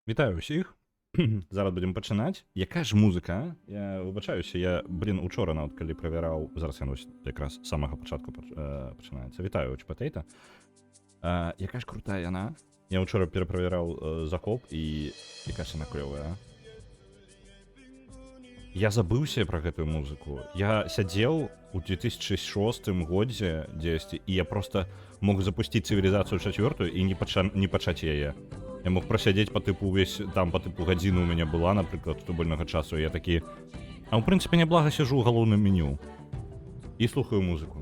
Вітаю усіх. Зараз будемо починати. Яка ж музика? Я вибачаюся, учора, коли перевіряв, зараз я якраз з самого початку починається. Вітаю, Очпотейта. Яка ж крута вона? Я вчора перепровіряв захоп, і яка ж вона кльова, а? Я забыўся про гэтую музыку. Я сядзеў у 2006 годзе дзесьці, і я просто мог запусціць цывілізацыю 4 і не пачаць яе. Я мог просядзець по тыпу по тыпу гадзіну у мяне была, напрыклад, тубольнага часу, і я такі... А ў прынцыпе, няблага сижу ў галоўным меню і слухаю музыку.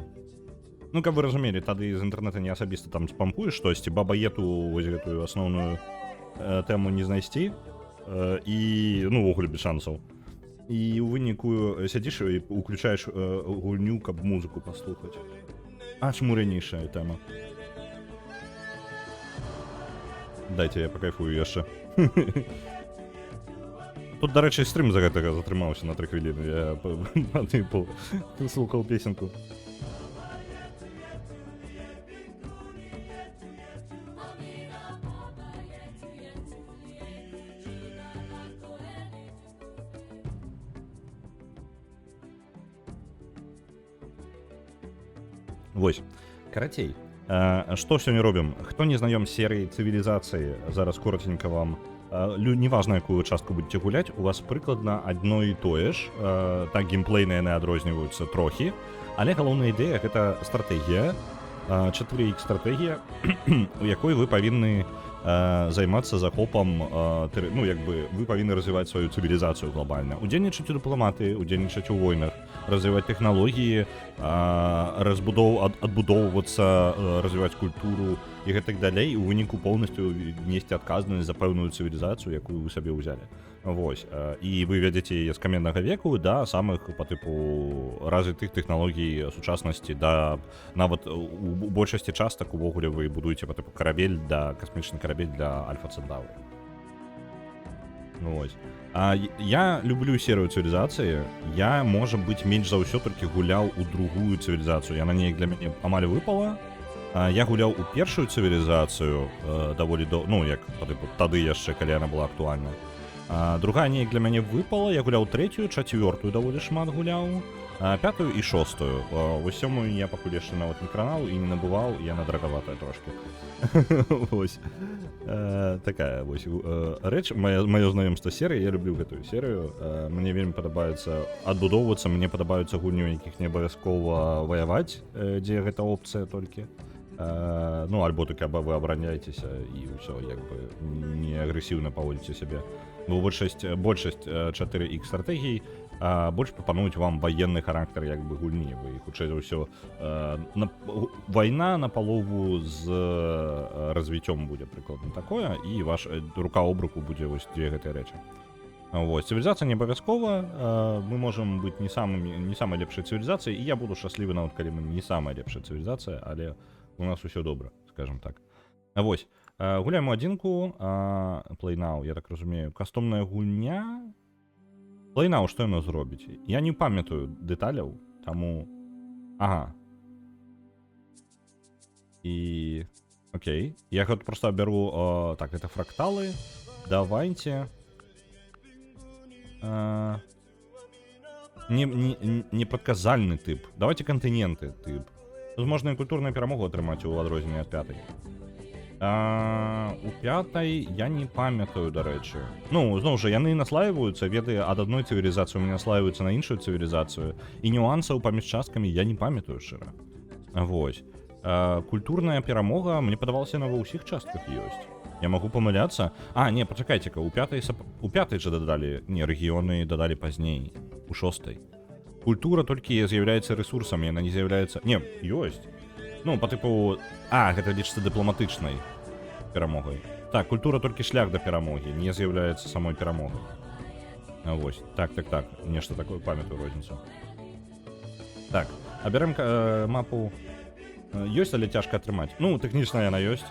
Ну, каб вы разумелі, тады з інтэрнэта не асабіста там спампуеш штосьці, баба-ету вось гэтую асноўную тэму не знайсці, і, ну, увогуле без шансаў. І ў выніку сядзіш і уключаеш гульню, каб музыку паслухаць. А чаму ранейшая тэма? Дайце я покайфую яшчэ. Тут, дарэчы, стрым за гэтага затрымаўся на 3 хвіліны. Я тыпу слухаў песенку. Вось. Карацей. Што сёння робім? Хто не знаём з серыі цывілізацыі, зараз коротенька вам, неважна, якую частку будзеце гуляць, у вас прыкладна адно і тое ж, так геймплейныя яны адрозніваюцца трохі, але галоўная ідэя гэта стратэгія, 4X стратэгія, у якой вы павінны займацца захопам, ну, як бы, вы павінны развіваць сваю цывілізацыю глобальна. Удзельнічаць у дыпламатыі, удзельнічаць у войнах, развіваць тэхналогіі, адбудоўвацца, развіваць культуру і гэтак далей, у выніку поўнасцю несці адказнасць за пэўную цывілізацыю, якую вы сабе ўзялі. Вось. І вы вядзеце яе з каменнага веку да самых па тыпу развітых тэхналогій сучаснасці, да нават у большасці частак увогуле вы будуеце па тыпу карабель, да касмічны карабель для Альфа Центаўры. Вось. Я люблю серыю цывілізацыі. Я, можа быць, менш за ўсё толькі гуляў у другую цывілізацыю. Яна неяк для мяне амаль выпала. Я гуляў у першую цывілізацыю даволі ну, як па тыпу тады яшчэ, калі яна была актуальна. Другая неяк для мяне выпала. Я гуляў трэцюю, чацвёртую даволі шмат гуляў, пятую і шостую. Вось сёмую я пакуль яшчэ нават не кранаў і не набываў, яна дарагаватая трошкі. Вось. Такая вось рэч. Маё знаёмства серыі, я люблю гэтую серыю. Мне вельмі падабаецца адбудоўвацца, мне падабаюцца гульні, у якіх не абавязкова ваяваць, дзе гэта опцыя толькі. Ну, альбо таки вы абараняецеся і ўсё, як бы не агрэсіўна паводзіце сябе. Бо большасць 4X стратэгій больш прапануюць вам ваенны характар як бы гульні. Вы хутчэй за ўсё вайна на палову з развіццём будзе прыкладна такое, і ваш рука об руку будзе вось дзве гэтыя рэчы. Вось, цывілізацыя не абавязкова, мы можам быць не самай лепшай цывілізацыяй, і я буду шчаслівы нават калі мы не самая лепшая цывілізацыя, але у нас усё добра, скажем так. Вось, гуляем у адзінку, Play Now, я так разумею, кастомная гульня. Play Now, што яно зробіць? Я не памятаю дэталяў, таму... Ага. І... Окей. Я гэта просто беру... Так, это фракталы. Давайте... Непрадказальны тып. Давайте кантыненты тып. Можна і культурную перамогу атрымаць у адрозненне ад пятай. У пятай я не памятаю, дарэчы. Ну, зноў жа, яны наслаиваюцца, веды ад адной цывілізацыі у мяне наслаиваюцца на іншую цывілізацыю, і нюансаў паміж часткамі я не памятаю шчыра. Вось. Культурная перамога, мне падавалася, на ва ўсіх частках ёсць. Я магу памыляцца. Не, пачакайце-ка, у пятай жа дадалі, не, рэгіёны дадалі пазней, у шостай. Культура толькі з'яўляецца рэсурсам, яна не з'яўляецца... Не, ёсць. Ну, па тыпу... гэта лічыцца дыпламатычнай перамогай. Так, культура толькі шлях да перамогі, не з'яўляецца самой перамогай. Вось, так, нешта такое, памятаю розніцу. Так, абярэм мапу. Ёсць, але цяжка атрымаць. Ну, тэхнічна яна ёсць.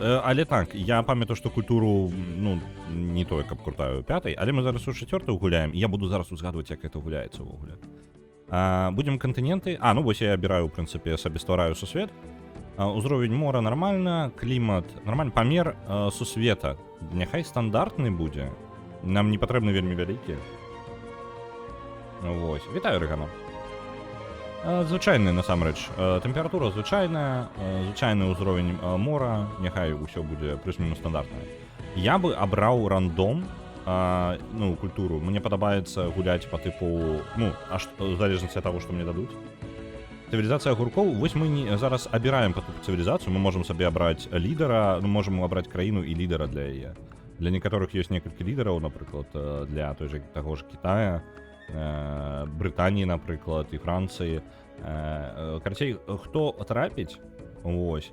Але так, я памятаю, што культуру, ну, не тое, каб крутаю пятай, але мы зараз у чацвёртую гуляем, і я буду зараз узгадваць, як гэта гуляецца ўвогуле. Будем кантыненты. Ну, вось я абіраю, у прынцыпе, сабе ствараю сусвет. Узровень мора нормально, клімат нормально, памер сусвета. Няхай стандартны будзе. Нам не патрэбны вельмі вялікі. Вось. Вітаю, Рыгана. Звычайны, насамрэч. Тэмпература звычайная, звычайны ўзровень мора, няхай усё будзе плюс-мінус стандартнае. Я бы абраў рандом, ну, культуру. Мне падабаецца гуляць по тыпу, ну, в залежнасці ад таго, што мне дадуць. Цивилизация огурков. Вось мы зараз абіраем по тыпу цивилизацию, мы можем сабе абраць лідара, ну, можем абраць краіну і лідара для яе. Для некаторых ёсць некалькі лідараў, напрыклад, для той же таго ж Китая, Брытаніі, напрыклад, і Францыі. Карацей, хто трапіць, вось,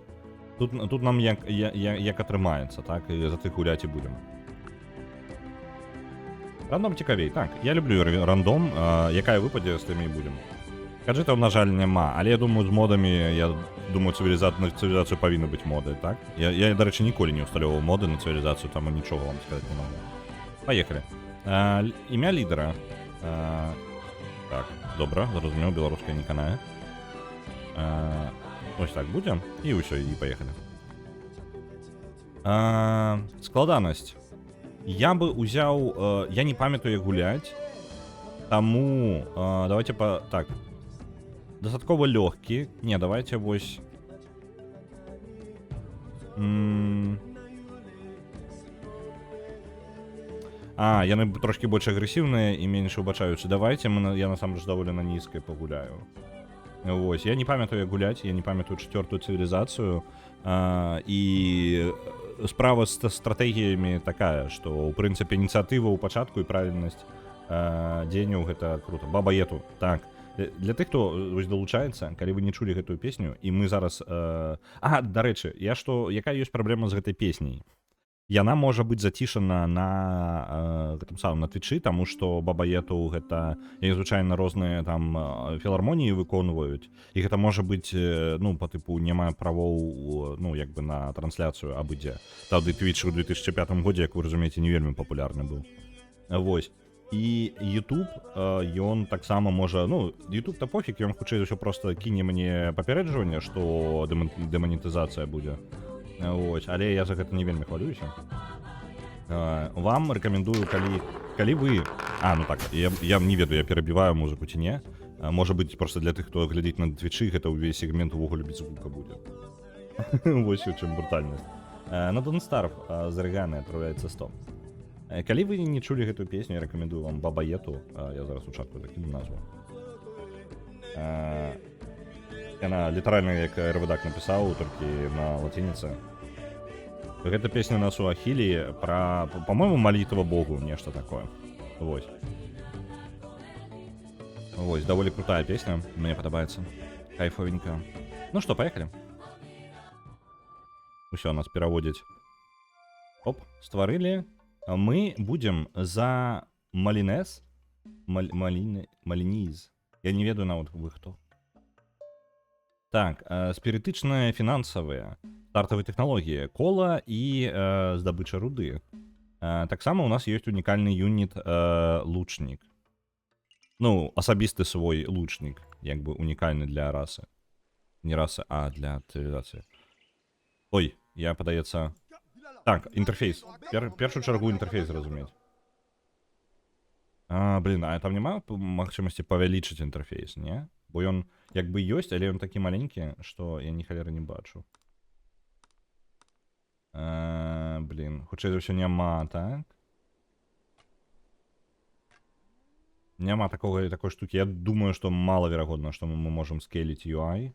тут нам як атрымаецца, так, і за тых гуляць і будзем. Рандом цікавей, так, я люблю рандом, якая выпадзе, з тымі і будзем. Гаджетаў, на жаль, няма, але я думаю, з модамі, я думаю, на цивілізацыю павінны быць моды, так? Я, дарэчы, ніколі не ўсталёўваў моды на цивілізацыю, таму нічога вам сказаць не магу. Паехалі. Імя лідара. Так, добра, зразумеў, беларуская не канае. Ось так будзе, і ўсё, і паехалі. Складанасць. Я бы узяў, я не памятаю, як гуляць, таму давайте так. Дастаткова лёгкі. Не, давайте вось. Яны трошки больш агрэсіўныя і менш убачаюцца. Давайте я насамрэч даволі на нізкай пагуляю. Вось, я не памятаю, як гуляць, я не памятаю 4-ю цывілізацыю. І справа з стратэгіямі такая, што ў прынцыпе ініцыятыва ў пачатку і правільнасць дзеянняў гэта круто. Баба Ету, так. Для тых, хто вось далучаецца, калі вы не чулі гэтую песню, і мы зараз... дарэчы, якая ёсць праблема з гэтай песняй? Яна можа быць зацішана на Твічы, таму што Баба Ету гэта, як звычайна, розныя там філармоніі выконваюць, і гэта можа быць, ну, па тыпу, не мае правоў, ну, як бы на трансляцыю абы-дзе. Тады Твіч у 2005 годзе, як вы разумееце, не вельмі папулярны быў. Вось. І YouTube, ён таксама можа, ну, YouTube-то пофіг, ён хутчэй за ўсё проста кіне мне папярэджванне, што дэманетызацыя будзе. Вось, але я за гэта не вельмі хвалююся. Вам рэкамендую, калі вы... ну так, я не ведаю, я перабіваю музыку ці не. Можа быць, проста для тых, хто глядзіць на Твічы, гэта ўвесь сегмент увогуле без звука будзе. Вось у чым брутальнасць. На Don't Starve з Рыганы адпраўляецца 100. Калі вы не чулі гэтую песню, я рэкамендую вам Баба Ету. Я зараз у чатку закіну назву. Яна літаральна, як РВДак напісаў, толькі на лацініцы. Гэта песня на суахілі пра, па-мойму, малітва Богу, нешта такое. Вось. Вось, даволі крутая песня, мне падабаецца. Кайфовенька. Ну што, паехалі. Усё, нас пераводзяць. Оп, стварылі. Мы будем за Малінез. Малініз. Я не ведаю нават вы хто. Так, спірытычныя фінансавыя, стартавыя тэхналогіі, кола і здабыча руды. Таксама у нас ёсць унікальны юніт лучнік. Ну, асабісты свой лучнік, як бы унікальны для расы. Не расы, а для цывілізацыі. Ой, я, падаецца... Так, інтэрфейс. Першую чаргу інтэрфейс разумець. Блін, а там няма магчымасці павялічыць інтэрфейс, не? Бо ён як бы ёсць, але ён такі маленькі, што я ні халеры не бачу. Блін, хутчэй за ўсё няма, так? Няма такой штукі. Я думаю, што малаверагодна, што мы можам скейліць UI.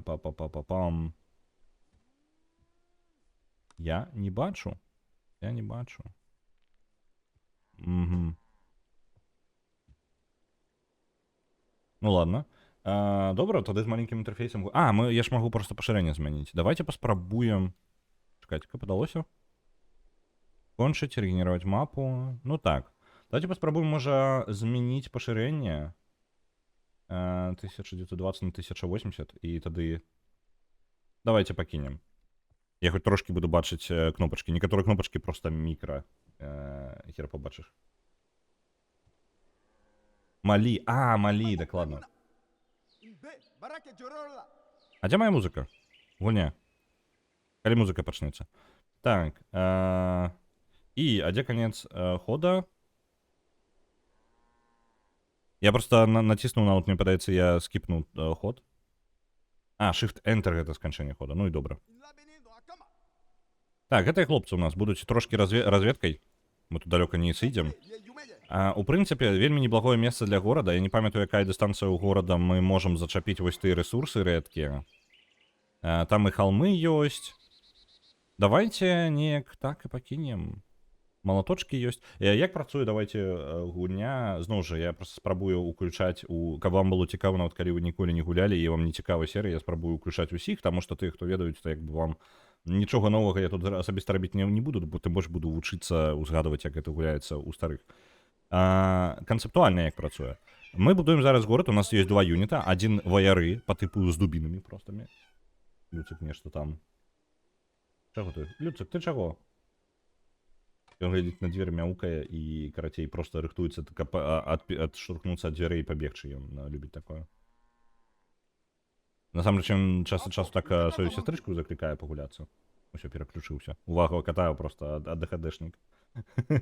Па-па-па-па-пам. Я не бачу. Я не бачу. Угу. Ну ладно. Добра, тады з маленькім інтэрфейсам... я ж магу просто пашырэнне змяніць. Давайте паспрабуем... Чакайце, падалося? Кончыць, рэгенераваць мапу... Ну так. Давайте паспрабуем, можа, змяніць пашырэнне. 1920 на 1080, і тады... Давайте пакінем. Я хоць трошки буду бачыць кнопачкі. Некаторыя кнопачкі просто мікра. Хер побачыш. Малі. Малі, дакладна. А дзе моя музыка? Гульня. Калі музыка пачнецца. Так. І, а дзе канец хода? Я просто націснуў нават, мне падаецца, я скіпнуў ход. А, Shift-Enter гэта сканчэнне хода. Ну і добра. Так, гэтыя хлопцы у нас будуць трошкі разведкай. Мы тут далёка не сыдзем. У прынцыпе, вельмі неблагое месца для горада. Я не памятаю, якая дыстанцыя ў горада мы можам зачапіць вось тыя рэсурсы рэдкія. Там і халмы ёсць. Давайте неяк так і пакінем. Малаточки ёсць. Як працуе, давайте, гульня. Зноў жа, я просто спрабую ўключаць, каб вам было цікава, нават калі вы ніколі не гулялі, і вам не цікава серыя, я спрабую ўключаць усіх, таму што тых, хто ведаюць, то як бы вам нічога новага я тут асабіста рабіць не буду, бо тым больш буду вучыцца узгадваць, як гэта гуляецца ў старых. Канцэптуальна як працуе. Мы будуем зараз горад, у нас ёсць 2 юніта, адзін ваяры па тыпу з дубінамі простымі. Люцик нешта там. Чаго ты? Люцик, ты чаго? Ён глядзіць на дзвер, мяукае і, карацей, просто рыхтуецца, каб адштурхнуцца ад дзвярэй і пабегчы. Ён любіць такое. Насамрэч, ён час ад часу так сваю сястрычку заклікае пагуляцца. Усё, пераключыўся. Увага, катаю просто АДХДшнік.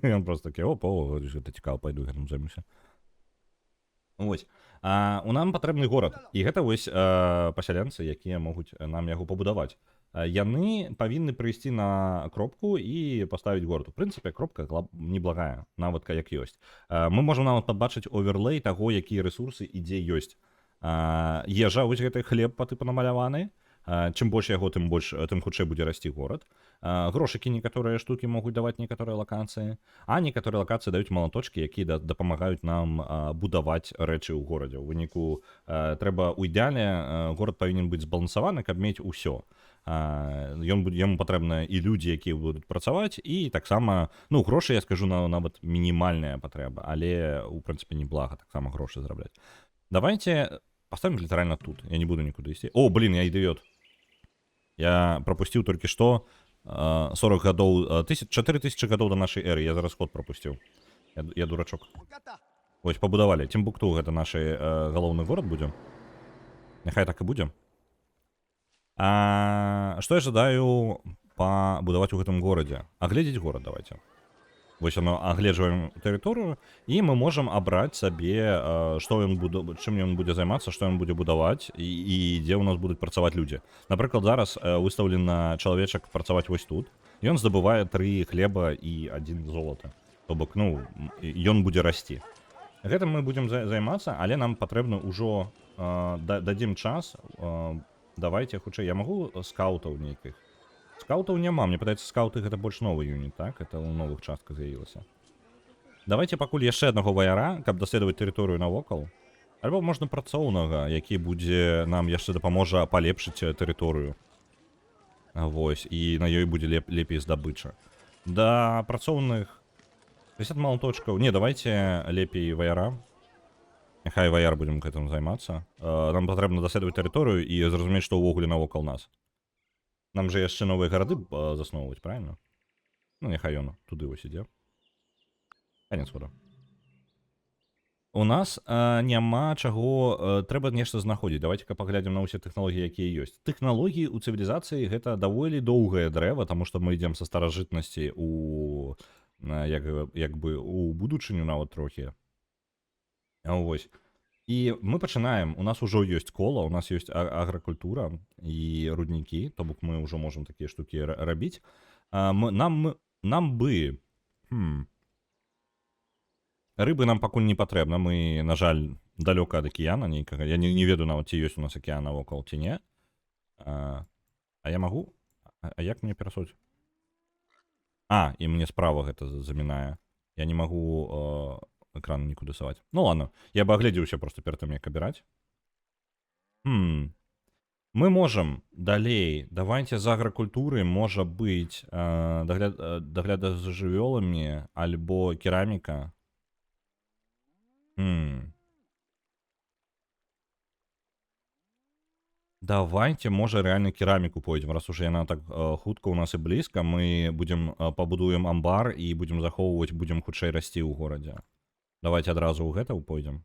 Ён просто такі, гэта цікава, пайду гэтым займуся. Вось. У нам патрэбны горад. І гэта вось пасяленцы, якія могуць нам яго пабудаваць. Яны павінны прыйсці на кропку і паставіць горад. У прынцыпе, кропка неблагая, нават як ёсць. Мы можам нават падбачыць оверлей таго, якія рэсурсы і дзе ёсць. Ежа, вось гэты хлеб патыпу намаляваны. Чым больш яго, тым хутчэй будзе расці горад. Грошыкі некаторыя штукі могуць даваць некаторыя лакацыі, а некаторыя лакацыі даюць малаточкі, якія дапамагаюць нам будаваць рэчы ў горадзе. У выніку трэба ў ідэале горад павінен быць збалансаваны, каб мець усё. Яму патрэбна і людзі, якія будуць працаваць, і таксама, ну, грошы, я скажу, нават мінімальная патрэба, але, у прынцыпе, неблага таксама грошы зарабляць. Давайте поставим літаральна тут, я не буду нікуды ісці. О, блин, я ідыёт. Я пропусціў толькі што 40 гадоў, 4000 гадоў да нашай эры, я зараз ход пропусціў. Я дурачок. Вось, пабудавалі. Тимбукту гэта наш галоўны горад будзе. Няхай так і будзе. Што я жадаю пабудаваць у гэтым горадзе? Агледзець горад давайте. Вось оно, агледжваем тэрыторыю, і мы можам абраць сабе, чым ён будзе займацца, што ён будзе будаваць, і дзе ў нас будуць працаваць людзі. Напрыклад, зараз выстаўлена чалавечак працаваць вось тут. Ён здабывае 3 хлеба і 1 золата. То бок, ну, ён будзе расці. Гэтым мы будзем займацца, але нам патрэбна ўжо дадзім час. Давайте хутчэй, я магу скаутаў нейкіх? Скаутаў няма, мне падаецца, скауты гэта больш новы юніт, так? Это ў новых частках з'явілася. Давайте пакуль яшчэ аднаго ваяра, каб даследаваць тэрыторыю навокал. Альбо можна працоўнага, які будзе нам яшчэ дапаможа палепшыць тэрыторыю. Вось, і на ёй будзе лепей здабыча. Да працоўных 50 малаточкаў. Не, давайте лепей ваяра. Няхай ваяр будзем гэтым займацца. Нам патрэбна даследаваць тэрыторыю і зразумець, што ўвогуле навокал нас. Нам же яшчэ новыя гарады засноўваць, правильно? Ну, няхай ён туды вось ідзе. Канец хода. У нас няма чаго, трэба нешта знаходзіць. Давайте-ка паглядзім на ўсе тэхналогіі, якія ёсць. Тэхналогіі ў цывілізацыі гэта даволі доўгае дрэва, таму што мы ідзем са старажытнасці як бы у будучыню нават трохі. Вось. І мы пачынаем, у нас ужо ёсць кола, у нас ёсць агракультура і руднікі, то бок мы ўжо можам такія штукі рабіць. Нам бы... Рыбы нам пакуль не патрэбна, мы, на жаль, далёка ад акіяна нейкага. Я не ведаю нават, ці ёсць у нас акіян навокал, ці не. А я магу? А як мне перасунуць? І мне справа гэта замінае. Я не магу... экран нікуды саваць. Ну ладно, я бы агледзеўся просто перад тым, як абіраць. Мы можам далей, давайте з агракультуры, можа быць дагляд за жывёламі, альбо кераміка. Давайте, можа, рэальна кераміку пойдзем, раз уже яна так хутка у нас і блізка, мы пабудуем амбар і будзем захоўваць, будзем хутчэй расці ў горадзе. Давайте адразу ў гэта пойдзем.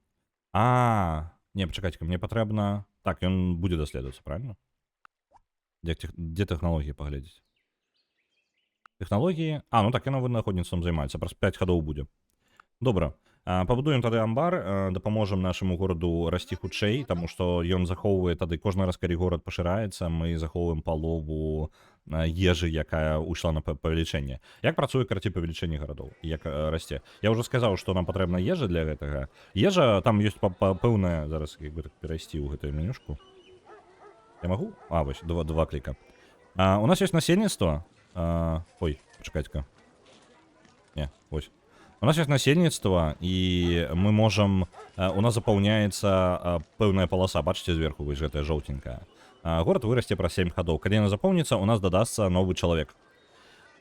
Не, пачакайце, мне патрэбна... Так, ён будзе даследавацца, правильно? Дзе тэхналогіі паглядзець? Тэхналогіі? А, ну так, яна вынаходніцтвам займаецца, праз 5 гадоў будзе. Добра. Пабудуем тады амбар, дапаможам нашаму гораду расці хутчэй, таму што ён захоўвае тады кожны раз, калі горад пашыраецца, мы захоўваем палову ежы, якая ўйшла на павелічэнне. Як працуе, карацей, павелічэнне гарадоў? Як расце? Я ўжо сказаў, што нам патрэбна ежа для гэтага. Ежа, там ёсць пэўная, зараз як бы так перайсці ў гэтую менюшку. Я магу? А, вось, два кліка. У нас ёсць насельніцтва. Ой, пачакайце-ка. Не, вось. У нас есть насельніцтва, і мы можам... У нас запаўняецца пэўная паласа, бачыце зверху, вось гэтая жоўтенькая. Горад вырасце праз 7 гадоў. Калі яна запоўніцца, у нас дадасца новы чалавек.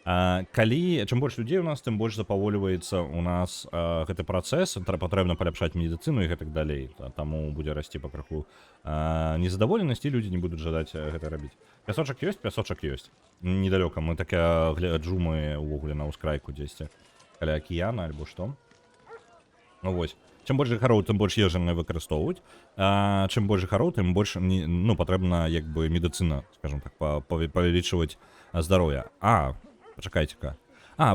Чым больш людзей у нас, тым больш запаволіваецца у нас гэты працэс, патрэбна паляпшаць медыцыну і гэтак далей. Таму будзе расці пакрыху незадаволенасць, і людзі не будуць жадаць гэта рабіць. Пясочак ёсць? Пясочак ёсць. Недалёка, мы такая гляджу мы ўвогуле на ўскрайку дзесьці. Каля акіяна, альбо што. Ну вось. Чым больш жыхароў, тым больш ежы не выкарыстоўваюць. Чым больш жыхароў, тым больш патрэбна як бы медыцына, скажем так, павялічваць здароўе. Пачакайце-ка.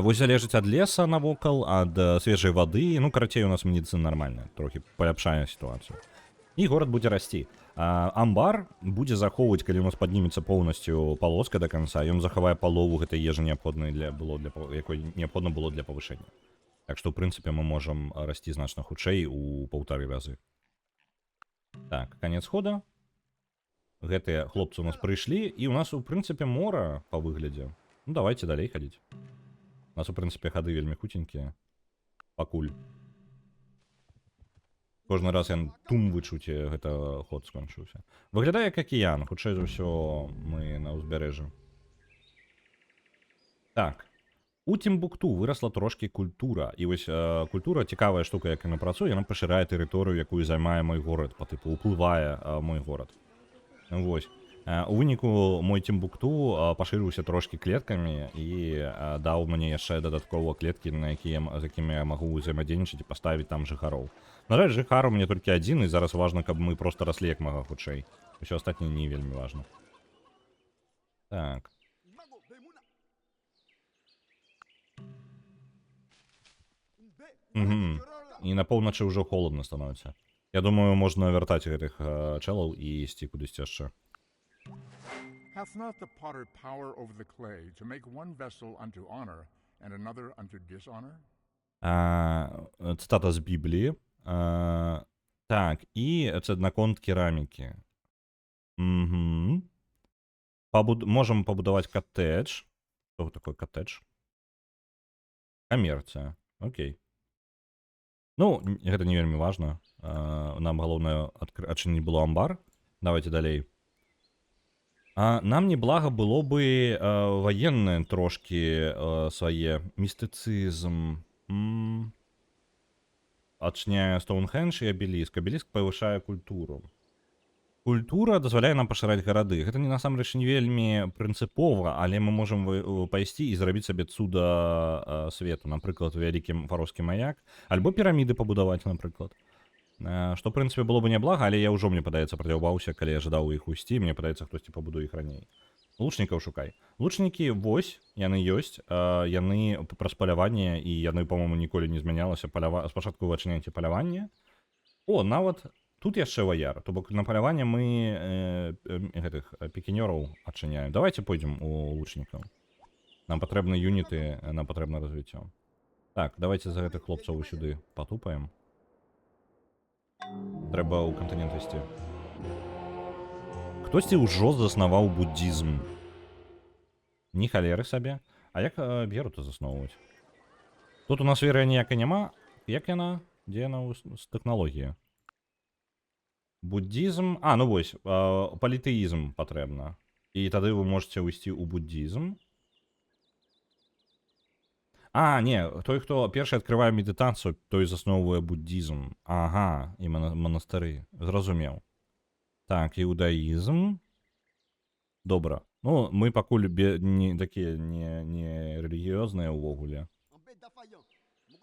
Вось залежыць ад леса навокал, ад свежай вады. Ну, карацей, у нас медыцына нармальная, трохі паляпшае сітуацыю. І горад будзе расці. Амбар будзе захоўваць, калі у нас паднімецца поўнасцю палоска да канца, ён захавае палову гэтай ежы неабходнай якой неабходна было для павышэння. Так што, ў прынцыпе, мы можам расці значна хутчэй у 1,5 разы. Так, канец хода. Гэтыя хлопцы у нас прыйшлі, і ў нас, у прынцыпе, мора па выглядзе. Ну, давайте далей хадзіць. У нас, у прынцыпе, хады вельмі хутенькія. Пакуль. Кожны раз я вычуце, гэта ход скончыўся. Выглядае як акіян, хутчэй за ўсё мы на ўзбярэжжы. Так. У Тімбукту вырасла трошкі культура. І вось культура, цікавая штука, як яна працуе, яна пашырае тэрыторыю, якую займае мой горад, па тыпу уплывае мой горад. Вось. У выніку мой Тімбукту пашырыўся трошкі клеткамі і даў мне яшчэ дадаткова клеткі, з якімі я магу ўзаемадзейнічаць і паставіць там жыхароў. На жаль, жыхар у мяне толькі адзін, і зараз важна, каб мы проста раслі як мага хутчэй. Усё астатняе не вельмі важна. Так. І на поўначы ўжо холодна становіцца. Я думаю, можна вяртаць гэтых чэлаў і ісці кудысьці яшчэ. Hath not the potter power over the clay to make one vessel unto honor and another unto dishonor? Цитата з Біблії. Так, і це наконт кераміки. Можемо побудувати коттедж. Що таке коттедж? Комерція. Окей. Ну, гэта не вельмі важно. Нам галоўнае адчыніць было амбар. Давайте далей. Нам неблага было бы военное трошки свае містыцызм. Ачняе Стоунхендж і абеліск. Абеліск павышае культуру. Культура дазваляе нам пашыраць гарады. Гэта не насамрэч не вельмі прынцыпова, але мы можам пайсці і зрабіць сабе цуда свету. Напрыклад, вялікі фаровскі маяк. Альбо піраміды пабудаваць, напрыклад. Што, в прынцыпе, было бы няблага, але я ўжо, мне падаецца, прадзяўбаўся, калі я жадаў іх усці, мне падаецца, хтосьці пабудуе іх раней. Лучнікаў шукай. Лучнікі, вось, яны ёсць, яны праз паляванне, і яны, па-моему, ніколі не змянялася. Спачатку вы ачыняеце паляванне. Нават тут яшчэ ваяр. То бок на паляванне мы гэтых пікінёраў ачыняем. Давайте пойдзем у лучнікаў. Нам патрэбны юніты, нам патрэбна развіццё. Так, давайте за гэтых хлопцаў сюды патупаем. Трэба ў кантынент ісці. Хтосьці ўжо заснаваў буддізм. Ні халеры сабе. А як веру то засноўваць? Тут у нас веры ніякай няма. Як яна? Дзе яна з тэхналогіі? Буддізм... ну вось, палітэізм патрэбна. І тады вы можете ўйсці ў буддізм. Не, той, хто першы адкрывае медытацыю, той засноўвае буддізм. Ага, і манастыры. Зразумеў. Так, іудаізм. Добра. Ну, мы пакуль такія не рэлігіёзныя ўвогуле.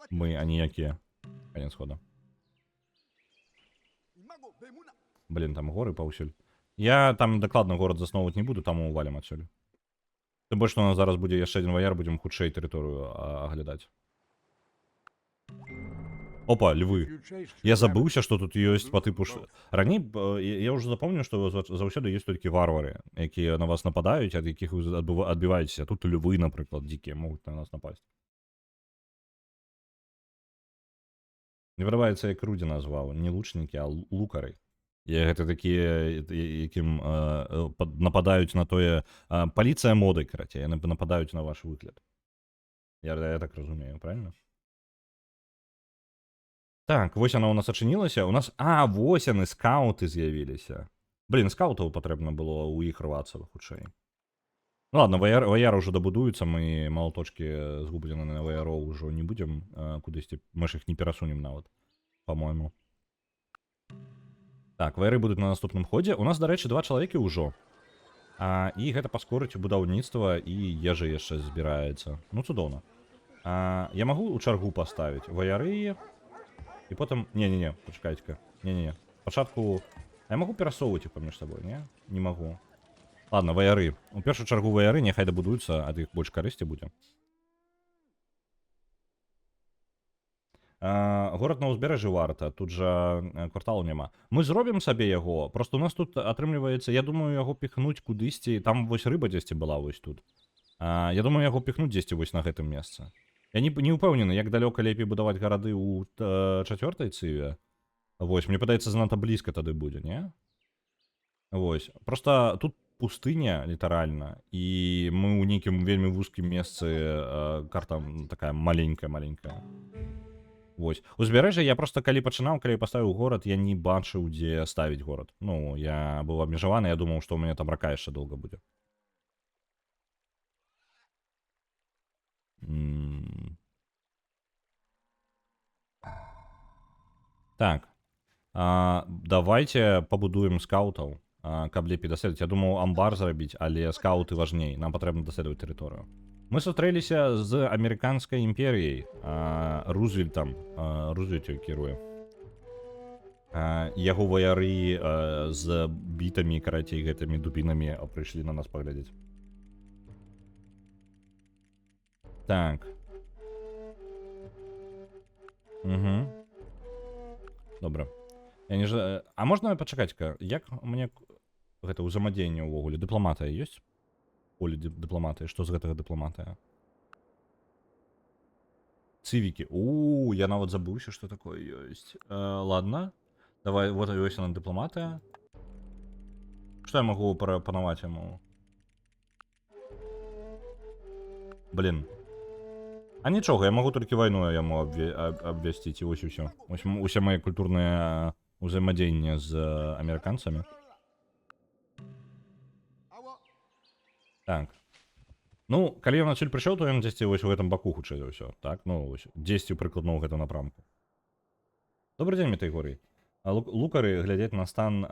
Мы аніякія. Канец хода. Блін, там горы паўсюль. Я там дакладна горад засноўваць не буду, там увалім адсюль. Тым больш, што у нас зараз будзе яшчэ адзін ваяр, будзем хутчэй тэрыторыю аглядаць. Опа, львы. If you chase Я two забыўся, rabbits, што тут ёсць па lose тыпу... them both. Раней я ўжо запомніў, што заўсёды ёсць толькі варвары, якія на вас нападаюць, ад якіх вы адбіваецеся. Тут львы, напрыклад, дзікія могуць на нас напасць. Мне падабаецца, як Руді назваў. Не лучнікі, а лукары. Гэта такія, якім нападаюць на тое... Паліцыя моды, карацей. Яны нападаюць на ваш выгляд. Я так разумею, правильно? Так, вось яна ў нас адчынілася. У нас... вось яны, скауты з'явіліся. Блін, скаутаў патрэбна было ў іх рвацца хутчэй. Ну ладно, ваяр ўжо дабудуюцца, мы малаточкі згублены на ваяроў ўжо не будзем кудысьці. Мы ж іх не перасунем нават, по-мойму. Так, ваяры будуць на наступным ходзе. У нас, дарэчы, 2 чалавекі ўжо. І гэта паскорыць будаўніцтва і ежа яшчэ збіраецца. Ну, цудоўна. Я магу ў чаргу паставіць ваяры... І потым... Не-не-не, пачакайце-ка. Не-не-не. Спачатку... я магу перасоўваць іх паміж сабой, не? Не магу. Ладно, ваяры. У першую чаргу ваяры няхай дабудуюцца, ад іх больш карысці будзе. Горад на ўзбярэжжы варта, тут жа кварталу няма. Мы зробім сабе яго, просто у нас тут атрымліваецца, я думаю, яго піхнуць кудысьці, там вось рыба дзесьці была вось тут. Я думаю, яго піхнуць дзесьці вось на гэтым месцы. Я не ўпэўнены, як далёка лепей будаваць гарады ў 4-й цыве. Вось, мне падаецца, занадта блізка тады будзе, не? Вось, просто тут пустыня, літаральна, і мы ў нейкім вельмі вузкім месцы, карта такая маленькая. Вось. Узбярэжжа я просто калі пачынаў, калі паставіў горад, я не бачыў, дзе ставіць горад. Ну, я быў абмежаваны, я думаў, што ў мяне там рака яшчэ доўга будзе. Так. Давайте пабудуем скаутаў, каб лепей даследаваць. Я думаў амбар зрабіць, але скауты важней. Нам патрэбна даследаваць тэрыторыю. Мы сустрэліся з амерыканскай імперіяй, Рузвельтам. Рузвельт кіруе. Яго ваяры з бітамі, карацей, гэтымі дубінамі прыйшлі на нас паглядзець. Так. Угу. Добра. Я не ж... можна пачакаць-ка, як мне гэта ўзаемадзеянне ўвогуле? Дыпламатыя ёсць? Поле дыпламатыі. Што з гэтага дыпламатыя? Цывікі. Я нават забыўся, што такое ёсць. Ладно. Давай, вот ёсць яна дыпламатыя. Што я магу прапанаваць яму? Блін. Нічога, я магу толькі вайну яму абвясціць, і вось усё. Усе мае культурныя ўзаемадзеянні з амерыканцамі. Так. Ну, калі ён адсюль прыйшоў, то ён дзесьці вось у гэтым баку хутчэй за ўсё. Так, ну, вось, дзесьці прыкладна ў гэтым напрамку. Добры дзень, Метайгорый. Лукары глядзяць на стан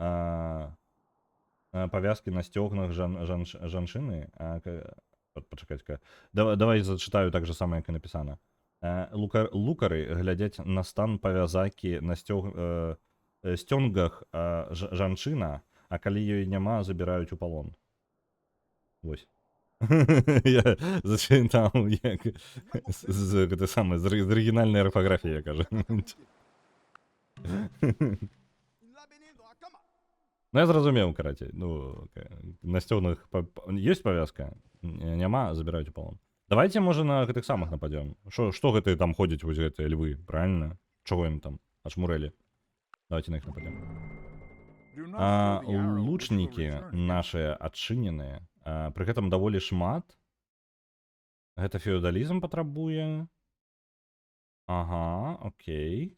павязкі на сцёгнах жанчыны. Пачакаць-ка. Давай зачытаю так же самае, як і напісана. Лукары глядзяць на стан павязакі на сцёнгах жанчына, а калі ёй няма, забіраюць у палон. Вось. Я зачытаў, як з арыгінальнай арфаграфіі, я кажу. Ну, я зразумеў, карацей. Ну, на сцёгнах ёсць павязка? Няма, забіраюць у палон. Давайте, можа, на гэтых самых нападзём. Што гэтыя там ходзяць, вось гэтыя львы, правильно? Чаго ім там? Ачмурэлі. Давайте на іх нападзём. Лучнікі нашыя адчыненыя. Пры гэтым даволі шмат. Гэта феодалізм патрабуе. Ага, окей.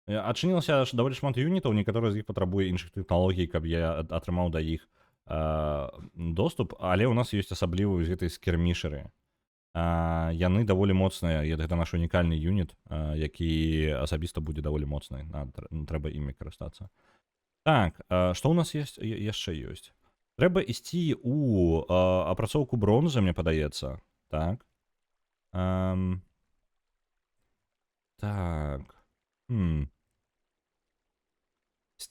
Адчынілася даволі шмат юнітаў, некаторыя з іх патрабуе іншых тэхналогій, каб я атрымаў да іх доступ, але ў нас ёсць асаблівы гэтай скірмішеры. Яны даволі моцныя, гэта наш унікальны юніт, які асабіста будзе даволі моцны. Трэба імі карыстацца. Так, што ў нас яшчэ ёсць? Трэба ісці ў апрацоўку бронзы, мне падаецца. Так. Так.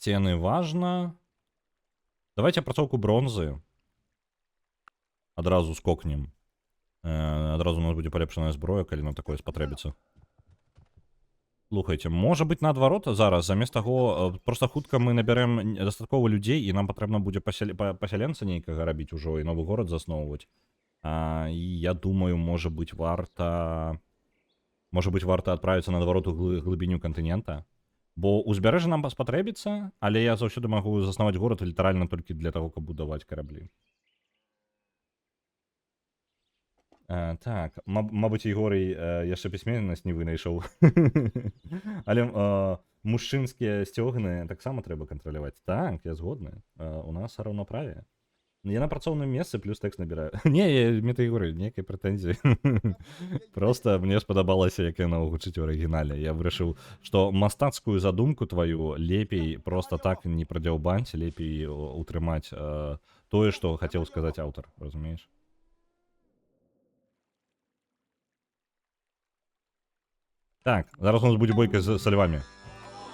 Сцены важно. Давайте апрацоўку бронзы. Адразу скокнем. Адразу у нас будзе палепшаная зброя, калі нам такое спатрэбіцца. Слухайте, можа быць наадварот зараз, замест таго, проста хутка мы набярэм дастаткова людзей, і нам патрэбна будзе пасяленца нейкага рабіць ужо і новы горад засноўваць. І я думаю, можа быць варта адправіцца наадварот у глыбіню кантынента. Бо ўзбярэжжа нам спатрэбіцца, але я заўсёды магу заснаваць горад літаральна толькі для таго, каб будаваць караблі. Так, мабыць, Ігорый яшчэ пісьменнасць не вынайшоў. Але мужчынскія сцёгны таксама трэба кантраляваць. Так, я згодны. У нас раўнаправе. Я на працоўным месцы плюс тэкст набіраю. Не, мета Ігорый, нейкай прэтэнзіі. Просто мне спадабалася, як яна гучыць у арыгінале. Я вырашыў, што мастацкую задумку тваю лепей проста так не прадзяўбаць, лепей утрымаць тое, што хацеў сказаць аўтар, разумееш? Так, зараз у нас будзе бойка з львамі.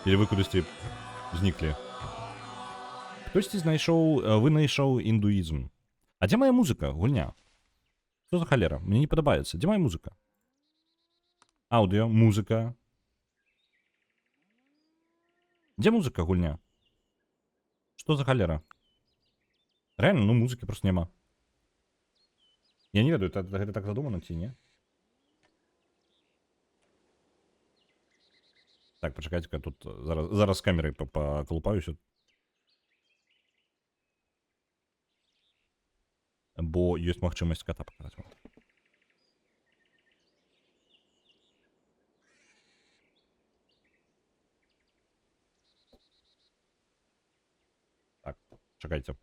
Или вы кудысьці зніклі. Хтосьці вынайшоў індуізм. А дзе моя музыка, гульня? Што за халера? Мне не падабаецца. Дзе моя музыка? Аўдыо, музыка. Дзе музыка, гульня? Што за халера? Рэальна, ну музыкі проста няма. Я не ведаю, гэта так задумана ці не? Так, пачакайце-ка, тут зараз з камерай пакалупаюся. Бо ёсць магчымасць кота паказаць. Так, чакайце.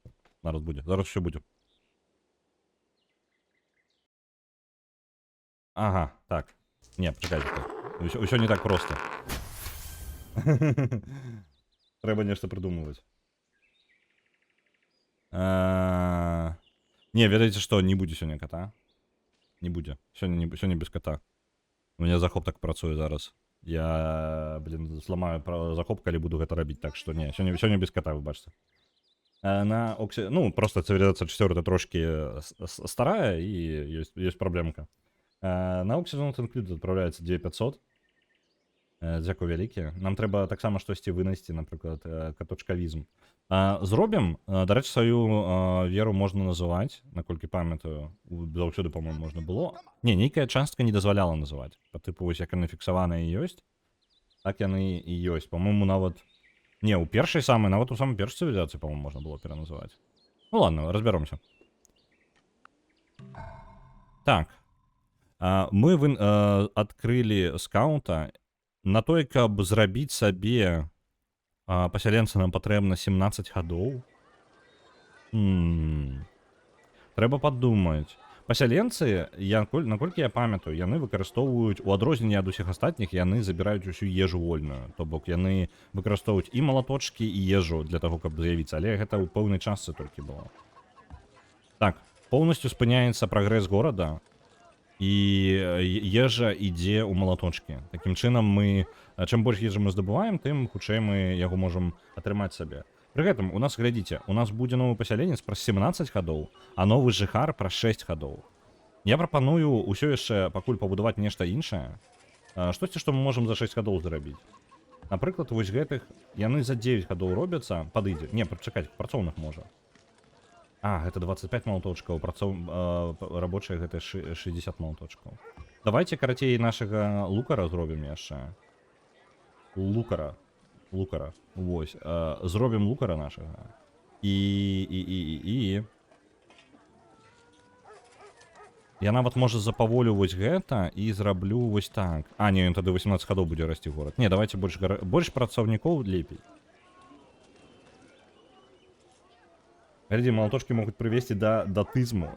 Зараз будзе. Зараз усё будзе. Ага, так. Не, пачакайце. Усё не так проста. Трэба нешта прыдумваць. Не, ведаеце што, не будзе сёння кота. Не будзе. Сёння без кота. У меня захоп так працуе зараз. Я, зламаю захоп, калі буду гэта рабіць, так што не, сёння без кота, вы бачыце. Ну, просто цивілізацыя 4 трошки старая, і ёсць праблемка. На Oxygen Included адпраўляецца 9500. Дзякуй вялікі. Нам трэба таксама штосьці вынайсці, напрыклад, каточкавізм. Зробім, дарэчы, сваю веру можна называць, наколькі памятаю, заўсёды, по-моему, можна было. Не, нейкая частка не дазваляла называць. Па тыпу, вось як яны фіксаваныя і ёсць, так яны і ёсць. По-моему, нават... Не, у першай самай, нават у самай першай цывілізацыі, по-моему, можна было пераназываць. Ну ладно, разбяромся. Так. Мы адкрылі скаунта. На той, каб зрабіць сабе пасяленца, нам патрэбна 17 гадоў. Трэба падумаць. Пасяленцы, наколькі я памятаю, яны выкарыстоўваюць, у адрозненне ад усіх астатніх, яны забіраюць усю ежу вольную. То бок, яны выкарыстоўваюць і малаточкі, і ежу для таго, каб з'явіцца. Але гэта ў пэўнай частцы толькі было. Так, поўнасцю спыняецца прагрэс горада. І ежа ідзе ў малаточкі. Такім чынам мы, чым больш ежы мы здабываем, тым хутчэй мы яго можам атрымаць сабе. Пры гэтым у нас, глядзіце, у нас будзе новы пасяленец праз 17 гадоў, а новы жыхар праз 6 гадоў. Я прапаную ўсё яшчэ пакуль пабудаваць нешта іншае. Штосьці, што мы можам за 6 гадоў зрабіць. Напрыклад, вось гэтых, яны за 9 гадоў робяцца, падыдзе. Не, чакаць, працоўных можа. Гэта 25 малаточкаў, рабочыя гэта 60 малаточкаў. Давайте карацей нашага лукара зробім яшчэ. Лукара. Вось. Зробім лукара нашага. І... Я нават, можа, запаволю вось гэта і зраблю вось так. Не, ён тады 18 гадоў будзе расці горад. Не, давайте больш працаўнікоў лепей. Глядзі, малаточкі могуць прывесці да датызму.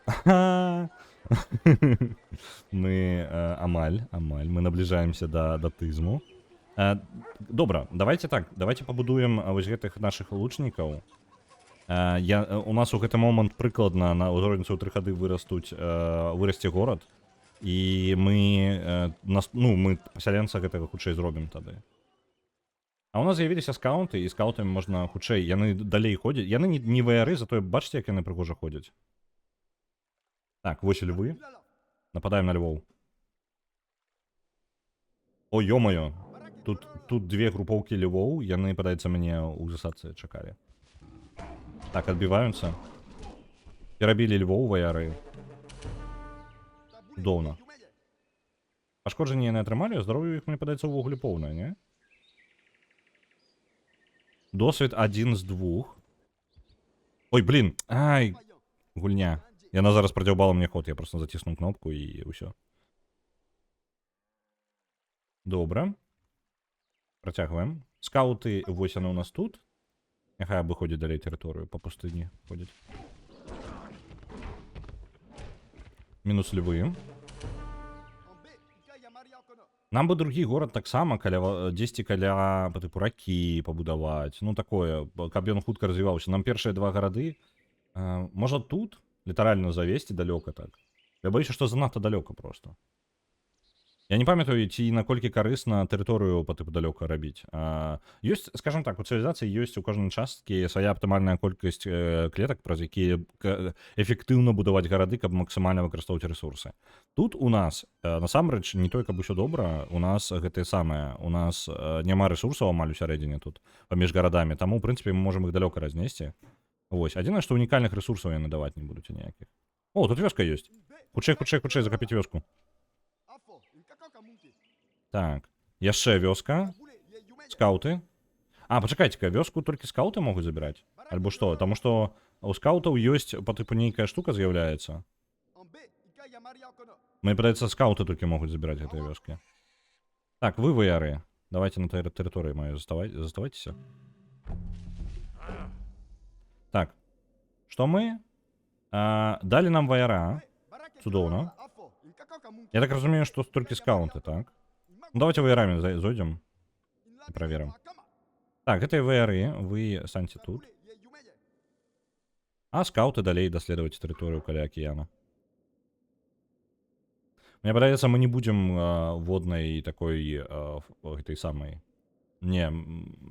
Мы амаль, мы набліжаемся да датызму. Добра, давайте так, давайте пабудуем вось гэтых нашых лучнікаў. У нас у гэты момант прыкладна на розніцу ў 3 гады вырасце горад. І мы пасяленца гэтага хутчэй зробім тады. А у нас з'явіліся скаунти, і скаутамі можна хутчэй. Яны далей ходзяць. Яны не ваяры, зато бачыце, як яны прыгожа ходзяць. Так, вось і львы. Нападаем на львоў. О, ё-моё. Тут две групоўкі львоў, яны, падаецца мне, у засадцы чакалі. Так, адбіваюцца. Перабілі львоў ваяры. Цудоўна. Пашкоджанні яны атрымалі, здароўе іх, мне падаецца, увогуле поўнае, не? Досвід 1 з 2. Ой, блін. Ай, гульня. Яна зараз прадзяўбала мне ход, я просто заціснуў кнопку і ўсё. Добра. Працягваем. Скауты, вось яны ў нас тут. Няхай абыходзяць далей тэрыторыю, па пустыні ходзяць. Мінус львы. Нам бы другі горад таксама каля дзесьці каля па тыпу ракі пабудаваць. Ну такое, каб ён хутка развіваўся. Нам першыя два гарады можа тут літаральна завесці далёка так. Я баюся, што занадта далёка просто. Я не памятаю, ці наколькі карысна тэрыторыю па тыпу далёка рабіць. Ёсць, скажем так, у цывілізацыі ёсць у кожнай часткі свая аптымальная колькасць клетак, праз якія эфектыўна будаваць гарады, каб максімальна выкарыстоўваць рэсурсы. Тут у нас насамрэч не той, каб усё добра, у нас гэтае самае, у нас няма рэсурсаў амаль усярэдзіне тут паміж гарадамі, таму ў прынцыпе мы можам іх далёка разнесці. Вось, адзінае, што унікальных рэсурсаў яны даваць не будуць ніякіх. О, тут вёска ёсць. Хутчэй захапіць вёску. Так, яшчэ вёска. Скауты. Пачакайце-ка, вёску толькі скауты могуць забіраць? Альбо што? Таму што у скаутаў ёсць па тыпу нейкая штука з'яўляецца. Мне падаецца, скауты толькі могуць забіраць гэтыя вёскі. Так, вы ваяры. Давайте на тэрыторыі маёй заставайцеся. Так, што мы? Далі нам ваяра. Цудоўна. Я так разумею, што толькі скаунты, так? Ну, давайте ваярами зойдем и проверим. Так, гэтыя ваяры, вы станьце тут. А скауты далей даследаваць тэрыторыю каля акіяна. Мне падаецца, мы не будем воднай такой гэтай самай. Не,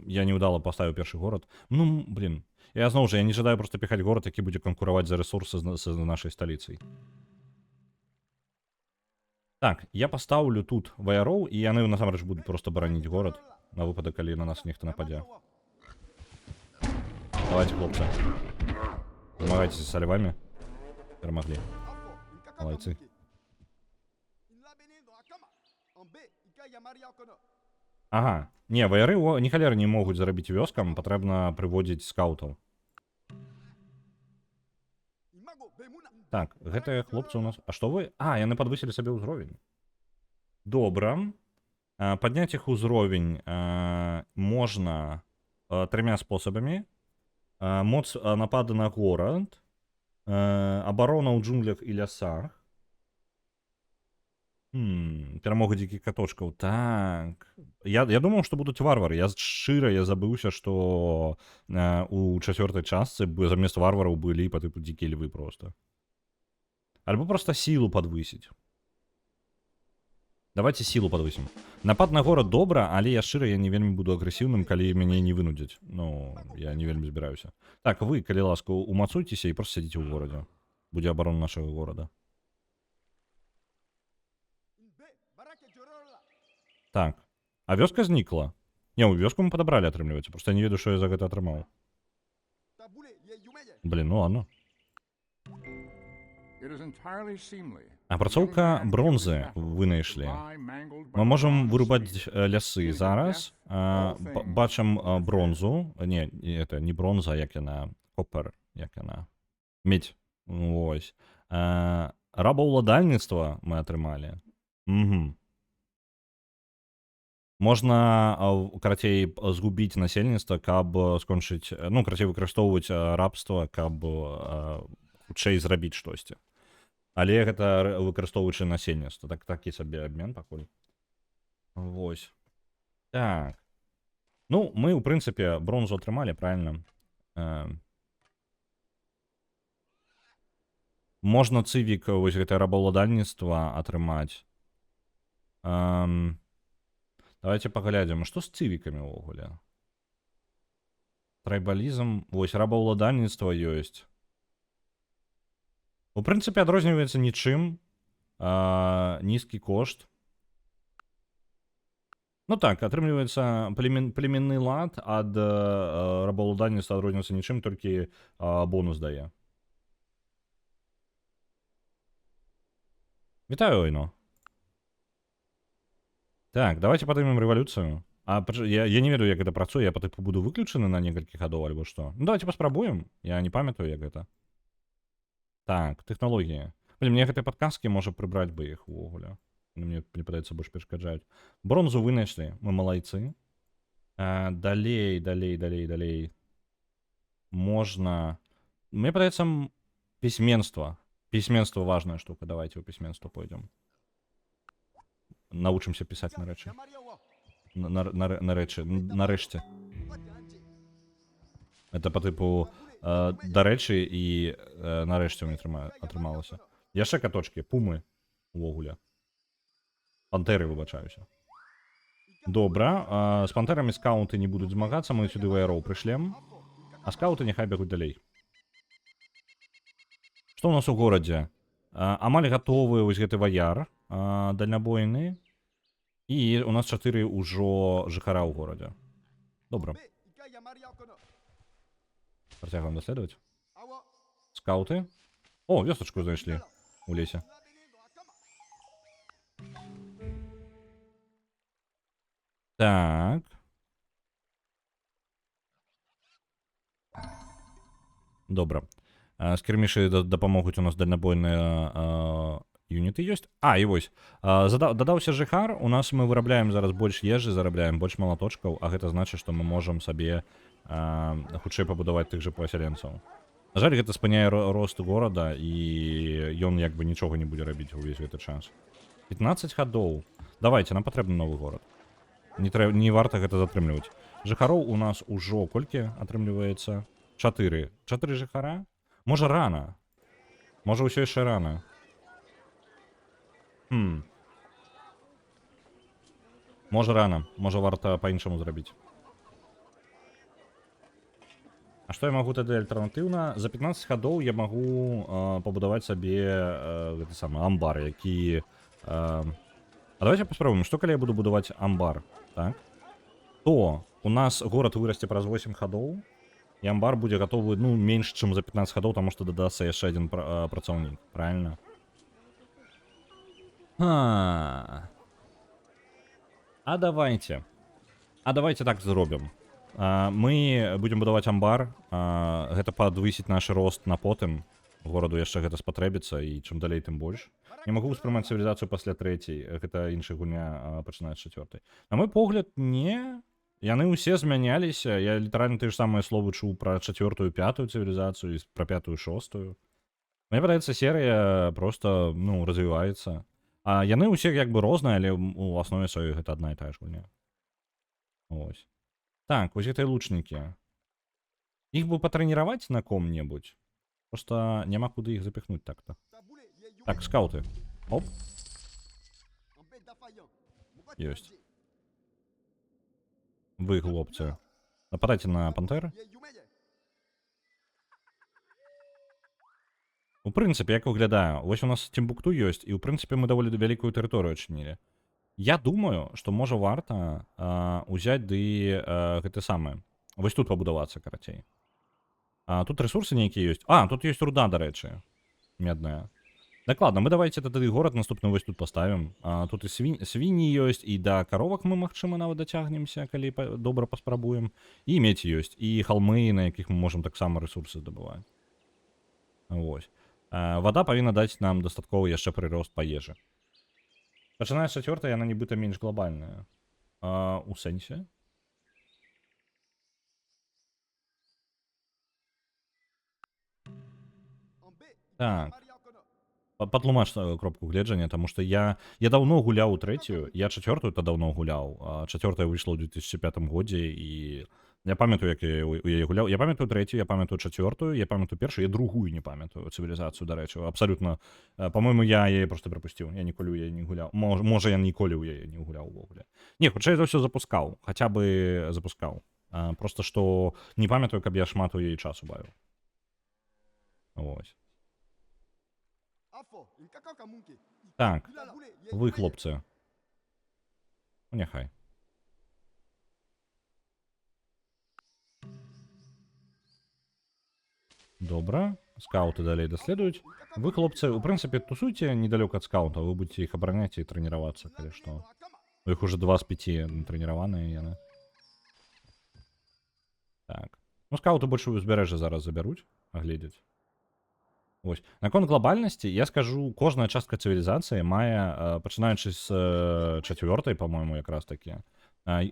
я неудала поставіў першы горад. Ну, блин. Я зноў жа, я не жадаю просто піхаць горад, які будзе канкураваць за рэсурсы з нашай сталіцай. Так, я пастаўлю тут ваяроў, і яны насамрэч будуць просто бараніць горад на выпадак, калі на нас нехта нападзе. Давайте, хлопцы. Змагайцеся са львамі. Перамаглі. Малайцы. Ага. Не, ваяры ні халеры не могуць зарабіць вёскам, патрэбна прыводзіць скаутаў. Так, гэтыя хлопцы у нас... А што вы? Яны падвысілі сабе ўзровень. Добра. Падняць іх узровень можна 3 спосабамі. Моц напада на горад. Абарона ў джунглях і лясах. Перамога дзікіх каточкаў. Так. Я думаў, што будуць варвары. Я забыўся, што у 4-й частцы замест варвараў былі па тыпу дзікія львы просто. Альбо просто силу подвысить. Давайте силу подвысим. Напад на город добра, але я не вельмі буду агрэсіўным, калі мяне не вынудзяць. Ну, я не вельмі збіраюся. Так, вы, калі ласка, умацуйцеся і просто сядзіце ў горадзе. Будзе абарона нашага горада. Так. А вёска знікла? Не, у вёску мы падабралі, атрымліваецца. Просто я не ведаю, што я за гэта атрымаў. Блин, ну ладно. Апрацоўка бронзы вынайшлі. Мы можам вырубаць лясы зараз. Бачым бронзу. Не, это не бронза, як яна. Копер, як яна. Медь. Вось. Рабаўладальніцтва мы атрымалі. Угу. Можна, карацей, згубіць насельніцтва, каб скончыць... Ну, карацей, выкарыстоўваць рабства, каб хутчэй зрабіць штосьці. Але гэта выкарыстоўваючы насельніцтва. Такі сабе абмен пакуль. Вось. Так. Ну, мы, у прынцыпе, бронзу атрымалі, правильно? Можна цывік, вось гэтае рабаўладальніцтва атрымаць. Давайте паглядзім, што з цывікамі ўвогуле? Трайбалізм, ось рабаўладальніцтва ёсць. У прынцыпе, адрозніваецца нічым. Нізкі кошт. Ну так, атрымліваецца племянны лад ад рабаўладальніцтва адрозніваецца нічым, толькі бонус дае. Вітаю, Ойно. Так, давайте падымем рэвалюцыю. Я не ведаю, як гэта працуе, я па тыпу буду выключаны на некалькі гадоў альбо што. Ну давайте паспрабуем. Я не памятаю, як гэта. Так, тэхналогіі. Блин, мне гэтыя падказкі можа прыбраць бы іх увогуле. Мне падаецца, больш перашкаджаюць. Бронзу вынайшлі, мы малайцы. Далей. Можна... Мне падаецца, пісьменства. Пісьменство важная штука. Давайте ў пісьменство пойдем. Научимся писать на рэчы. Нарэшце. Это по типу дарэчы і нарэшце у мяне атрымалася. Яшчэ каточки, пумы увогуле. Пантэры, выбачаюся. Добра, з пантэрамі скауты не будуць змагацца, мы сюды ваяроў прышлем. А скауты няхай бегуць далей. Што ў нас у горадзе? Амаль гатовы вось гэты ваяр дальнабойны. І у нас 4 ўжо жыхара ў горадзе. Добра. Працягваем даследаваць. Скауты. О, вёсачку знайшлі у лесе. Так. Добра. Скірмішы дапамогуць у нас дальнабойныя юніты ёсць. І вось. Дадаўся жыхар, у нас мы вырабляем зараз больш ежы, зарабляем больш малаточкаў, а гэта значыць, што мы можам сабе хутчэй пабудаваць тых жа пасяленцаў. На жаль, гэта спыняе рост горада, і ён як бы нічога не будзе рабіць увесь гэты час. 15 гадоў. Давайте, нам патрэбны новы горад. Не варта гэта затрымліваць. Жыхароў у нас ужо колькі атрымліваецца? 4. 4 жыхара? Можа рана. Можа ўсё яшчэ рана. Можа рана. Можа варта па-іншаму зрабіць. А што я магу тады альтэрнатыўна? За 15 гадоў я магу пабудаваць сабе гэты самы амбар, які... давайте паспрабуем, што калі я буду будаваць амбар, так? То у нас горад вырасце праз 8 гадоў, і амбар будзе гатовы, ну, менш, чым за 15 гадоў, таму што дадасца яшчэ адзін працаўнік, правильно? А давайте так зробім. Мы будем будаваць амбар, гэта падвысіць наш рост на потым. Гораду яшчэ гэта спатрэбіцца, і чым далей, тым больш. Не магу ўспрымаць цывілізацыю пасля 3-й, гэта іншая гульня пачынае з 4-й. На мой погляд, не. Яны ўсе змяняліся, я літаральна тыя ж самыя словы чуў пра 4-ю, 5-ю цывілізацыю, і пра 5-ю, 6-ю. Мне падаецца, серыя проста, ну, развіваецца. А яны ўсе як бы розныя, але ў аснове сваёй гэта адна і тая ж гульня. Ось. Так, вось гэтыя лучнікі. Іх бы патрэніраваць на ком-небудзь. Просто няма куды іх запіхнуць так-то. Так, скауты. Оп. Ёсць. Вы, хлопцы. Нападайце на пантэр. У прынцыпе, як выглядае, вось у нас Тімбукту ёсць, і ў прынцыпе мы даволі вялікую тэрыторыю адчынілі. Я думаю, што можа варта ўзяць ды гэты самы. Вось тут пабудавацца, карацей. Тут рэсурсы нейкія ёсць. Тут ёсць руда, дарэчы. Медная. Дакладна, мы давайте тады горад наступны вось тут паставім. Тут і свінні ёсць, і да каровак мы, магчыма, нават дацягнемся, калі добра паспрабуем. І медзь ёсць, і халмы, на якіх мы можам таксама рэсурсы здабываць. Вось. Вада павінна даць нам дастатковы яшчэ прырост па ежы. Пачынае з 4-й, яна нібыта менш глобальная. У сэнсе? Так. Патлумач кропку гледжання, таму што я даўно гуляў у 3-ю, я 4-ю то даўно гуляў, а 4-я выйшла ў 2005 годзе, і я памятаю, як я у яе гуляў. Я памятаю 3-ю, я памятаю 4-ю, я памятаю 1-ю, я 2-ю не памятаю, цывілізацыю, дарэчы, абсалютна. Па-мойму, я яе проста прапусціў, я ніколі ў яе не гуляў. Можа, я ніколі ў яе не гуляў увогуле. Не, хутчэй за ўсё запускаў, хаця бы запускаў. Просто што не памятаю, каб я шмат у яе часу бавіў. Вось. Так, вы, хлопцы. Ну, няхай. Добра. Скауты далей даследуюць. Вы, хлопцы, у прынцыпе, тусуйце недалёка ад скаутаў, вы будзеце іх абараняць і трэніравацца, калі што. У іх уже 2 з 5 трэніраваныя яны. Так. Ну, скауты больш у узбярэжжа зараз забяруць, агледзяць. Вось. Наконт глобальнасці, я скажу, кожная частка цывілізацыі мае, пачынаючы з 4-й, па-мойму, якраз такі,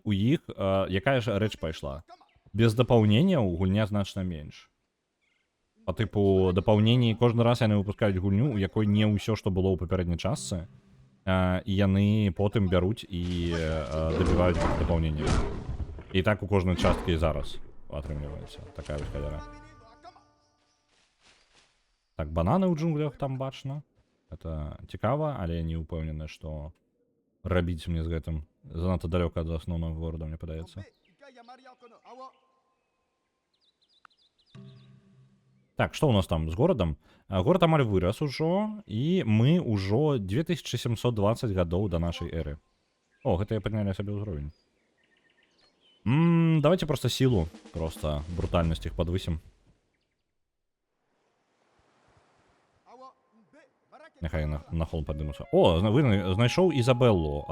у іх якая ж рэч пайшла? Без дапаўненняў гульня значна менш. Па тыпу дапаўненні, кожны раз яны выпускаюць гульню, у якой не ўсё, што было ў папярэдняй частцы, і яны потым бяруць і дабіваюць дапаўненне. І так у кожнай часткі і зараз атрымліваецца такая вось халяра. Так, бананы ў джунглях там бачна. Это цікава, але я не ўпэўнены, што рабіць мне з гэтым занадта далёка ад асноўнага горада, мне падаецца. Так, што ў нас там з горадам? Горад амаль вырас ужо, і мы ўжо 2720 гадоў да нашай эры. О, гэта я паднялі сабе ўзровень. Давайте просто сілу, просто брутальнасць іх падвысім. Няхай на холм падымуцца. О, вы знайшоў Ізабеллу,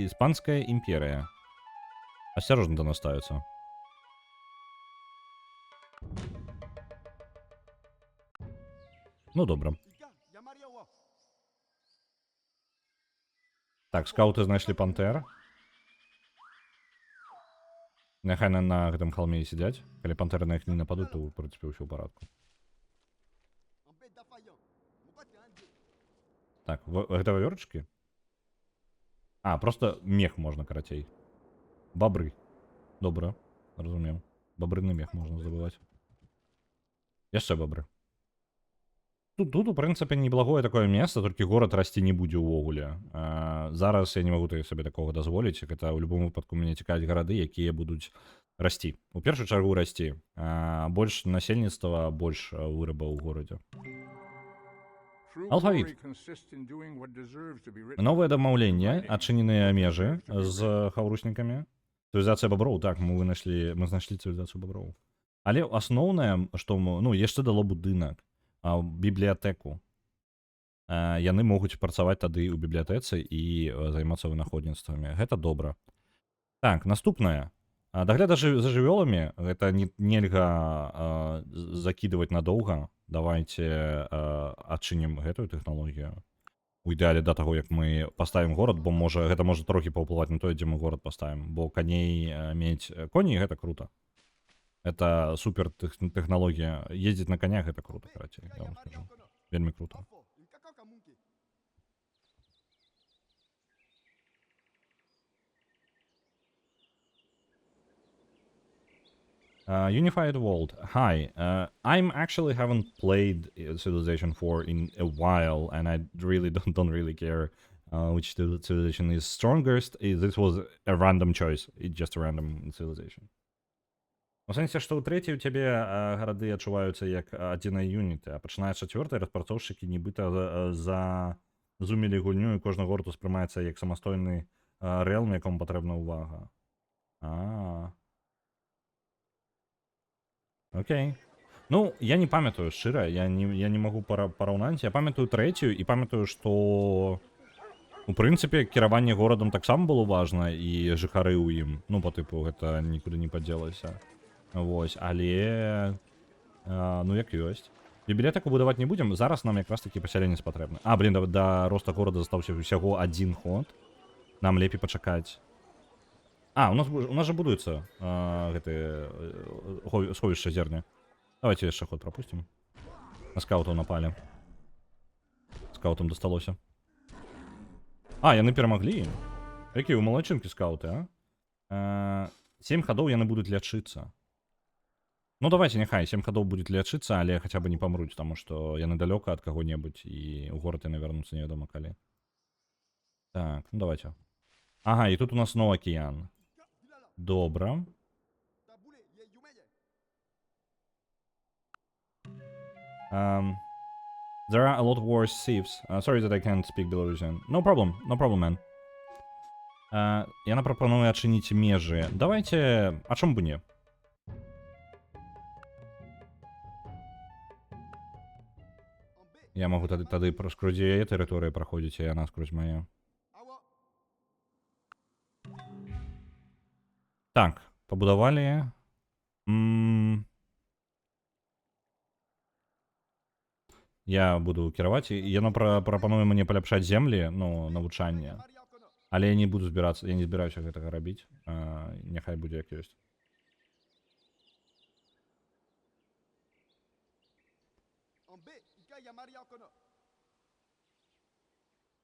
Іспанская імперія. Асцярожна да нас ставіцца. Ну, добра. Так, скауты знайшлі пантер. Няхай на гэтым халме і сядзяць. Калі пантэры на іх не нападуць, то, в прынцыпе, ўсё ў парадку. Так, гэта вавёрачкі? Просто мех можна, карацей. Бабры. Добра, разумеем. Бабрыны мех можна здабываць. Яшчэ бабры. Тут, у прынцыпе, неблагое такое месца, толькі горад расці не будзе ўвогуле. Зараз я не магу сабе такога дазволіць, гэта ў любым выпадку мяне цікавяць гарады, якія будуць расці. У першую чаргу расці. Больш насельніцтва, больш выраба ў горадзе. Алфавіт. Новае дамаўленне, адчыненыя межы з хаўруснікамі. Цывілізацыя баброў, так, мы знайшлі цывілізацыю баброў. Але асноўнае, што яшчэ дало будынак. Бібліятэку. Яны могуць працаваць тады ў бібліятэцы і займацца вынаходніцтвамі. Гэта добра. Так, наступнае. Дагляд за жывёламі, гэта нельга закідываць надоўга. Давайте адчынім гэтую тэхналогію. У ідэале да таго, як мы паставім горад, бо гэта можа трохі паўплываць на тое, дзе мы горад паставім. Бо коней мець коней, гэта круто. Это супер технология. Ездить на конях это круто, короче, я вам скажу. Вельми круто. Unified World. Hi. I'm actually haven't played Civilization 4 in a while, and I really don't really care which civilization is strongest. This was a random choice. It's just a random civilization. У сэнсе, што ў трэцяй у цябе гарады адчуваюцца як адзіныя юніты, а пачынае чацвёртай распрацоўшчыкі нібыта зумілі гульню, і кожны горад успрымаецца як самастойны рэлм, якому патрэбна ўвага. Окей. Ну, я не памятаю, шчыра, я не магу параўнаць. Я памятаю трэцюю і памятаю, што у прынцыпе кіраванне горадам таксама было важна, і жыхары ў ім, ну, па тыпу, гэта нікуды не падзелася. Вось, але як ёсць. Бібліятэку будаваць не будзем, зараз нам якраз такі пасяленец патрэбны. Блін, да роста горада застаўся ўсяго адзін ход. Нам лепей пачакаць. У нас же будуецца гэтые сховішча зерня. Давайте яшчэ ход пропустим. На скаутаў напалі. Скаутам дасталося. Яны перамаглі. Якія вы малайчынкі скауты, 7 хадоў яны будуць лячыцца. Ну, давайте, няхай, 7 ходов будет лечиться, але хотя бы не помруть, потому что яны далёка от кого-нибудь, и у города яны вернуться неведомо калі. Так, ну давайте. Ага, и тут у нас снова океан. Добро. There are a lot worse thieves. Sorry that I can't speak Belarusian. No problem, man. Яна прапануе адчыніць межы. Давайте, а чому б не? Я магу тады скрозь яе тэрыторыі праходзіць, а яна скрозь мае. Так, пабудавалі. Я буду кіраваць, і яно прапануе мне паляпшаць землі, ну, навучанне. Але я не буду збірацца, я не збіраюся гэтага рабіць. Няхай будзе як ёсць.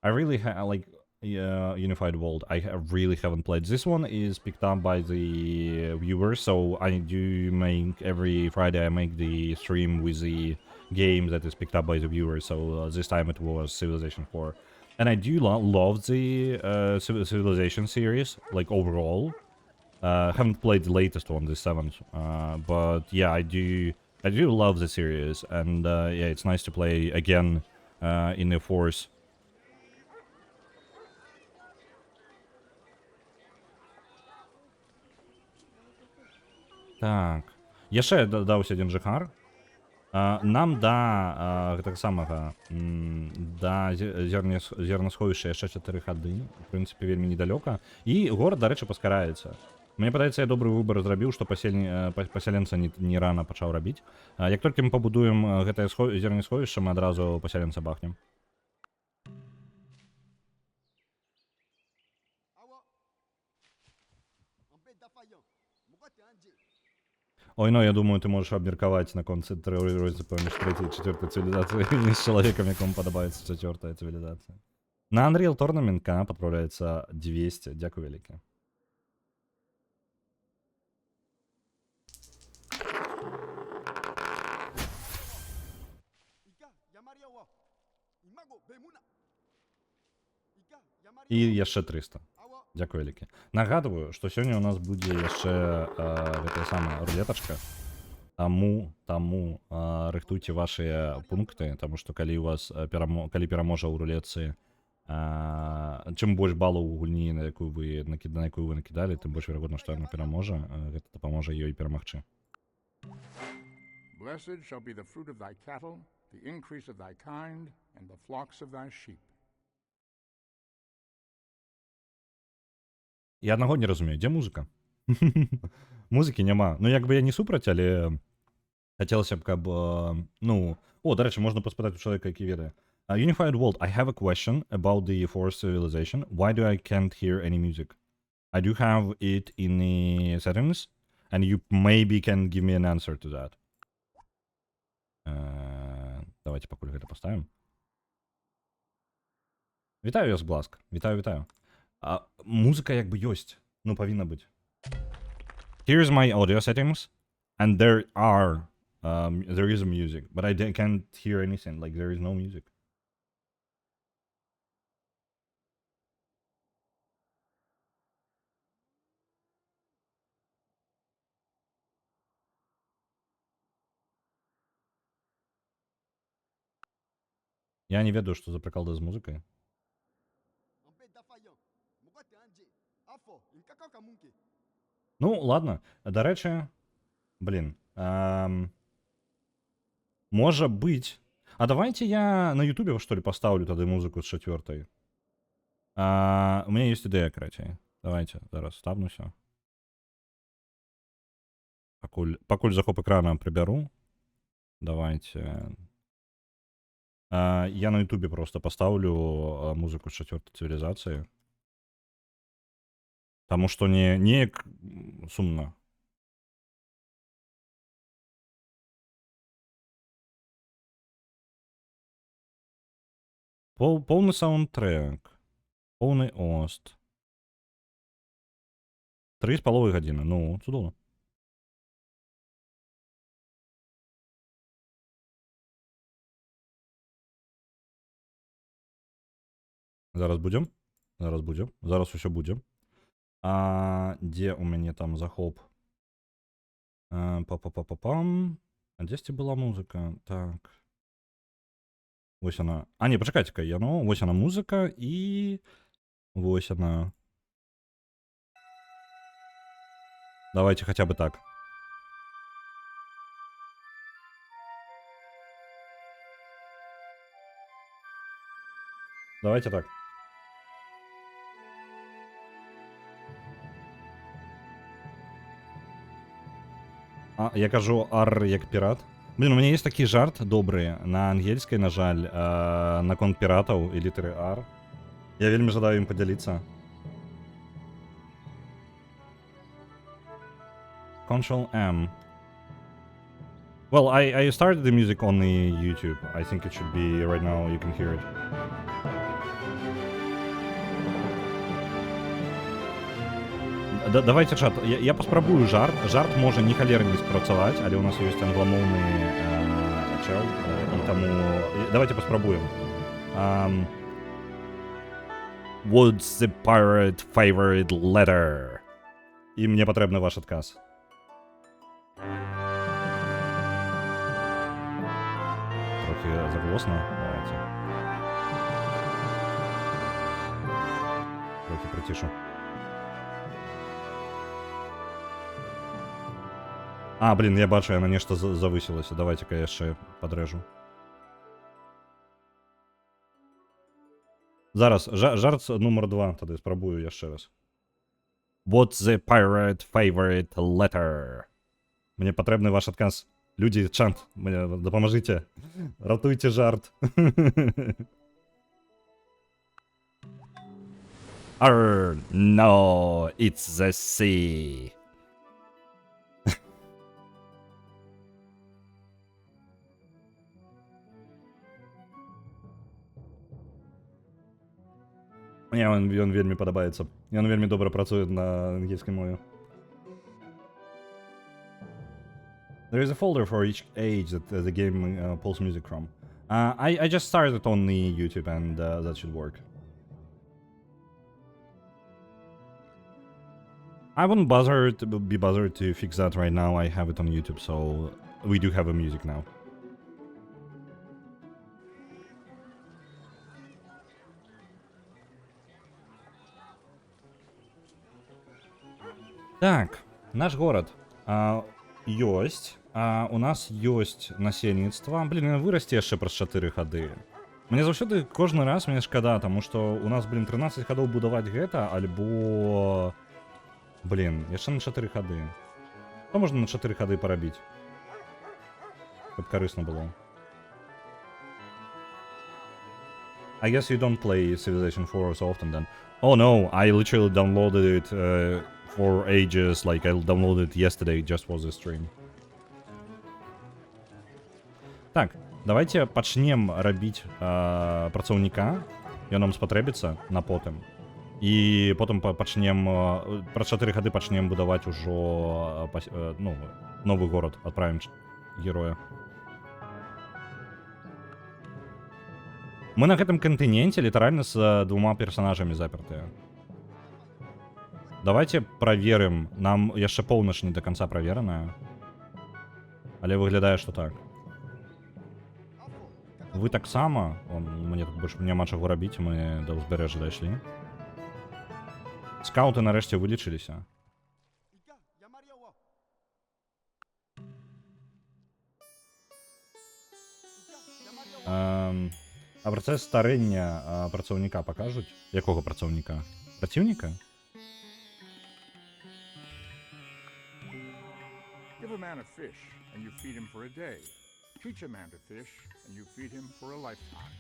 I really like Unified World. Really haven't played. This one is picked up by the viewers, so I do make every Friday. I make the stream with the game that is picked up by the viewers. So this time it was Civilization 4, and I do love the Civilization series, like overall. Haven't played the latest one, the 7th, but yeah, I do love the series, and yeah, it's nice to play again in the Force. Так. Яшчэ даўся адзін жыхар. Нам да гэтага самага да зернасховішча яшчэ 4 хады. У прынцыпе, вельмі недалёка. І горад, дарэчы, паскараецца. Мне падаецца, я добры выбар зрабіў, што пасяленца не рана пачаў рабіць. Як толькі мы пабудуем гэтае зернасховішча, мы адразу пасяленца бахнем. Ой, ну, я думаю, ты можешь абмеркаваць наконт розніцы паміж 3-й і 4-й цывілізацыяй з чалавекам, якому падабаецца 4-я цывілізацыя. На Unreal Tournament канал падпраўляецца 200. Дзякуй вялікі. І яшчэ 300. Дзякуй вялікі. Нагадваю, што сёння ў нас будзе яшчэ гэтая самая рулетачка. Таму рыхтуйце вашыя пункты, таму што калі у вас калі пераможа ў рулетцы, чым больш балаў у гульні, на якую вы накідалі, тым больш верагодна, што яна пераможа. Гэта дапаможа ёй перамагчы. Blessed shall be the fruit of thy cattle, the increase of thy kind, and the flocks of thy sheep. Я аднаго не разумею, дзе музыка? Музыкі няма. Ну, як бы я не супраць, але хацелася б, каб, ну... О, дарэчы, можна паспытаць у чалавека, які ведае. Unified World, I have a question about the Forest Civilization. Why do I can't hear any music? I do have it in the settings, and you maybe can give me an answer to that. Давайте пакуль гэта паставім. Вітаю вас, Бласк. Вітаю. Музыка як бы ёсць. Ну, павінна быць. Here's my audio settings, and there is music, but I can't hear anything, like there is no music. Я не ведаю, што за прыкалда з музыкай. Ну, ладно. Дарэчы, блин. Можа быць. А давайте я на Ютубе, что ли, поставлю тады музыку з 4-й. У меня есть ідэя, карацей. Давайте, зараз ставнуся. Пакуль захоп экрана прыбяру. Давайте. Я на Ютубе просто поставлю музыку з 4-й цивілізацыі. Таму што неяк сумна. Поўны саундтрэк. Поўны ост. 3,5 гадзіны. Ну, цудоўна. Зараз будзем. Зараз усё будзе. Дзе у мяне там захоп? Па-па-па-па-пам. А дзесьці была музыка? Так. Вось яна. А, не, пачакайце-ка, яно, вось яна музыка і вось яна. Давайте хотя бы так. Давайте так. А, я кажу ар як пірат. Блін, у мене є такі жарт добрий на ангельській, на жаль, наконт піратаў і літери R. Я вельмі жадаю ім поділитися. Ctrl-M. Well, I started the music on the YouTube. I think it should be right now, you can hear it. Давайте чат. Я паспрабую жарт. Жарт можа не халерні спрацаваць, але у нас ёсць англамоўны чел, і таму давайте паспрабуем. What's the pirate favorite letter? І мне патрэбны ваш адказ. Трохи заглосно. Давайте. Трохи притишу. А, блін, я бачу, яна нешта завысілася. Давайте-ка я яшчэ падрэжу. Зараз, жарт нумар 2, тады спрабую яшчэ раз. What's the pirate favorite letter? Мне патрэбны ваш адказ. Людзі, чант, мне дапамажыце. Ратуйце жарт. No, it's the sea. Мне ён вельмі падабаецца. Ён вельмі добра працуе на ангельскай мове. There is a folder for each age that the game pulls music from. I just started on the YouTube and that should work. I wouldn't be bothered to fix that right now. I have it on YouTube, so we do have a music now. Так, наш город. Ёсць. У нас ёсць насельніцтва. Блін, вырасце яшчэ праз 4 гады. Мне заўсёды кожны раз мне шкада, таму што у нас, блін, 13 гадоў будаваць гэта, альбо... Блін, яшчэ на 4 гады. Што можна на 4 гады парабіць? Каб карысна было. I guess you don't play Civilization 4 so often then. Oh no, I literally downloaded it for ages, like I downloaded it yesterday just for the stream. Так, давайте пачнем рабіць працаўніка. Ён нам спатрэбіцца на потым. І потым пачнем праз 4 гады пачнем будаваць ужо новы горад, адправім героя. Мы на гэтым кантыненце літаральна з 2 персонажамі запертыя. Давайте праверым. Нам яшчэ поўнач не до конца правераная. Але выглядае, што так. Вы таксама, мне тут больш няма чаго рабіць, мы да ўзбярэжжа дайшлі. Скауты нарэшце вылічыліся. А працэс старэння працаўніка пакажуць? Якога працаўніка? Праціўніка? Give a man a fish, and you feed him for a day. Teach a man to fish, and you feed him for a lifetime.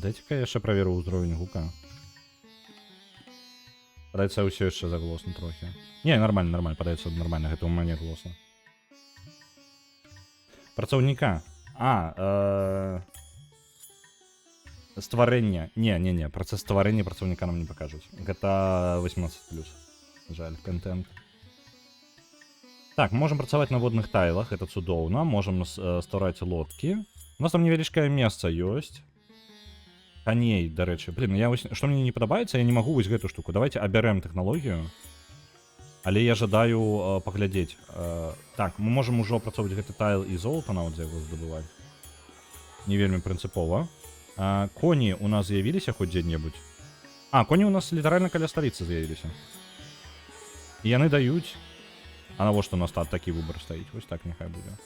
Дайце-ка я яшчэ праверу ўзровень гука. Падаецца, ўсё яшчэ заглосна трохі. Не, нормально, падаецца нормально, гэта ў мяне глосна. Працаўніка. Стварэнне. Не, працэс стварэння працаўніка нам не пакажуць. Гэта 18+. Жаль, контент. Так, можем працаваць на водных тайлах, это цудоўна. Можем ствараць лодкі. У нас там невялічкае месца ёсць. Коней, дарэчы. Блин, што мне не падабаецца, я не магу вось гэту штуку. Давайте абярэм тэхналогію. Але я жадаю паглядзець. Так, мы можем ужо апрацоўваць гэты тайл і золата нават за яго здабываць. не вельмі прынцыпова. Коні у нас з'явіліся хоць дзе-небудзь? Коні у нас літаральна каля сталіцы з'явіліся. І яны даюць... А навошта у нас такі выбар стаіць? Вось так няхай будзе.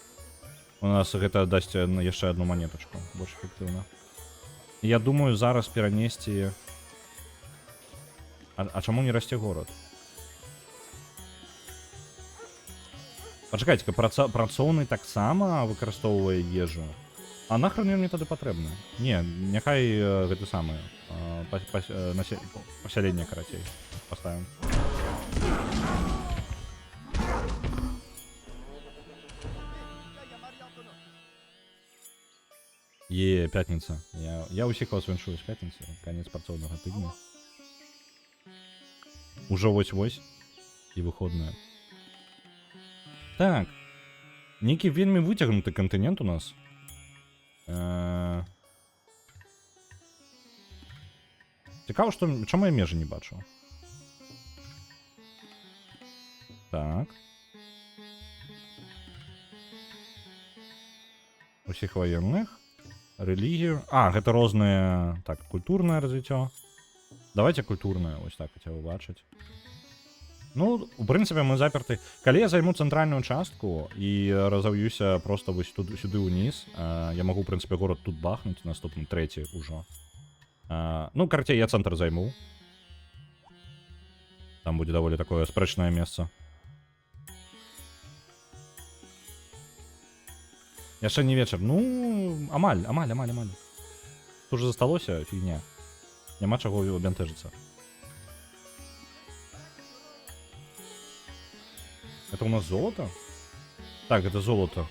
У нас гэта дасць яшчэ одну монеточку. Больш эфектыўна. Я думаю, зараз перанесці... А чаму не расце горад? Пачакайце-ка, працоўны таксама выкарыстоўвае ежу. А нахрен ён мне тады патрэбны? Не, няхай гэты самы пасяленне карацей паставім. Пятніца. Я ўсіх вас віншую з пятніцы. Канец працоўнага тыдня. Ужо вось-вось і выходная. Так. Нейкі вельмі выцягнуты кантынент у нас. Цікава, што... Чаму я межы не бачу? Так. Усіх ваенных. Рэлігію. Гэта розныя... Так, культурнае развіццё. Давайте культурнае, ось так хаця бы бачыць. Ну, у прынцыпе, мы заперты. Калі я займу цэнтральную частку і разаўюся проста вось сюды ўніз, я магу, у прынцыпе, горад тут бахнуць, наступны, трэці ўжо. Ну, карацей, я цэнтр займу. Там будзе даволі такое спрэчнае месца. Яшчэ не вечар. Ну, амаль. Тут же засталося фігня. Няма чаго бянтэжыцца. Это у нас золото? Так, это золото.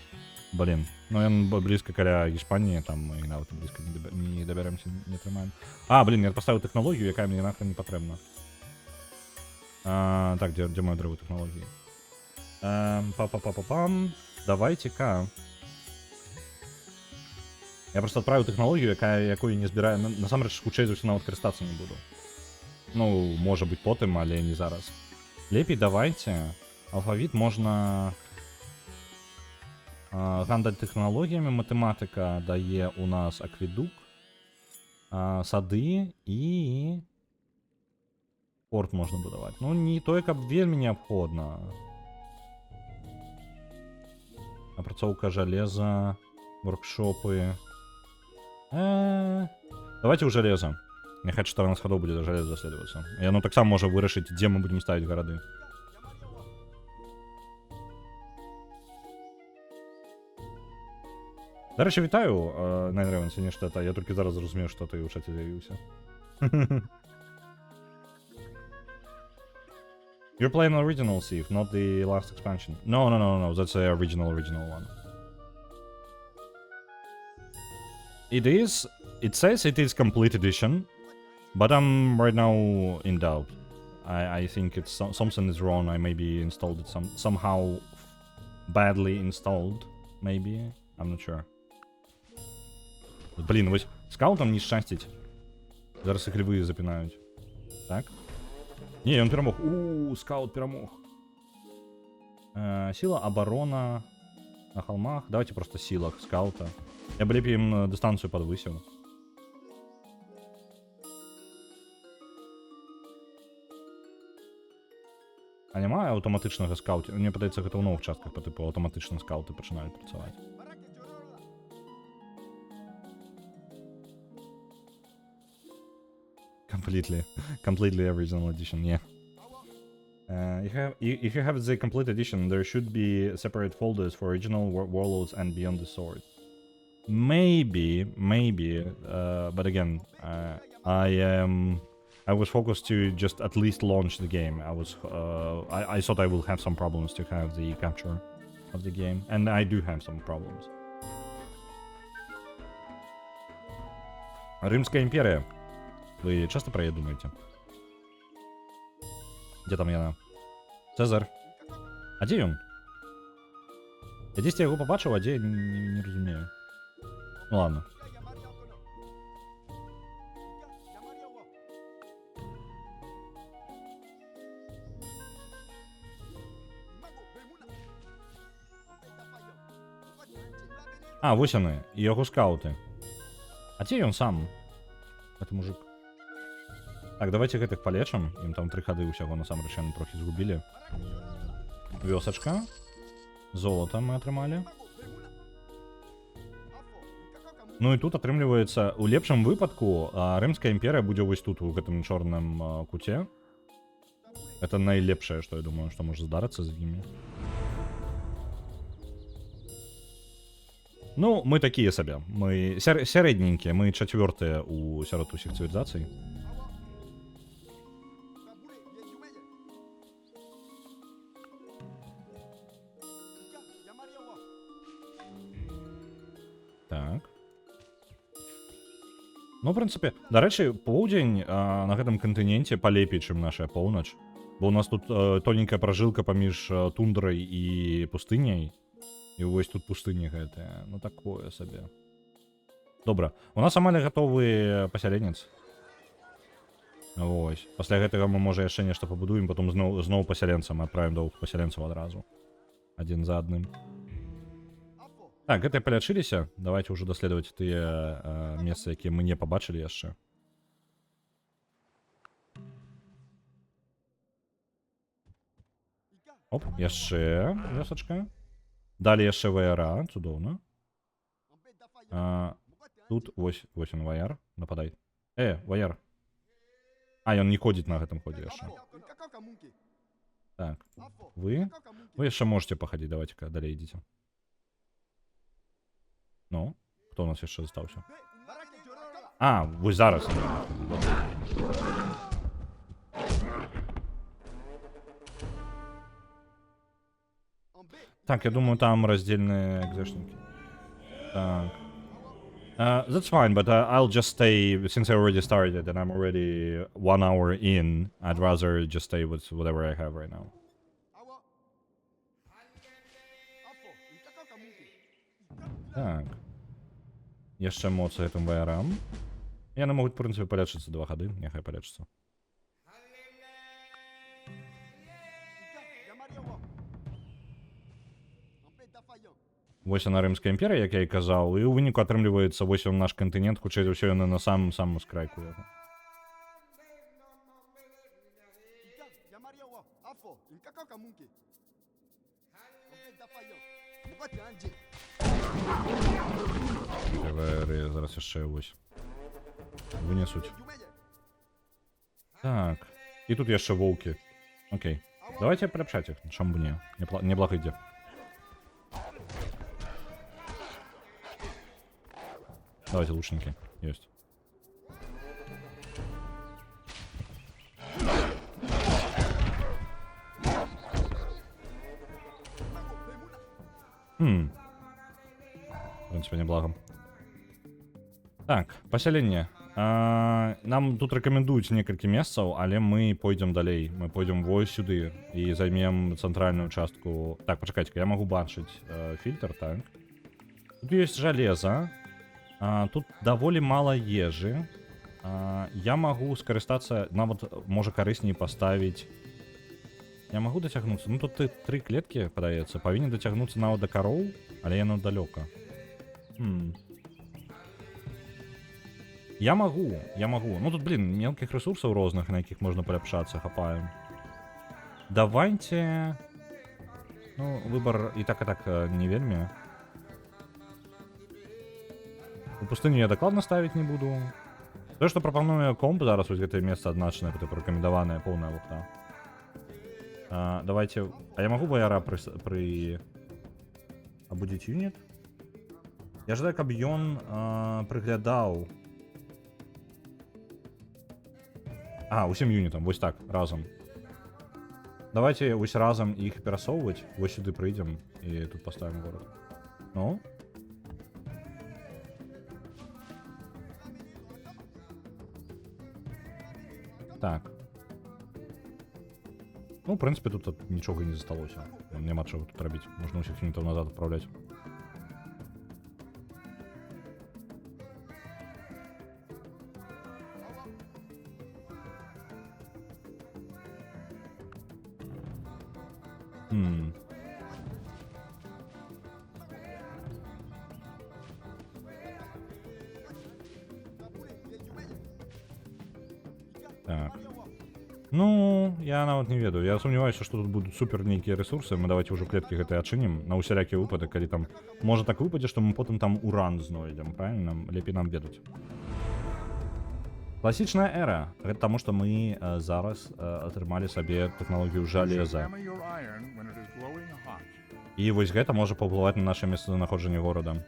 Блин. Ну, он близко каля Испании, там, и нават близко не доберемся, не трымаем. Блин, я поставил технологию, якая мне нахрен не потребна. Так, где мои дровые технологии? Па-па-па-па-пам. Давайте-ка. Я просто отправил технологию, якую не збираю. Насамрэч, хутчэй за ўсё нават карыстацца не буду. Ну, можа быць потым, але не зараз. Лепей давайте. Алфавіт можна гандаль тэхналогіямі, матэматыка дае у нас акведук, сады і порт можна будаваць. Ну, не тое, каб вельмі неабходна. Апрацоўка жалеза, воркшопы. Давайте ў жалеза. Няхай 14 гадоў будзе за жалеза даследавацца. І яно таксама можа вырашыць, дзе мы будзем ставіць гарады. Дарэчы, вітаю, Nine Ravens, нешта, я толькі зараз зразумеў, што ты ў чаце з'явіўся. You're playing original Thief, not the last expansion. No, that's the original one. It says it is complete edition, but I'm right now in doubt. I think it's something is wrong, I maybe installed it somehow badly installed, maybe, I'm not sure. Блін, ось скаутам не шчасціць. Зараз іх львы запінаюць. Так? Не, ён перамог. Скаут перамог. Сила, оборона на холмах. Давайте просто сила скаута. Я бы лепей ім дистанцію подвысіў. А няма аўтаматычнага скаута? Мне падаецца, гэта ў новых частках по типу аўтаматычна скауты пачынаюць працаваць. Completely original edition, yeah. If you have the complete edition, there should be separate folders for original warlords and Beyond the Sword. Maybe, but again, I was focused to just at least launch the game. I thought I will have some problems to have the capture of the game, and I do have some problems. Римская империя. Вы часто про её думаете? Где там яна? Цезар. А дзе ён? Я дзесьці яго пабачыў, а дзе не разумею. Ну ладно. Вось яны, і яго скауты. А дзе ён сам? Гэты мужик. Так, давайте гэтых палечым. Ім там 3 хады ўсяго насамрэч яны трохі згубілі. Вёсачка. Золото мы атрымалі. Ну і тут атрымліваецца, у лепшым выпадку Рымская імперыя будзе вось тут, у гэтым чорным куце. Это найлепшае, што я думаю, што можа здарыцца з імі. Ну, мы такія сабе. Мы сярэдненькія, мы чацвёртыя у сярод усіх цывілізацый. Так. Ну, в прынцыпе, дарэчы, поўдзень на гэтым кантыненце палепей, чым нашая поўнач. Бо у нас тут тоненькая пражылка паміж тундрай і пустыняй. І вось тут пустыня гэтая. Ну, такое сабе. Добра. У нас амаль гатовы пасяленец. Вось. Пасля гэтага мы, можа, яшчэ нешта пабудуем, потом зноў пасяленцам адправім двух пасяленцаў адразу. Адзін за адным. Так, гэтыя палячыліся. Давайте ўжо даследаваць тыя месцы, якія мы не пабачылі яшчэ. Оп, яшчэ вёсачка. Далі яшчэ ваяра, цудоўна. Тут вось он ваяр, нападай. Ваяр. Ён не ходзіць на гэтым ходзе яшчэ. Так, вы яшчэ можете пахадзіць, давайте-ка далей ідзіце. Ну, хто у нас яшчэ застаўся? Вось зараз. Так, я думаю, там раздельные экзешники. Так. That's fine, but I'll just stay, since I already started and I'm already 1 hour in, I'd rather just stay with whatever I have right now. Так. Яшчэ моцы гэтым ваярам. Яны могуць, в прынцыпе, палечыцца 2 хады, няхай палечыцца. Вось яна Рымская імперія, як я і казаў, і ў выніку атрымліваецца вось он наш кантынент, хутчэй за ўсё яны на самым скрайку яго. Зараз яшчэ вось вынесуць. Так, і тут яшчэ воўкі. Окей, давайте прыпшаць іх, чаму не? Неблага ідзе. Давайте лучники. Есть. В принципе, неблаго. Так, пасяленне. Нам тут рэкамендуюць некалькі месцаў, але мы пойдзем далей. Мы пойдзем вось сюды і займем цэнтральную частку. Так, пачакайце-ка, я магу бачыць фільтр, так. Тут ёсць жалеза. Тут даволі мала ежы. Я магу скарыстацца, нават можа карысней паставіць. Я магу дацягнуцца. Ну тут 3 клеткі, падаецца. Павінен дацягнуцца нават да кароў, але яно далёка. Я магу. Ну тут, блин, мелкіх ресурсаў розных, на якіх можна паляпшацца, хапаем. Давайте... Ну, выбор і так не вельмі. У пустыню я дакладна ставіць не буду. То, што прапануе комп зараз, вось гэтае месца адзначанае, гэта парэкамендаваная поўная лухта. Давайте... я магу ваяра абудзіць юніт? Я жадаю, каб ён прыглядаў. Усім юнітам, вось так, разам. Давайте вось разам іх перасоўваць, вось сюды прыйдзем і тут паставім горад. Ну? Так. Ну, в прынцыпе, тут нічога не засталося. Няма чого тут рабіць. Можна ўсіх юнітаў назад адпраўляць. Так. Ну, я нават не ведаю. Я сумняваюся, што тут будуць супер нейкія рэсурсы. Мы давайте ўжо клеткі гэтыя адчынім на ўсялякі выпадак, калі там можа так выпадзе, што мы потым там уран знойдзем, правильно? Лепей нам ведаць. Класічная эра. Гэта таму, што мы зараз атрымалі сабе тэхналогію жалеза. Hammer your iron when it is glowing hot. І вось гэта можа паўплываць на наше месцазнаходжанне горада.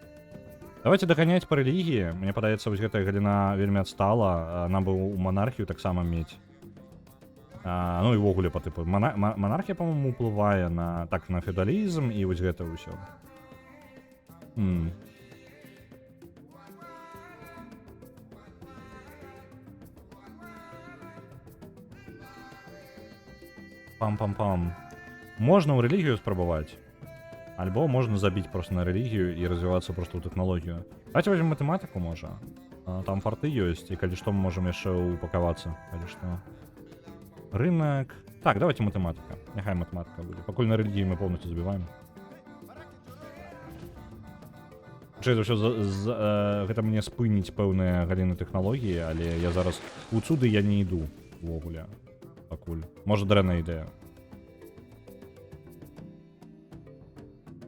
Давайте даганяць па рэлігіі. Мне падаецца, вось гэтая галіна вельмі адстала. Нам бы ў монархію таксама мець. Ну і ввогуле па тыпу. Монархія, па-моему, уплывае на так на феодалізм і вось гэта ўсё. Пам-пам-пам. Можна ў рэлігію спрабаваць. Альбо можна забіць просто на рэлігію і развівацца просто ў тэхналогію. Давайте возьмем матэматыку, можа. Там фарты ёсць, і калі што мы можам яшчэ упакавацца. Калі што. Рынок. Так, давайте математика. Нехай математика буде. Пакуль на рэлігіі мы полностью забіваем. Чай, ўсё гэта мне спыніць пэўныя галіны тэхналогіі, але я зараз у цуды я не іду увогуле. Пакуль. Можа дрэнная ідэя.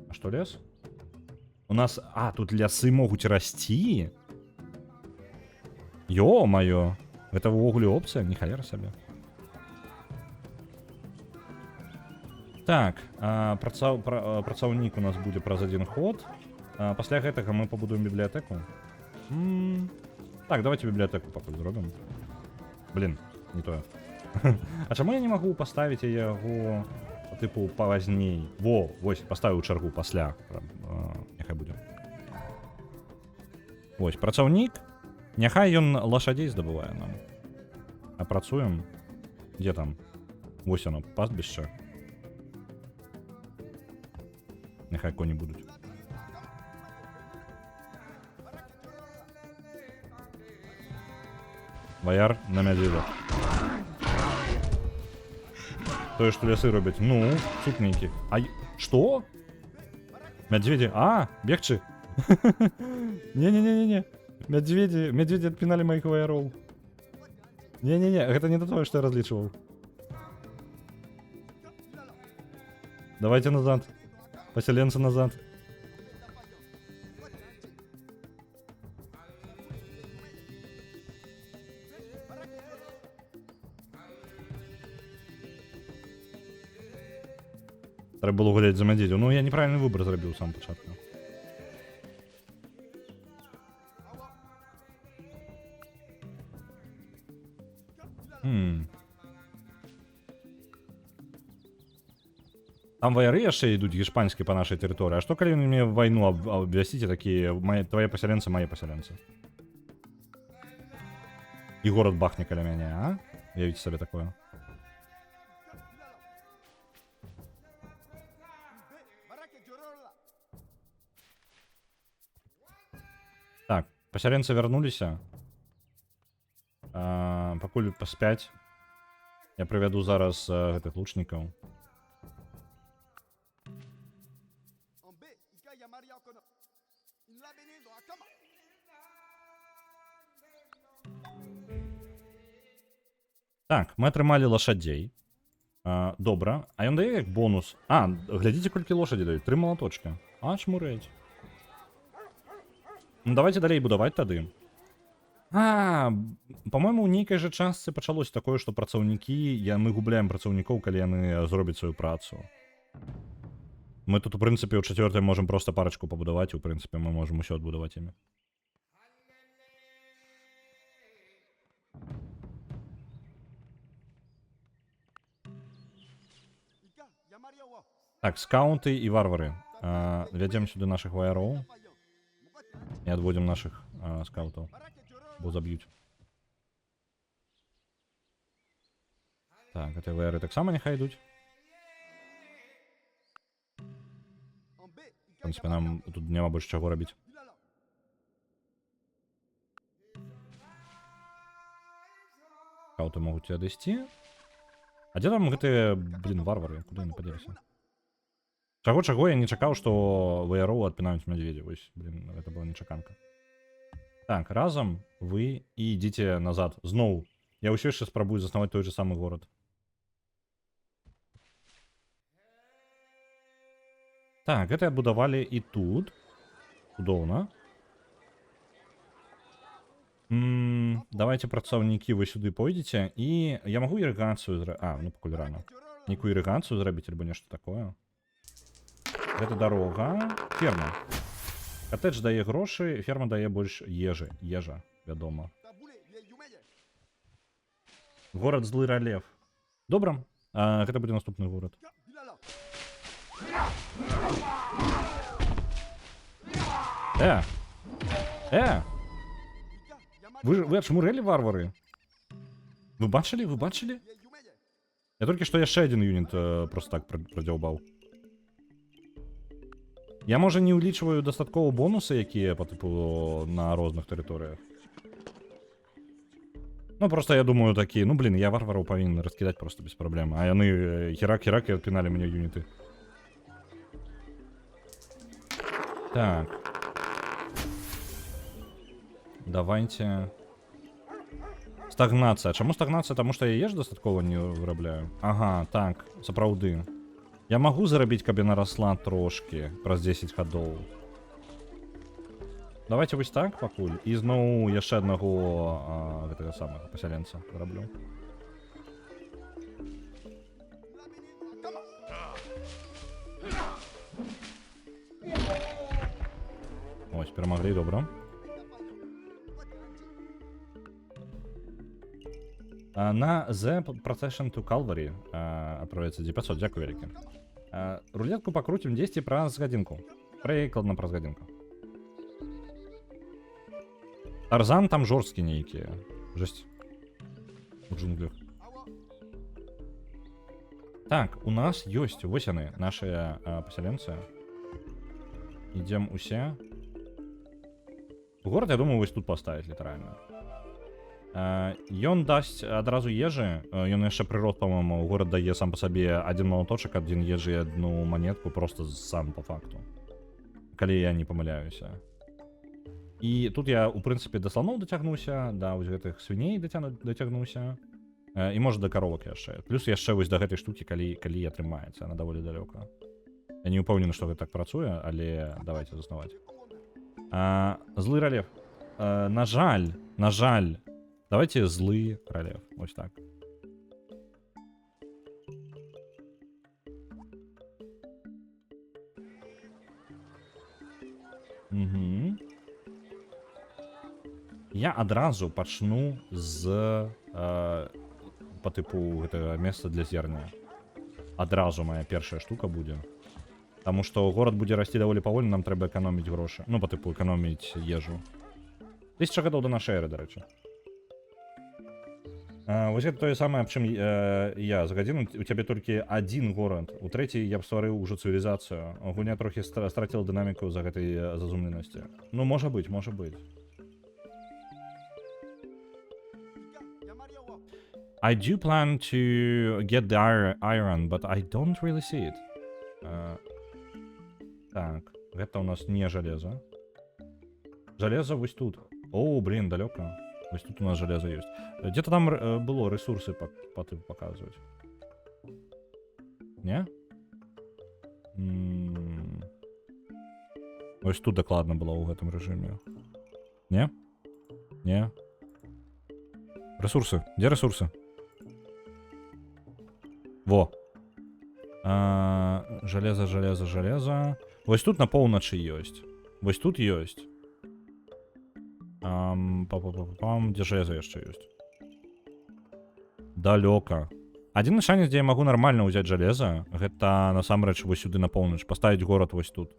А што лес? У нас... тут лясы могуць расці? Ё-маё. Гэта ўвогуле опцыя? Не халера сабе. Так, працаўнік у нас будзе праз адзін ход. Пасля гэтага мы пабудуем бібліятэку. Так, давайте бібліятэку пакуль зробім. Блин, не тое. А чаму я не магу паставіць яго тыпу павазней? Вось, паставіў чаргу пасля. Няхай будзе. Вось, працаўнік. Няхай ён лашадзей здабывае нам. А працуем. Дзе там? Вось оно, пастбішча. Нехай коні будуть. Бояр на мядзведзя. Тое, што лясы робяць. Ну, цупненькі. Што? Мядзведзі? Бегчы. Не-не-не-не-не. Мядзведзі адпіналі маіх ваяроў. Не-не-не, гэта не да тое, што я разлічваў. Давайте назад. Поселенцы назад. Трэба было гуляць за мядзведзю. Ну, я неправільны выбор зрабіў сам пачатку. Там ваяры яшчэ ідуць гішпанскія па нашай тэрыторыі. А што калі мне вайну абвясціце такія твае пасяленцы, мае пасяленцы? І горад бахне каля мяне, а? Уявіце сабе такое. Так, пасяленцы вярнуліся. Пакуль паспяць. Я прывяду зараз гэтых лучнікаў. Так, мы атрымалі лашадзей. Добра. А ён дае як бонус. Глядзіце, колькі лошадзі даюць. 3 малаточка. Чмурэць. Ну, давайте далей будаваць тады. По-моему, у нейкай жа частцы пачалося такое, што працаўнікі... Мы губляем працаўнікоў, калі яны зробяць сваю працу. Мы тут, у прынцыпе, у 4-й можам проста парачку пабудаваць, і, у прынцыпе, мы можам усё адбудаваць імі. Так, скаунты і варвары. Вядзем сюды нашых ваяроў. І адводзім нашых скаутаў. Бо заб'юць. Так, гэтыя ваяры таксама няхай ідуць. В прынцыпе, нам тут няма больш чаго рабіць. Скауты могуць адысці. А дзе там гэтыя, варвары? Куды яны падзеліся? Чаго-чаго я не чакаў, што ваяроў адпінаюць мядзведзі. Вось, гэта была нечаканка. Так, разам вы і ідзіце назад. Зноў Я ўсё яшчэ спрабую заснаваць той же самы горад. Так, гэта будавалі і тут. Цудоўна. Давайте, працаўнікі, вы сюды пойдзеце, і я магу ірыгацыю ну пакуль рана. Нейкую ірыгацыю зрабіць альбо нешта такое. Гэта дарога. Ферма. Катэдж дае грошы, ферма дае больш ежы. Ежа, вядома. Горад Злы Ралев. Добра. Гэта будзе наступны горад. Вы ачмурэлі, варвары? Вы бачылі? Вы бачылі? Я толькі што яшчэ адзін юніт просто так прадзяўбаў. Я, можа, не ўлічваю дастаткова бонусы, якія па тыпу на розных тэрыторыях. Ну, просто я думаю такі, ну, блин, я варвараў павінен раскідаць просто без праблем. А яны херак-херак і адпіналі мне юніты. Так. Давайте. Стагнацыя. Чаму стагнацыя? Таму што я еш дастаткова не вырабляю. Ага, так, сапраўды. Я магу зарабіць, каб яна расла трошки праз 10 гадоў. Давайте вось так пакуль. І зноў яшчэ аднаго гэтага самага пасяленца зараблю. Ось, перамаглі, добра. На The Procession to Calvary отправляется 900, дякую вялікі. Рулетку покрутим 10 праз гадзінку. Прыкладна праз гадзінку. Тарзан там жорсткі нейкія. Жесть. У джунглях. Так, у нас ёсць вось яны, нашыя пасяленцы. Ідзем усе. Горад, я думаю, вось тут паставіць літаральна. Ён дасць адразу ежы, ён яшчэ прырод, по-моему, горад дае сам па сабе адзін малаточак, адзін ежы і адну манетку, просто сам по факту. Калі я не памыляюся. І тут я, у прынцыпе, да слоноў дацягнуўся, да вось гэтых свіней дацягнуўся. І можа да каровак яшчэ. Плюс яшчэ вось да гэтай штукі, калі атрымаецца, она даволі далёка. Я не ўпэўнены, што гэта так працуе, але давайте заснаваць. Злы Ралев. На жаль. Давайте Злы Ралев. Ось так. Угу. Я адразу пачну з по типу гэтага месца для зерня. Адразу моя першая штука будзе. Таму што горад будзе расці даволі павольна, нам трэба эканоміць грошы. Ну, по типу эканоміць ежу. 1000 гадоў да нашай эры, дарэчы. Вось гэта тое самае, аб чым я за гадзіну. У цябе толькі адзін горад. У трэцій я б стварыў ужо цывілізацыю. Гульня трохі страціла дынаміку за гэтай зазумленасці. Ну, можа быць, можа быць. I do plan to get the iron, but I don't really see it. Так, гэта у нас не железо. Железо вось тут. О, блин, далеко. Вось тут у нас железо есть. Где-то там было ресурсы показывать. Не? Ось тут докладно было в этом режиме. Не? Не? Ресурсы. Где ресурсы? Во. Железо. Вось тут на поўначы ёсць. Вось тут ёсць. Дзе железо яшчэ ёсць? Далёка. Адзіны шанец, дзе я магу нармальна ўзяць железо, гэта насамрэч вось сюды на поўнач. Паставіць горад вось тут.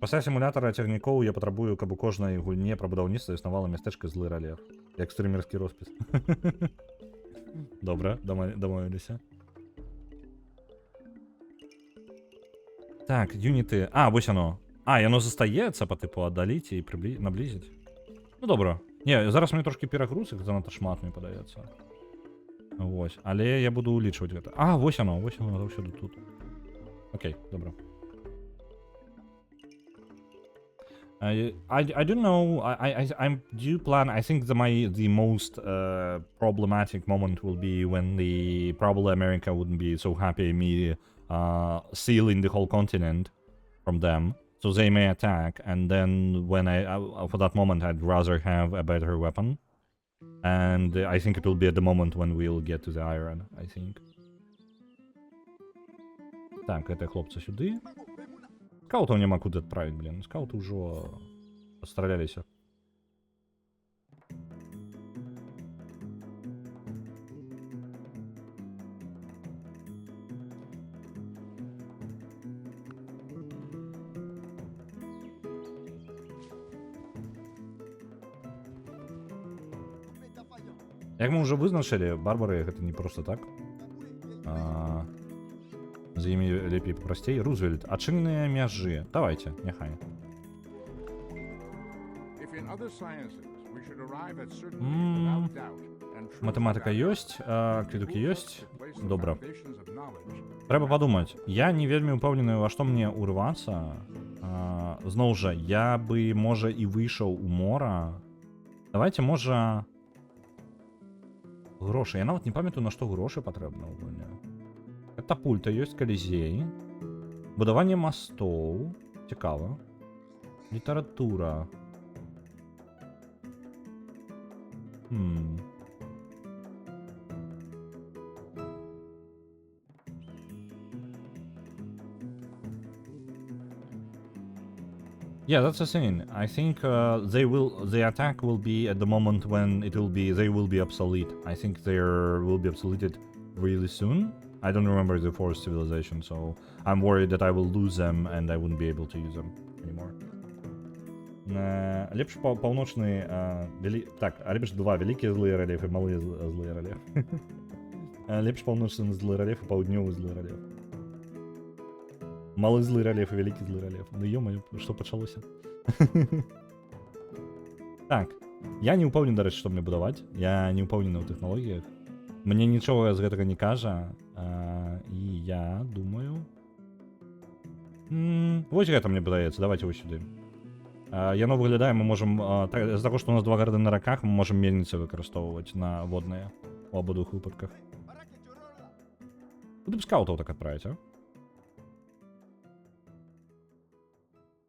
Пасля сімулятара цягнікоў я патрабую, каб у кожнай гульне пра будаўніцтва існавала мястэчка Злы Ралев. Як стрымерскі роспіс. Добра, дамовіліся. Так, юніты. Вось оно. Яно застаецца па тыпу аддаліць і наблізіць. Ну добра. Не, зараз мне трошки перагруз, іх занадта шмат, мне падаецца. Вось, але я буду улічваць гэта. Вось оно заўсёды тут. Окей, добра. I don't know. I do plan. I think the most problematic moment will be when probably America wouldn't be so happy me sealing the whole continent from them, so they may attack. And then when for that moment, I'd rather have a better weapon. And I think it will be at the moment when we'll get to the iron. I think. Так, это хлопцы сюда. Скаутов нема куда отправить, блин. Скауты уже отстрелялись. Як ми вже визначили, барбари це не просто так. За ими лепей простей. Рузвельт, отчиненные мяжи. Давайте, нехай. If in other sciences we should arrive at certainty without doubt and truth Математика without есть, квідуки есть. to place the Добре. foundations of knowledge, Треба подумати. Я не вельмі упевнений, во що мені урватися. Знову ж, я би, може, і вийшов у мора. Давайте, може... Гроші. Я навіть не пам'ятаю, на що гроші потрібно у мене. Катапульта є, колізей. Будування мостов. Цікаво. Література. Yeah, that's the thing. I think the attack will be at the moment when they will be obsolete. I think they will be obsoleted really soon. I don't remember the fourth civilization, so I'm worried that I will lose them and I wouldn't be able to use them anymore. Лепш полночный... Так, лепш два великие злые рельефы, малые злые рельефы. Лепш полночный злый рельеф и паўднёвый злый рельеф. Малый злый рельеф и великий злый рельеф. Ну ё-моё, что пачалося? Так, я не упэўнены, дарэчы, што мне будаваць. Я не упэўнены ў тэхналогіях. Мне нічога з гэтага не кажа. І я думаю... Вось гэта мне падаецца, давайте вось сюды. Яно выглядае, мы можам... З-за таго, што у нас два гарады на раках, мы можам мельніцы выкарыстоўваць на водныя у абодвух выпадках. Куды б скаутаў так адправіць, а?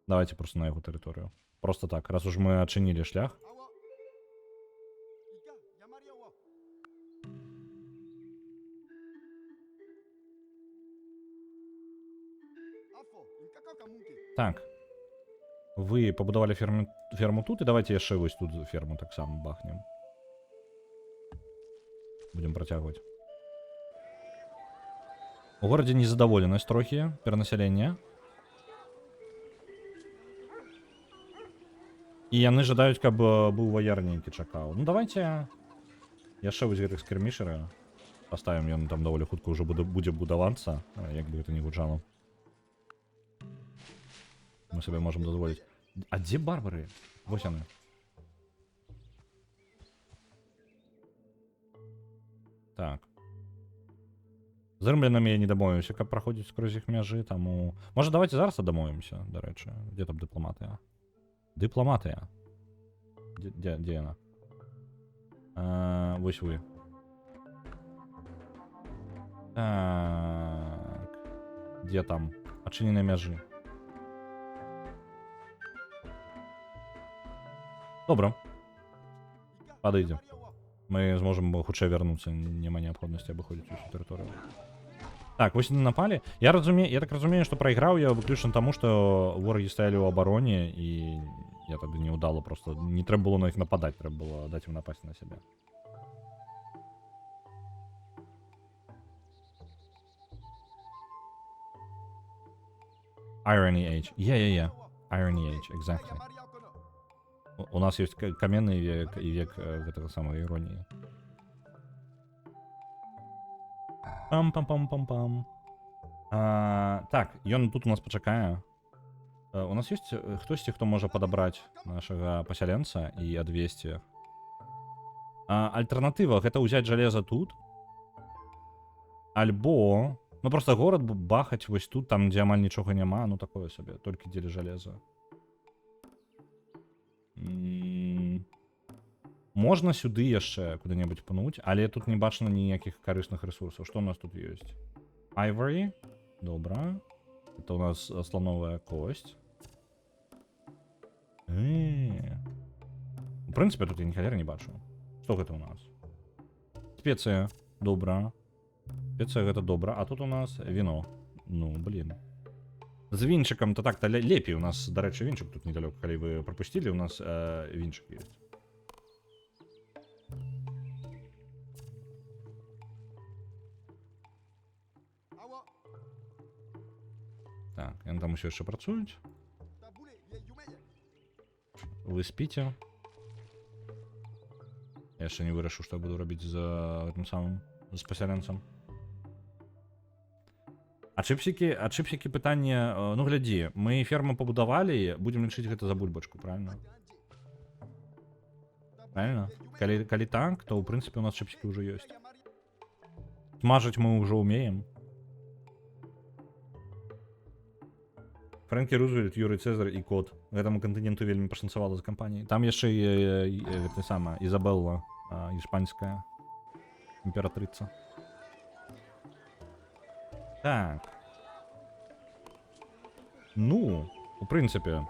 Давайте просто на его территорию. Просто так, раз уж мы отчинили шлях. Так. Вы побудовали ферму тут, и давайте яшчэ вось тут ферму так само бахнем. Будем протягивать. У городе незадоволенность трохи, перанаселение. І яны жадаюць, каб быў ваярненькі чакаў. Ну давайте яшчэ вось гэтых скірмішера паставім, ён там даволі хутка ўжо будзе будавацца, як бы гэта не гучало. Мы сабе можам дазволіць. А дзе барбары? Вось яны. Так. З рымлянамі я не дамовіўся, каб праходзіць скрозь іх мяжы, таму... Можа, давайте зараз адамовімся, дарэчы. Дзе там дыпламатыя? Дыпламатыя. Дзе яна? Вось вы. Так. Дзе там? Адчыненыя мяжы. Добра. Падыдзе. Мы зможам хутчэй вярнуцца, няма неабходнасці абыходзіць усю тэрыторыю. Так, вось яны напалі. Я так разумею, што прайграў я выключна таму, што ворагі стаялі ў абароне, і я тады не ўдала просто. Не трэба было на іх нападаць, трэба было даць ім напасці на сябе. Irony Age. Yeah. Irony Age, exactly. У нас есть каменный век и век этого самого иронии. Пам-пам-пам-пам-пам. Так, ён тут у нас пачакае. У нас есть хтосьці, хто можа падабраць нашага пасяленца і адвесці. Альтэрнатыва гэта ўзяць жалеза тут. Альбо... Ну просто горад бахаць вось тут, там дзе амаль нічога няма, ну такое сабе, толькі дзеля жалеза. Можна сюди яшчэ куды-небудзь пнуць, але тут не бачна ніякіх карысных рэсурсаў. Што у нас тут ёсць? Ivory. Добра. Это у нас слоновая кость. В прынцыпе, тут я ніхера не бачу. Што гэта у нас? Спецыя. Добра. Спецыя гэта добра. А тут у нас віно. Ну, блин. З вінчыкам-то так-то лепей. У нас, дарэчы, вінчык тут недалёка. Калі вы прапусцілі, у нас вінчык ёсць. Так, яны там усё яшчэ працуюць. Вы спіце. Я яшчэ не вырашыў, што я буду рабіць з гэтым самым, з пасяленцам. А чыпсікі пытанне, ну глядзі, мы ферму пабудавалі, будзем лічыць гэта за бульбачку, правильно? Правильно? Калі так, то ў прынцыпе у нас чыпсікі ўжо ёсць. Смажыць мы ўжо ўмеем. Фрэнкі Рузвельт, Юрый Цезар і Кот. Гэтаму кантыненту вельмі пашанцавала з кампаніяй. Там яшчэ і гэта сама Ізабелла, іспанская імператрыца. Так. Ну, у прынцыпе,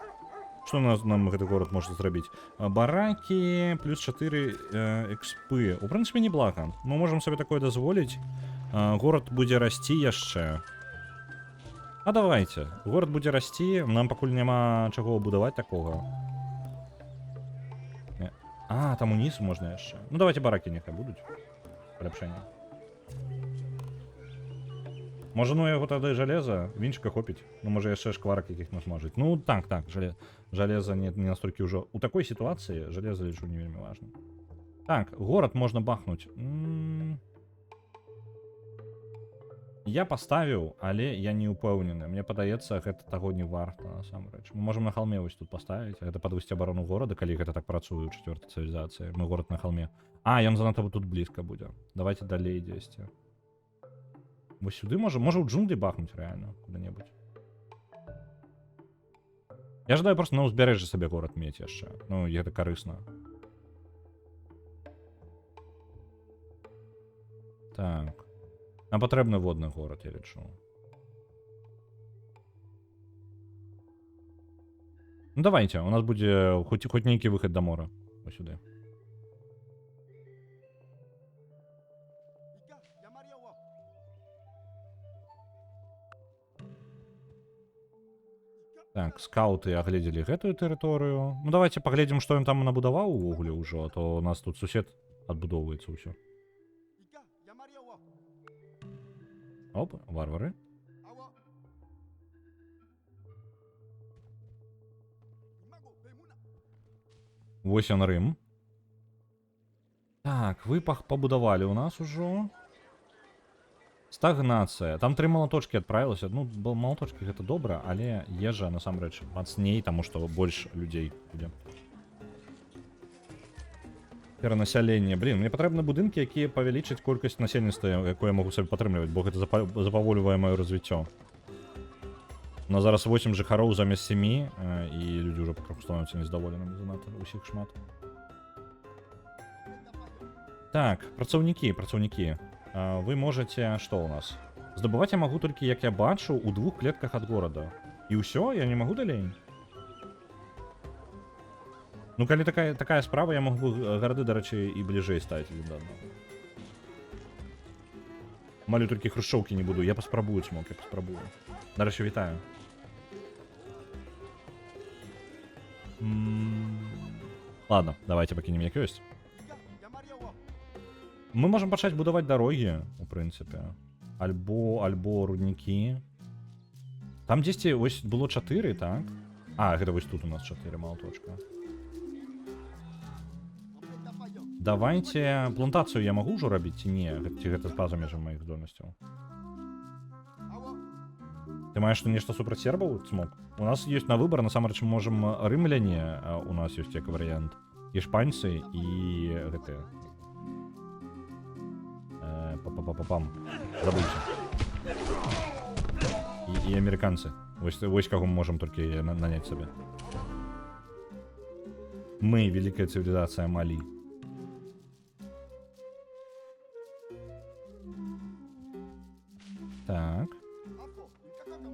што нам гэты горад можа зрабіць? Баракі плюс 4 экспы. У прынцыпе, неблага. Мы можам сабе такое дазволіць. Горад будзе расці яшчэ. А давайте. Горад будзе расці, нам пакуль няма чаго будаваць такога. А, там уніз можна яшчэ. Ну давайте баракі няхай будуць. Паляпшэнне. Можа, ну яго тады жалеза, вінчыка хопіць. Ну можа яшчэ шкварак якіх насмажыць. Ну так, жалеза не настолькі ўжо. У такой сітуацыі жалеза, лічу, не вельмі важна. Так, горад можна бахнуць. Я паставіў, але я не ўпэўнены. Мне падаецца, гэта таго не варта, насамрэч. Мы можам на халме вось тут паставіць. Гэта падвысці абарону горада, калі гэта так працуе ў 4-й цывілізацыі. Мы горад на халме. А, ён занадта тут блізка будзе. Давайте далей дзесьці. Вось сюды можа ў джунглі бахнуць рэальна куды-небудзь. Я жадаю проста на ўзбярэжжы сабе горад мець яшчэ. Ну, гэта карысна. Так. Нам патрэбны водны горад, я лічу. Ну давайте, у нас будзе хоць нейкі выхад да мора. Вось сюды. Так, скауты агледзелі гэтую тэрыторыю. Ну давайте паглядзім, што ён там набудаваў увогуле ўжо, а то у нас тут сусед адбудоўваецца ўсё. Оп, варвары. Вось ён Рым. Так, вы пабудавалі у нас ужо. Стагнацыя. Там 3 малаточкі адправілася. Ну, малаточкі гэта добра, але ежа насамрэч мацней, таму што больш людзей будзе. Перанасяленне. Блин, мне патрэбны будынкі, якія павялічаць колькасць насельніцтва, якое я магу сабе падтрымліваць, бо гэта запаволівае маё развіццё. У нас зараз 8 жыхароў замест 7, і людзі ўжо патроху становяцца нездаволенымі занадта, усіх шмат. Так, працаўнікі. Вы можаце, што ў нас? Здабываць я магу толькі, як я бачу, у 2 клетках ад горада. І ўсё, я не магу далей. Ну, калі такая справа, я магу гарады, дарэчы, і бліжэй ставіць адзін да аднаго. Малю толькі хрушчоўкі не буду, я паспрабую, Цмок, я паспрабую. Дарэчы, вітаю. Ладно, давайте пакінем як ёсць. Мы можам пачаць будаваць дарогі, у прынцыпе. Альбо руднікі. Там дзесьці вось было 4, так? А, гэта вось тут у нас 4 малаточка. Давайте плантацыю я магу ўжо рабіць ці не? Ці гэта па-за межам маіх здольнасцяў? Ты маеш што нешта супраць сербаў, Цмок? У нас ёсць на выбар, насамрэч мы можам рымляне, у нас ёсць як варыянт, іспанцы і гэтыя. Па-па-па-пам. Забыўся. І амерыканцы. Вось каго мы можам толькі наняць сабе. Мы, великая цивилизация Мали. Так.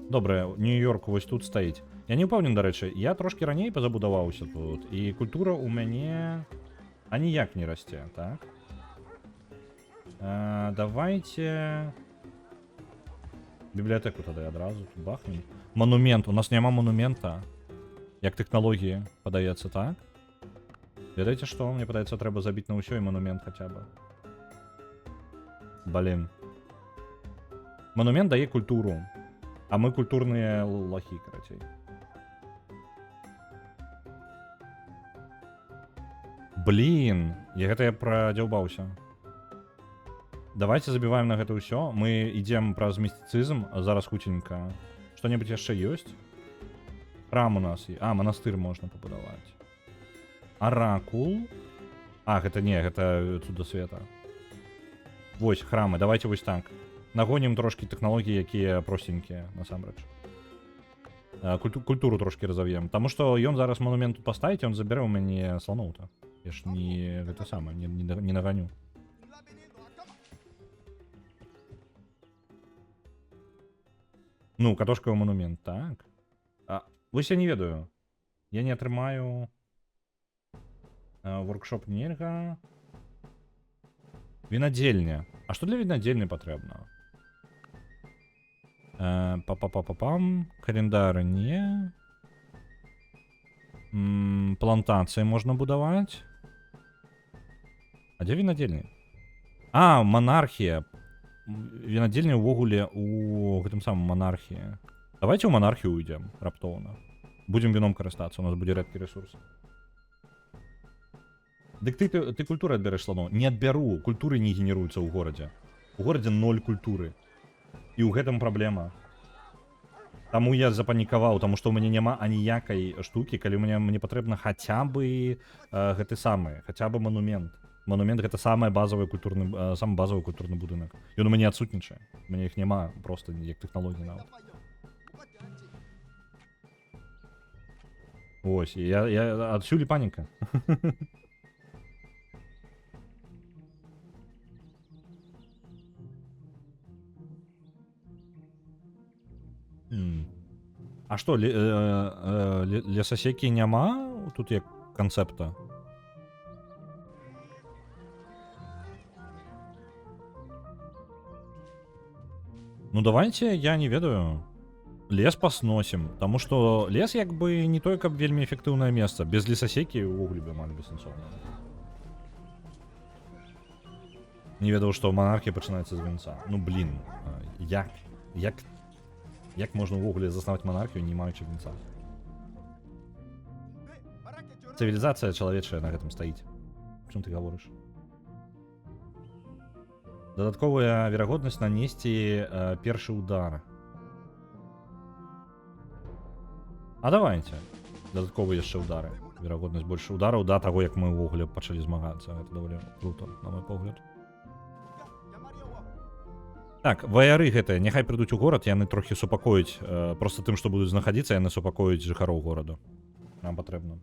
Добре, Нью-Йорк ось тут стоїть. Я не впевнений, до речі, я трошки раніше позабудувався тут, і культура у мене аніяк не росте, так? Давайте... Бібліотеку тоді одразу тут бахнем. Монумент, у нас нема монумента. Як технології подається, так? Ведаєте що? Мені подається, треба забити на усьо і монумент хоча б. Блін. Монумент дає культуру. А мы культурные лохи, короче. Блин, я продёбаўся. Давайте забиваем на гэта ўсё. Мы идем праз містицизм, зараз хутенька. Что-нибудь яшчэ ёсць? Храм у нас. А, монастырь можно пабудаваць. Оракул. А, гэта не, гэта цуда света. Вось, храмы, давайте вось так. Нагонім трошки тэхналогіі, якія простенькія, насамрэч. Культуру трошки разовьем. Таму што ён зараз монумент тут паставіць, ён забярэ ў мяне слоноў-то. Я ж не гэта самае, не наганю. Ну, катошкавы монумент, так. Вось я не ведаю. Я не атрымаю... Воркшоп нельга. Вінадзельня. А што для вінадзельні патрэбна? Па-па-па-па-пам. Календары не. Плантацыі можна будаваць. А дзе вінадзельні? А, монархія. Вінадзельня ўвогуле у гэтым самым монархіі. Давайте ў монархію уйдзем раптоўна. Будзем віном карыстацца, у нас будзе рэдкі ресурс. Дык ты культуры адбярэш слону? Не адбяру, культуры не генеруюцца ў горадзе. У горадзе 0 культуры. І ў гэтым праблема. Таму я запанікаваў, таму што ў мяне няма аніякай штукі, калі мне патрэбна хаця бы гэты самы, хаця бы монумент. Монумент гэта самы базавы культурны будынак. Ён у мяне адсутнічае. У мяне іх няма проста як тэхналогіі нават. Ось, я адсюль і паніка. А што, лесасекі няма тут як канцэпта? Ну давайте, я не ведаю. Лес пасносім, таму што лес як бы не тое, каб вельмі эфектыўнае месца. Без лесасекі ўвогуле амаль бессэнсоўна. Не ведаў, што ў монархіі пачынаецца з вінца. Ну блін, як можна ўвогуле заснаваць монархію, не маючы вінца? Цывілізацыя чалавечая на гэтым стаіць. Чым ты гаворыш? Дадатковая верагоднасць нанесці першы удар. А давайте. Дадатковыя яшчэ удары. Верагоднасць больше удараў да таго, як мы ўвогуле пачалі змагацца. Гэта даволі круто, на мой погляд. Так, ваяры гэтыя, няхай прыйдуць у горад, яны трохі супакоюць, просто тым, што будуць знаходзіцца, яны супакоюць жыхароў гораду. Нам патрэбна.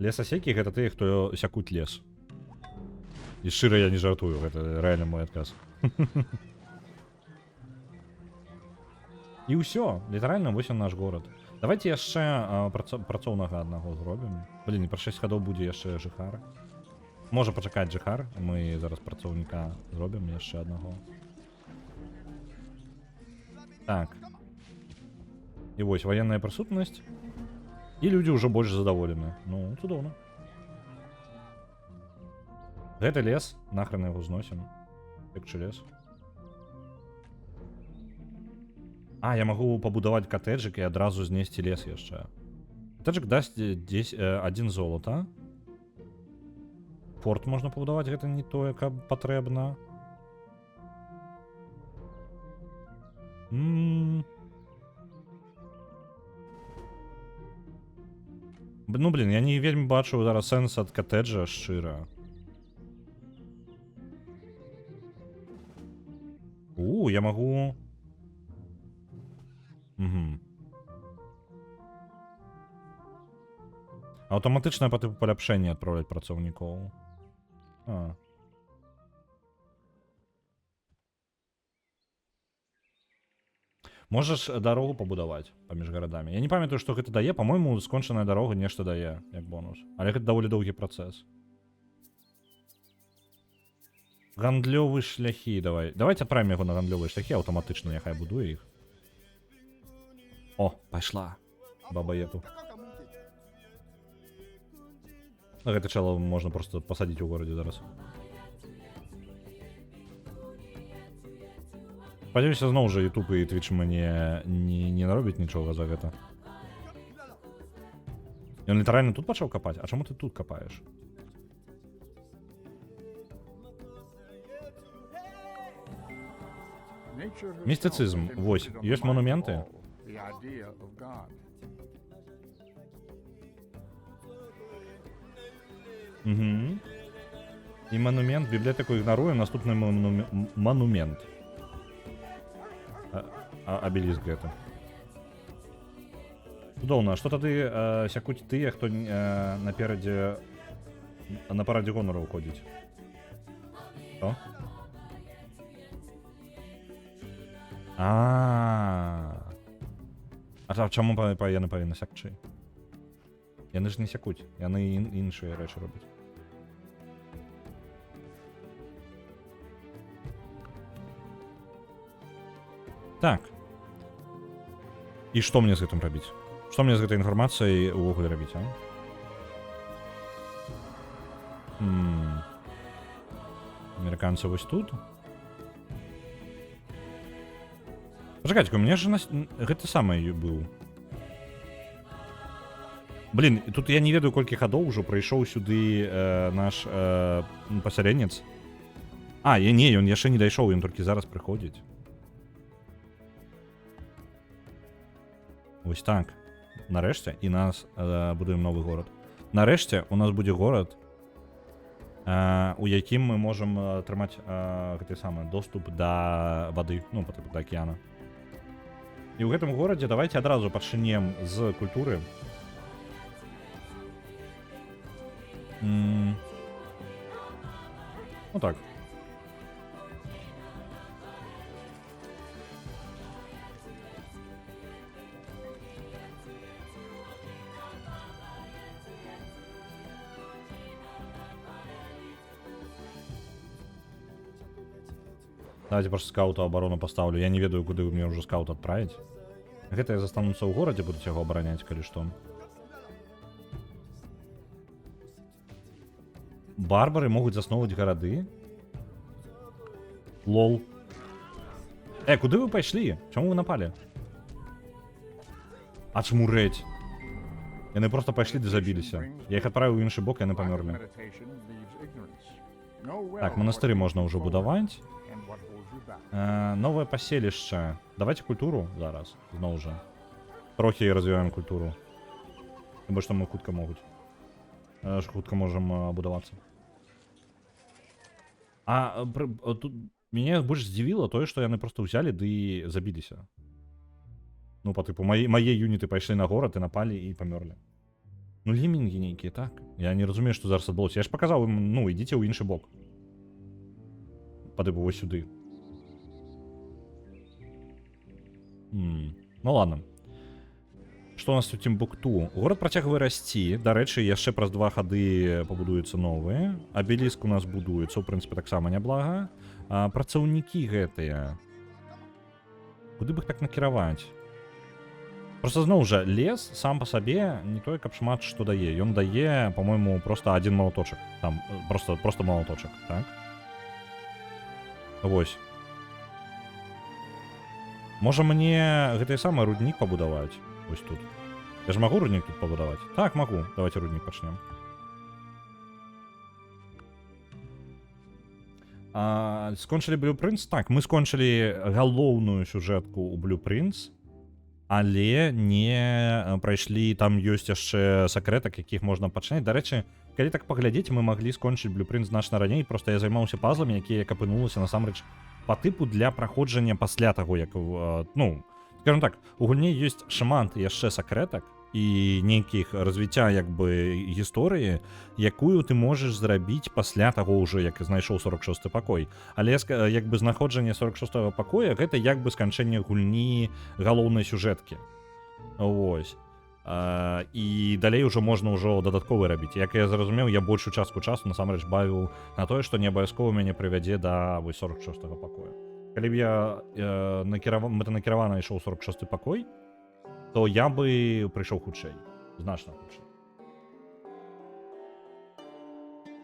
Лесасекі гэта тыя, хто сякуць лес. І шчыра я не жартую, гэта рэальна мой адказ. І ўсё, літаральна вось он наш горад. Давайте яшчэ працоўнага аднаго зробім. Блін, пра 6 гадоў будзе яшчэ жыхар. Можа пачакаць жыхар, мы зараз працоўніка зробім яшчэ аднаго. Так. І вось ваенная прысутнасць. І людзі ўжо больш задаволены. Ну, цудоўна. Гэты лес, нахрен яго зносім. Пекчы лес. А, я магу пабудаваць катэджык і адразу знесці лес яшчэ. Катэджык дасць 1 золата. Форт можна пабудаваць, гэта не тое, каб патрэбна. Ну, блін, я не вельмі бачу зараз сэнс ад катэджа, шчыра. Я магу... Аўтаматычнае па тыпу паляпшэнне адпраўляць працаўнікоў. А. Можаш дарогу пабудаваць паміж гарадамі. Я не памятаю, што гэта дае, па-мойму, скончаная дарога нешта дае, як бонус. Але гэта даволі доўгі працэс. Гандлёвы шляхі, давай. Давайте адправім яго на гандлёвыя шляхі, аўтаматычна няхай будуе іх. О, пайшла. Баба Ету. Гэта чало можна просто пасадзіць у горадзе зараз. Спадзяюся, зноў жа YouTube і Twitch мне не наробіць нічога за гэта. Ён літаральна тут пачаў капаць? А чаму ты тут капаеш? Містыцызм. Вось, ёсць монументы. Угу. І монумент, бібліятэку ігнаруем, наступны монумент. Абеліск гэта. Цудоўна, што тады сякуць тыя, хто наперадзе на парадзе гонару ўходзіць? Што? А чаму яны павінны сякчы? Яны ж не сякуць, яны іншыя рэчы робяць. Так. І што мне з гэтым рабіць? Што мне з гэтай інфармацыяй увогуле рабіць, а? Амерыканцы вось тут? Пачакайце, у мяне ж гэты самы быў. Блін, тут я не ведаю, колькі гадоў ужо прыйшоў сюды наш пасяленец. Не, ён яшчэ не дайшоў, ён толькі зараз прыходзіць. Вось так. Нарэшце, і нас будуем новы горад. Нарэшце, у нас будзе горад, у якім мы можам атрымаць гэты самы доступ да вады, ну, да акіяна. І ў гэтым горадзе давайте адразу пачнем з культуры. Ну так. Давайте просто скаута оборону поставлю. Я не ведаю, куды мне уже скаут отправить. Гэтыя застануцца ў горадзе, будуць яго абараняць, калі што. Барбары могуць засноўваць гарады? Лол. Куды вы пайшлі? Чаму вы напалі? А чаму рэдь? Яны просто пайшлі ды забіліся. Я іх адправіў у іншы бок, яны памёрлі. Так, манастыры можна ўжо будаваць. Новае паселішча. Давайте культуру зараз, зноў жа. Трохі развіваем культуру. Бо што мы хутка могуць. Хутка можам будавацца. Тут мяне больш здзівіла тое, што яны просто ўзялі ды забіліся. Ну, па тыпу, мае юніты пайшлі на горад і напалі і памёрлі. Ну, лемінгі нейкія, так? Я не разумею, што зараз адбылося. Я ж паказаў ім, ну, ідзіце ў іншы бок. Па тыпу, вось сюды. Ну ладно. Што у нас тут Тімбукту? Горад працягвае расці. Дарэчы, яшчэ праз 2 гады пабудуюцца новыя. Абеліск у нас будуецца, у прынцыпе, таксама няблага. Працаўнікі гэтыя. Куды бы іх так накіраваць? Просто зноў жа, лес сам па сабе не тое, каб шмат што дае. Ён дае, па-мойму, просто адзін малаточак. Там, просто малаточак, так? Вось. Можа мне гэты самы руднік пабудаваць? Вось тут. Я ж магу руднік тут пабудаваць? Так, магу. Давайте руднік пачнем. Скончылі Blueprints? Так, мы скончылі галоўную сюжэтку ў Blueprints, але не прайшлі, там ёсць яшчэ сакрэтак, якіх можна пачынаць. Дарэчы, калі так паглядзець, мы маглі скончыць Blueprints значна раней, просто я займаўся пазламі, якія як апынулася насамрэч па тыпу для праходжання пасля таго, як, ну, скажем так, у гульні ёсць шмат яшчэ сакрэтак, і нейкіх развіцця як бы гісторыі, якую ты можаш зрабіць пасля таго ўжо, як знайшоў 46 пакой. Але як бы знаходжанне 46 пакоя гэта як бы сканчэнне гульні галоўнай сюжэткі. Вось. І далей ужо можна ўжо дадатковы рабіць. Як я зразумеў, я большую частку часу насамрэч бавіў на тое, што не абавязкова мяне прывядзе да 46 пакоя. Калі б я мэтанакіравана ішоў 46 пакой, то я бы прыйшоў хутчэй, значна хутчэй.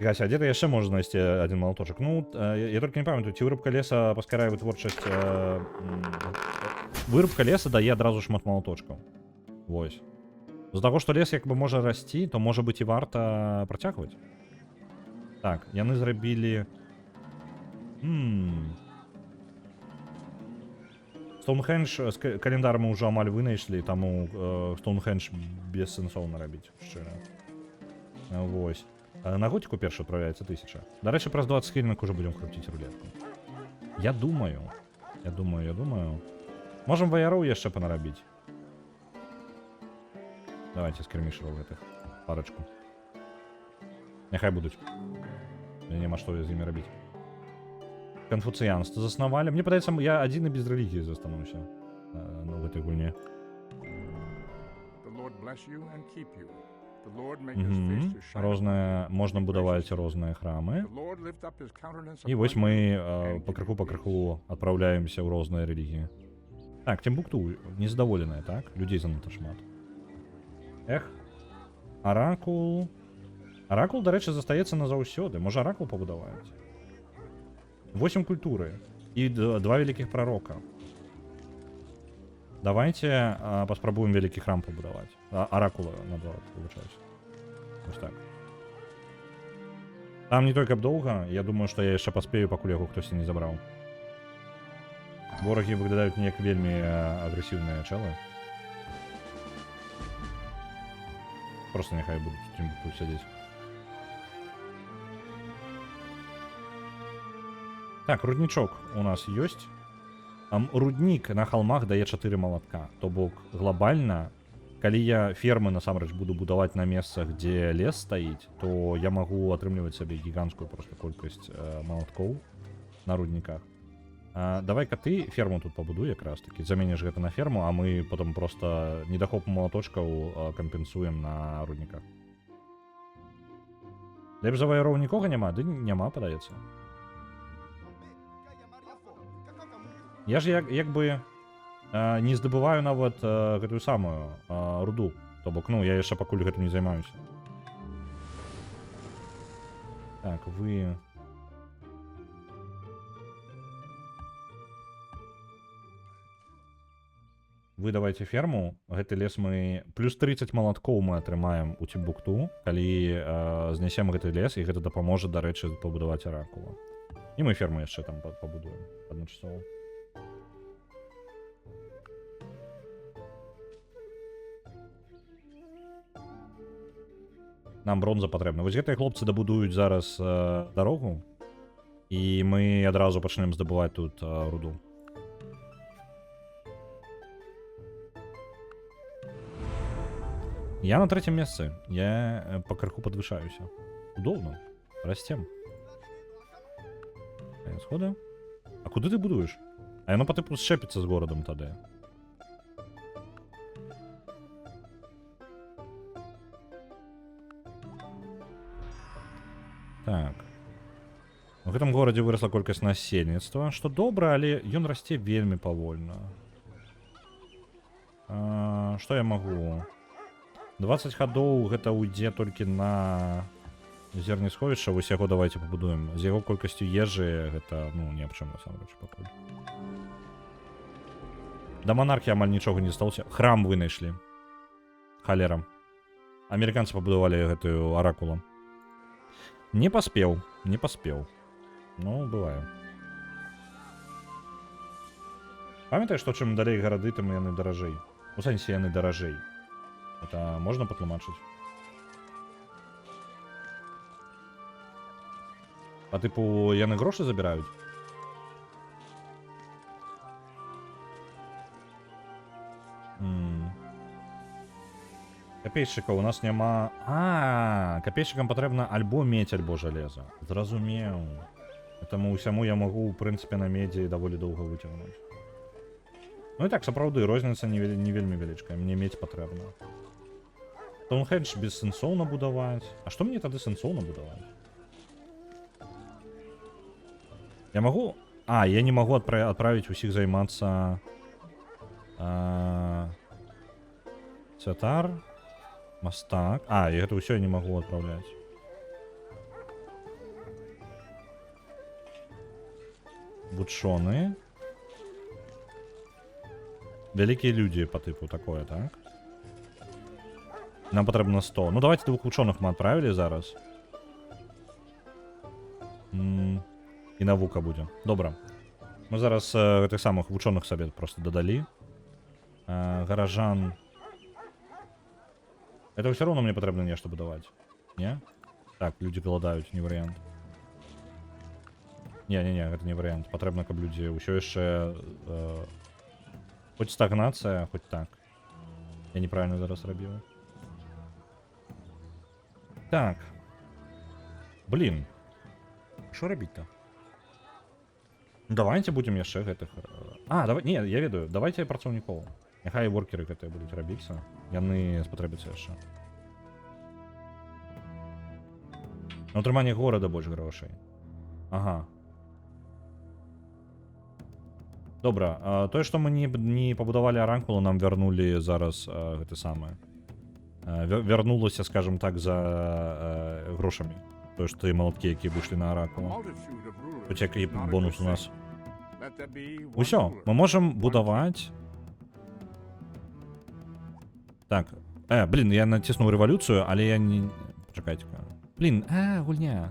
Гася, а дзе-то яшчэ можна знайсці адзін малаточак? Ну, я толькі не памятаю, ці вырубка леса паскарае вытворчасць... Вырубка леса дае адразу шмат малаточкаў. Вось. З-за таго, што лес як бы можа расці, то можа быць і варта працягваць. Так, яны зрабілі... Стоунхендж з календарам мы ўжо амаль вынайшлі, таму Стоунхендж бессэнсоўна рабіць, шчыра. Вось. На готику першы адправляецца 1000. Дарэчы, праз 20 хвілінак ужо будзем круціць рулетку. Я думаю. Можам ваяроў яшчэ панарабіць. Давайте скірмішераў гэтых парачку. Няхай будуць. Няма што з імі рабіць. Канфуцыянства заснавалі. Мне падаецца, я адзін і без рэлігіі застануся на гэтай гульне. Розныя, можна будаваць розныя храмы. І вось мы пакрыху адпраўляемся ў розныя рэлігіі. Так, Тимбукту незадаволеная, так? Людзей занадта шмат. Эх, Аракул... Аракул, дарэчы, застаецца назаўсёды. Можа, Аракул пабудаваць? 8 культуры і 2 вялікіх прарока. Давайте паспрабуем вялікі храм пабудаваць. Аракула, наадварот, выбачаюся. Вось так. Там не той, каб доўга. Я думаю, што я яшчэ паспею, пакуль яго хтосьці не забраў. Ворагі выглядаюць неяк вельмі агрэсіўныя чэлы. Просто няхай будуць тут сядзець. Так, руднічок у нас ёсць. Руднік на холмах дае 4 малатка. То бок, глобальна, калі я фермы насамрэч буду будаваць на месцах, дзе лес стаіць, то я магу атрымліваць сабе гіганцкую просто колькасць малаткоў на рудніках. Давай-ка ты ферму тут пабудуй якраз такі, заменіш гэта на ферму, а мы потом просто недахоп малаточкаў кампенсуем на рудніках. Лепш за ваяроў нікога няма? Ды няма, падаецца. Я ж як бы не здабываю нават гэтую самую руду. То бок, ну, я яшчэ пакуль гэтым не займаюся. Так, вы... Вы давайте ферму. Гэты лес мы... Плюс 30 малаткоў мы атрымаем у Тимбукту, калі знясем гэты лес, і гэта дапаможа, дарэчы, пабудаваць Аракула. І мы ферму яшчэ там пабудуем адначасова. Нам бронза патрэбна. Вось гэтыя хлопцы дабудуюць зараз дарогу, і мы адразу пачнем здабываць тут руду. Я на 3-м месцы. Я пакрыху падвышаюся. Удобно. Расцем. Схода. А куды ты будуеш? А яно па тыпу сшэпіцца з горадам тады. Так. У гэтым горадзе вырасла колькасць насельніцтва, што добра, але ён расце вельмі павольна. Што я магу? 20 гадоў гэта уйдзе толькі на зернесховішча, вось яго давайте пабудуем. З яго колькасцю ежы гэта, ну, ні аб чым насамрэч пакуль. Да монархіі амаль нічога не засталося. Храм вынайшлі. Халера. Амерыканцы пабудавалі гэтую Аракулу. Не паспеў, не паспеў. Ну, бывае. Памятаеш, што чым далей гарады, тым яны даражэй. У сэнсе яны даражэй. Это можна патлумачыць? Па тыпу, яны грошы забіраюць? Капейщика у нас няма... Капейщикам патрэбна альбо медь, альбо жалеза. Зразумеў. Таму ўсяму я магу, ў прынцыпе, на медзі даволі доўга выцягнуць. Ну і так, сапраўды, розніца не вельмі вялічкая. Мне медь патрэбна. Стоунхендж бессэнсоўна будаваць. А што мне тады сэнсоўна будаваць? Я магу... я не магу адправіць усіх займацца... Святар... Мастак... і гэта ўсё я не магу адпраўляць. Вучоны. Вялікія людзі па тыпу такое, так? Нам патрэбна 100. Ну давайте 2 вучоных мы адправілі зараз. І навука будзе. Добра. Мы зараз гэтых самых вучоных сабе просто дадалі. Гаражан. Это ўсё роўно мне патрэбна нешта будаваць. Не? Так, людзі галадаюць, не варыянт. Не, гэта не варыянт. Патрэбна, каб людзі ўсё яшчэ... Хоць стагнацыя, хоць так. Я неправильно зараз рабіў. Так. Блин. Што рабіць-то? Давайте будем яшчэ гэтых... давай... Не, я ведаю. Давайте працаўнікоў. Няхай воркеры гэтыя будуць рабіцца. Яны спатрэбяцца яшчэ. На ўтрыманне горада больш грошай. Ага. Добра, тое, што мы не пабудавалі аранкулу, нам вярнулі зараз гэта самае. Вярнулася, скажем так, за грошамі. Тое, што і малаткі, якія выйшлі на аракулу. Хоць які бонус у нас. Усё, мы можам будаваць... Так, блин, я націснуў рэвалюцыю, але я не... Чакайце-ка. Блин, гульня.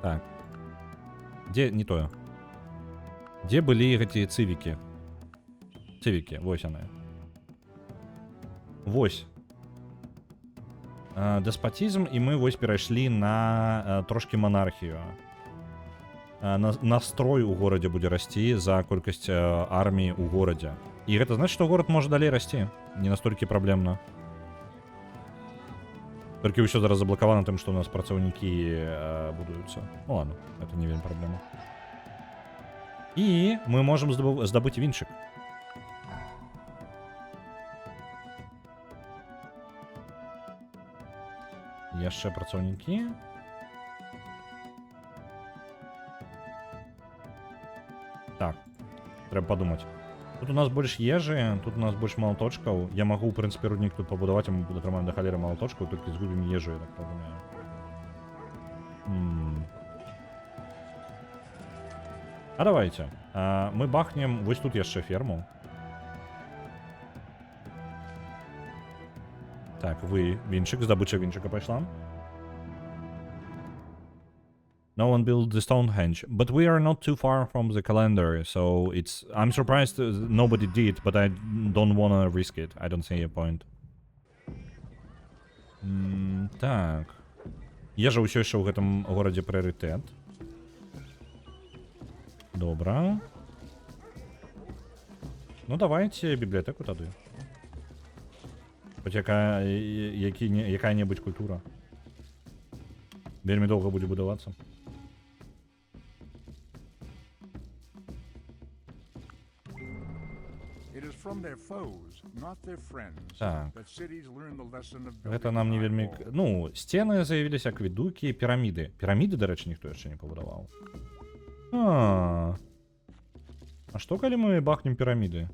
Так. Дзе не тое? Дзе былі гэтыя цывікі? Цывікі, вось яны. Вось. Деспотизм, і мы вось перайшлі на трошкі монархію. Настрой у горадзе будзе расці за колькасць арміі у горадзе. І гэта значыць, што горад можа далей расці. Не настолькі праблемна. Толькі ўсё зараз заблакавана тым, што у нас працаўнікі будуюцца. Ну ладно, это не вельмі праблема. І мы можам здабыць вінчык. Яшчэ працаўнікі. Так, трэба падумаць. Тут у нас больш ежы, тут у нас больш малаточкаў. Я магу, ў прынцыпе, руднік тут пабудаваць, а мы атрымаем да халеры малаточкаў, толькі згубім ежу, я так падумаю. Давайте. Мы бахнем вось тут яшчэ ферму. Так, вы, вінчик, здабыча вінчика пайшла. No one built the Stonehenge, but we are not too far from the calendar, so it's... I'm surprised nobody did, but I don't wanna risk it. I don't see a point. Так. Ежа ўсё яшчэ ў гэтым горадзе прыярытэт. Добра. Ну, давайте бібліятэку тады. Хоць якая-небудзь культура. Вельмі доўга будзе будавацца. Так. Гэта нам не вельмі... Ну, сцены заявіліся акведукі, піраміды. Піраміды, дарэчы, ніхто яшчэ не пабудаваў. А што, калі мы бахнем піраміды?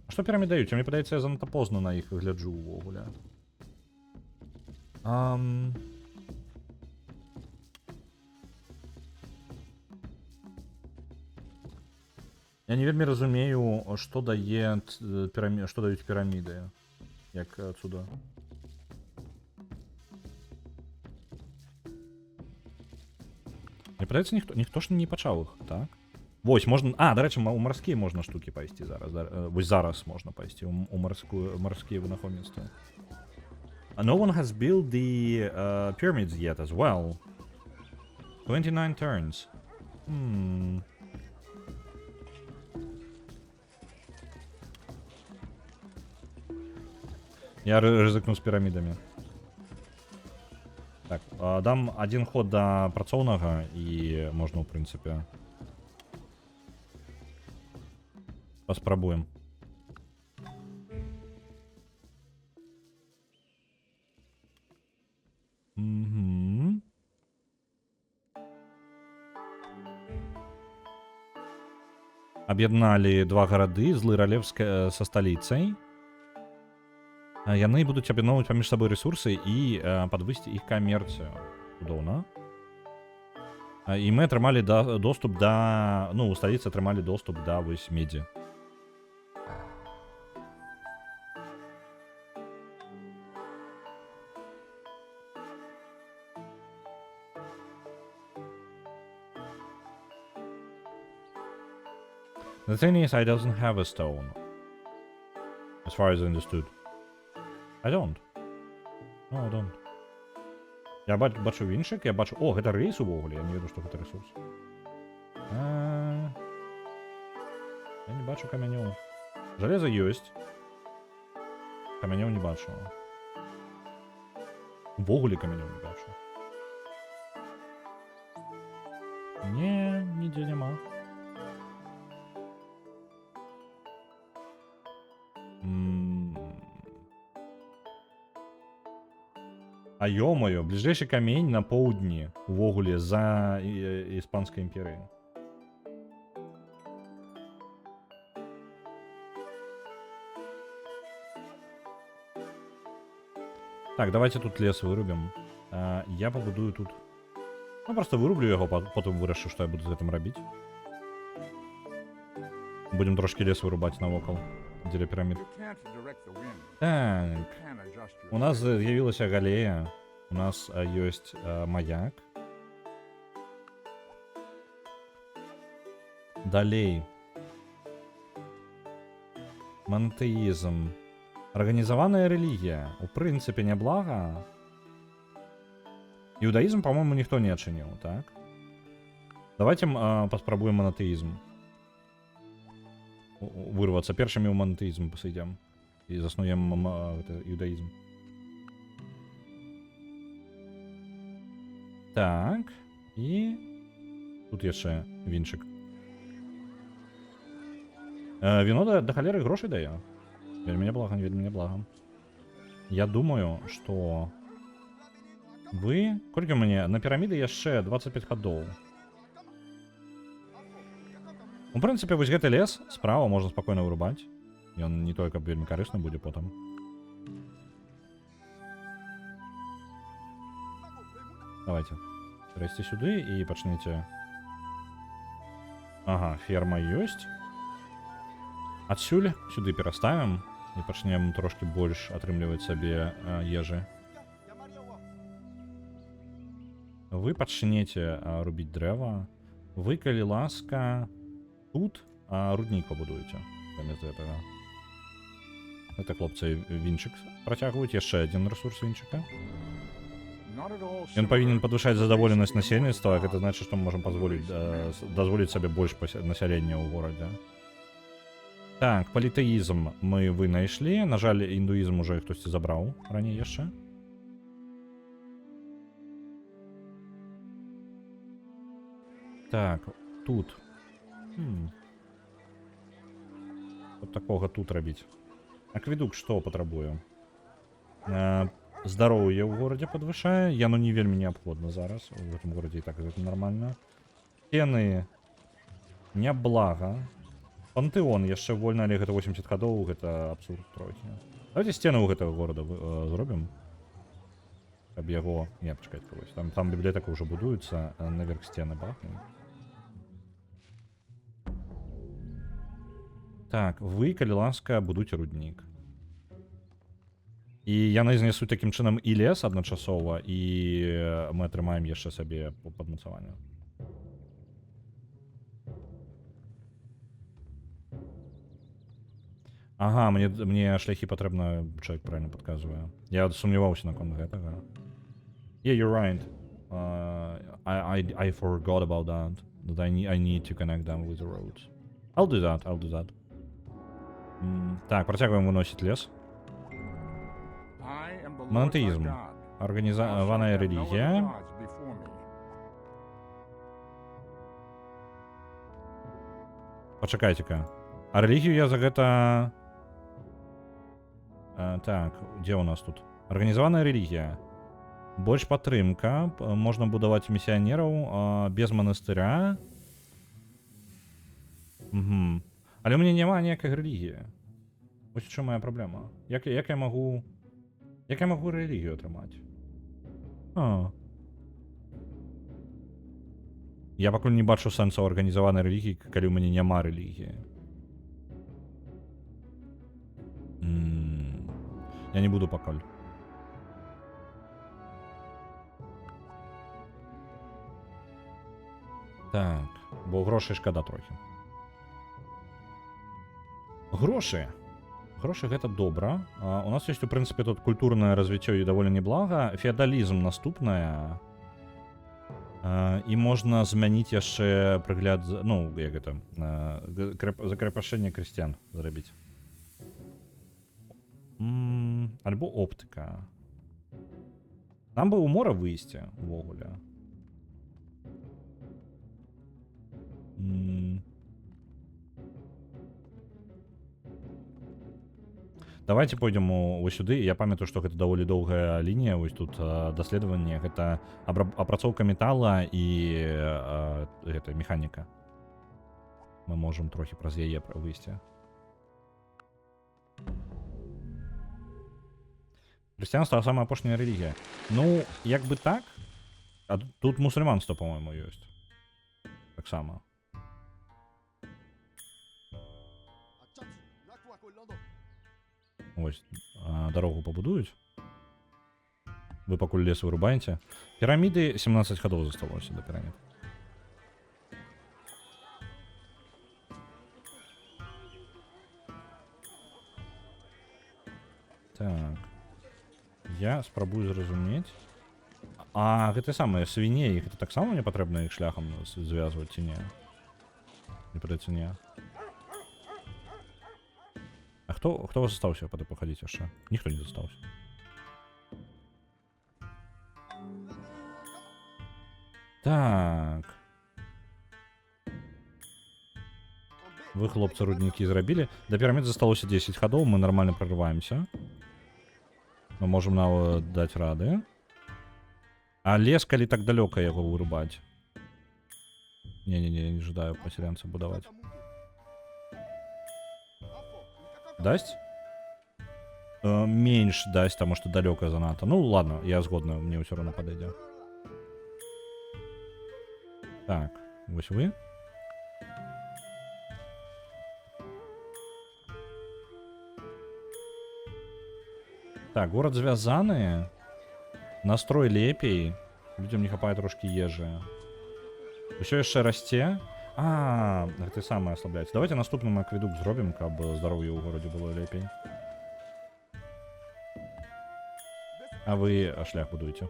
А што піраміды даюць? Мне падаецца, я занадта позна на іх гляджу ўвогуле. Я не вельмі разумею, што даюць піраміды. Як отсюда. Мне падаецца, ніхто ж не пачаў іх, так? Вось, можна... Дарэчы, у марскія можна штукі пайсці зараз. Вось зараз можна пайсці у марскія вынахоўніцтвы. No one has built the pyramids yet as well. 29 turns. Я ризикну з пірамідамі. Так, дам один ход до працоўнага і можна, в прынцыпе, паспрабуем. Угу. Аб'ядналі два гарады, Злы Ралевская са сталіцай. Яны будуць аб'ядноўваць паміж сабой рэсурсы і падвысці іх камерцыю. Цудоўна. І мы атрымалі доступ да... Ну, у сталіцы атрымалі доступ да вось медзі. The thing is, I don't have a stone. As far as I understood. I don't. No, I don't. Я бачу віншик, я бачу... О, гэта рэйс увогуле, я не веду, што гэта рэсурс. Я не бачу камянёў. Жалеза ёсць. Камянёў не бачу. Увогуле камянёў не бачу. Не, нідзе няма. А ё-моё, бліжэйшы камень на поўдні увогуле за Іспанскай імперыяй. Так, давайте тут лес вырубім. Я пабудую тут. Ну, просто вырублю яго, потым вырашу, што я буду з гэтым рабіць. Будем трошки лес вырубаць навокал, дзеля пірамід. You can't direct the wind. Так. You can adjust your У нас з'явілася галея, у нас ёсць маяк. Далей. Мантэізм. Арганізаваная рэлігія. У прынцыпе, няблага. Іудаізм, па-моему, ніхто не адчыніў, так? Давайте паспрабуем манатэізм. Вырвацца. Першымі ў манатэізм пасыдзем. І заснуем іудаізм. Так, і тут яшчэ віншик. Віно да халеры грошай дае. Вельмі няблага, вельмі няблага. Я думаю, што вы... Колькі мне? На піраміды яшчэ 25 хадоў. У прынцыпе, вось гэты лес справа можна спакойна вырубаць. Ён не толькі вельмі карысны будзе потым. Давайте. Перайсці сюды і пачнеце. Ага, ферма ёсць. Адсюль сюды пераставім і пачнем трошки больш атрымліваць сабе ежы. Вы пачнеце рубіць дрэва. Вы, калі ласка, тут руднік пабудуеце. Замест гэтага. Гэта хлопцы вінчык працягваюць. Яшчэ адзін рэсурс вінчыка. Ён павінен падвышаць задаволенасць насельніцтва. Гэта значыць, што мы можам дазволіць сабе больш насялення ў горадзе. Так, політэізм мы вынайшлі. На жаль, індуізм уже хтосьці забраў раней яшчэ. Так, тут. Вот такога тут рабіць. Акведук што патрабую? Здароўе ў горадзе падвышае. Яно не вельмі неабходна зараз. У гэтым горадзе і так гэта нармальна. Сцены няблага. Пантэон яшчэ вольна, але гэта 80 гадоў, гэта абсурд трохі. Давайте сцены ў гэтага горада зробім. Каб яго... Не, пачакайце кагось. Там бібліятэка ўжо будуецца, наверх сцены бахнем. Так, вы, калі ласка, будуйце руднік. І яны знесуць такім чынам і лес адначасова, і мы атрымаем яшчэ сабе падмацаванне. Ага, мне шляхі патрэбна, чалавек правильно падказвае. Я сумняваўся наконт гэтага. Yeah, you're right. I forgot about that. That I need to connect them with the roads. I'll do that. Так, працягваем выносіць лес. the Lord thy Монотеизм. God. Организованная Thou shalt have no other религия. gods before me. Пачакайце-ка. А рэлігію я за гэта... Так, дзе у нас тут? Арганізаваная рэлігія. Больш падтрымка. Можна будаваць місіянераў без манастыря. Угу. Але ў мяне няма ніякай рэлігіі. Вось у чым моя праблема. Як я магу рэлігію атрымаць? Я пакуль не бачу сэнсу арганізаванай рэлігіі, калі ў мяне няма рэлігіі. Я не буду пакуль. Так, бо грошай шкада трохі. Грошы гэта добра. У нас ёсць, у прынцыпе, тут культурнае развіццё і даволі неблага. Феадалізм наступнае. І можна змяніць яшчэ прыгляд, ну, як гэта, закрэпашэнне крысціян зрабіць. Альбо оптыка. Нам бы ў мора выйсці увогуле. Давайте пойдем вось сюды. Я памятаю, што гэта даволі доўгая лінія. Вось тут даследаванне. Гэта апрацоўка метала і гэта механіка. Мы можам трохі праз яе выйсці. Хрысціянства самая апошняя рэлігія. Ну, як бы так. А тут мусульманство, по-моему, ёсць. Таксама. Ось, дарогу пабудуюць. Вы пакуль лес вырубаеце. Піраміды 17 гадоў засталося да пірамід. Так. Я спрабую зразумець. А гэта самае свіней, гэта таксама мне патрэбна іх шляхам звязваць ці не? Не прыдаецца не. А хто застаўся пахадзіць яшчэ? Ніхто не застаўся. Так. Вы, хлопцы, руднікі зрабілі. Да пірамід засталося 10 гадоў, мы нармальна прорываемся. Мы можам нават даць рады. А лес, калі так далёка яго вырубаць? Не жадаю пасялянца будаваць. Дасць? Менш дасць, таму што далёка занадта. Ну, ладно, я згодна, мне ўсё роўна падыдзе. Так, вось вы. Так, горад звязаны. Настрой лепей. Людям не хапае трошкі ежы. Усё яшчэ расце. Гэта самае аслабляецца. Давайте наступным акведук зробім, каб здароўе ў горадзе было лепей. А вы шлях будуеце.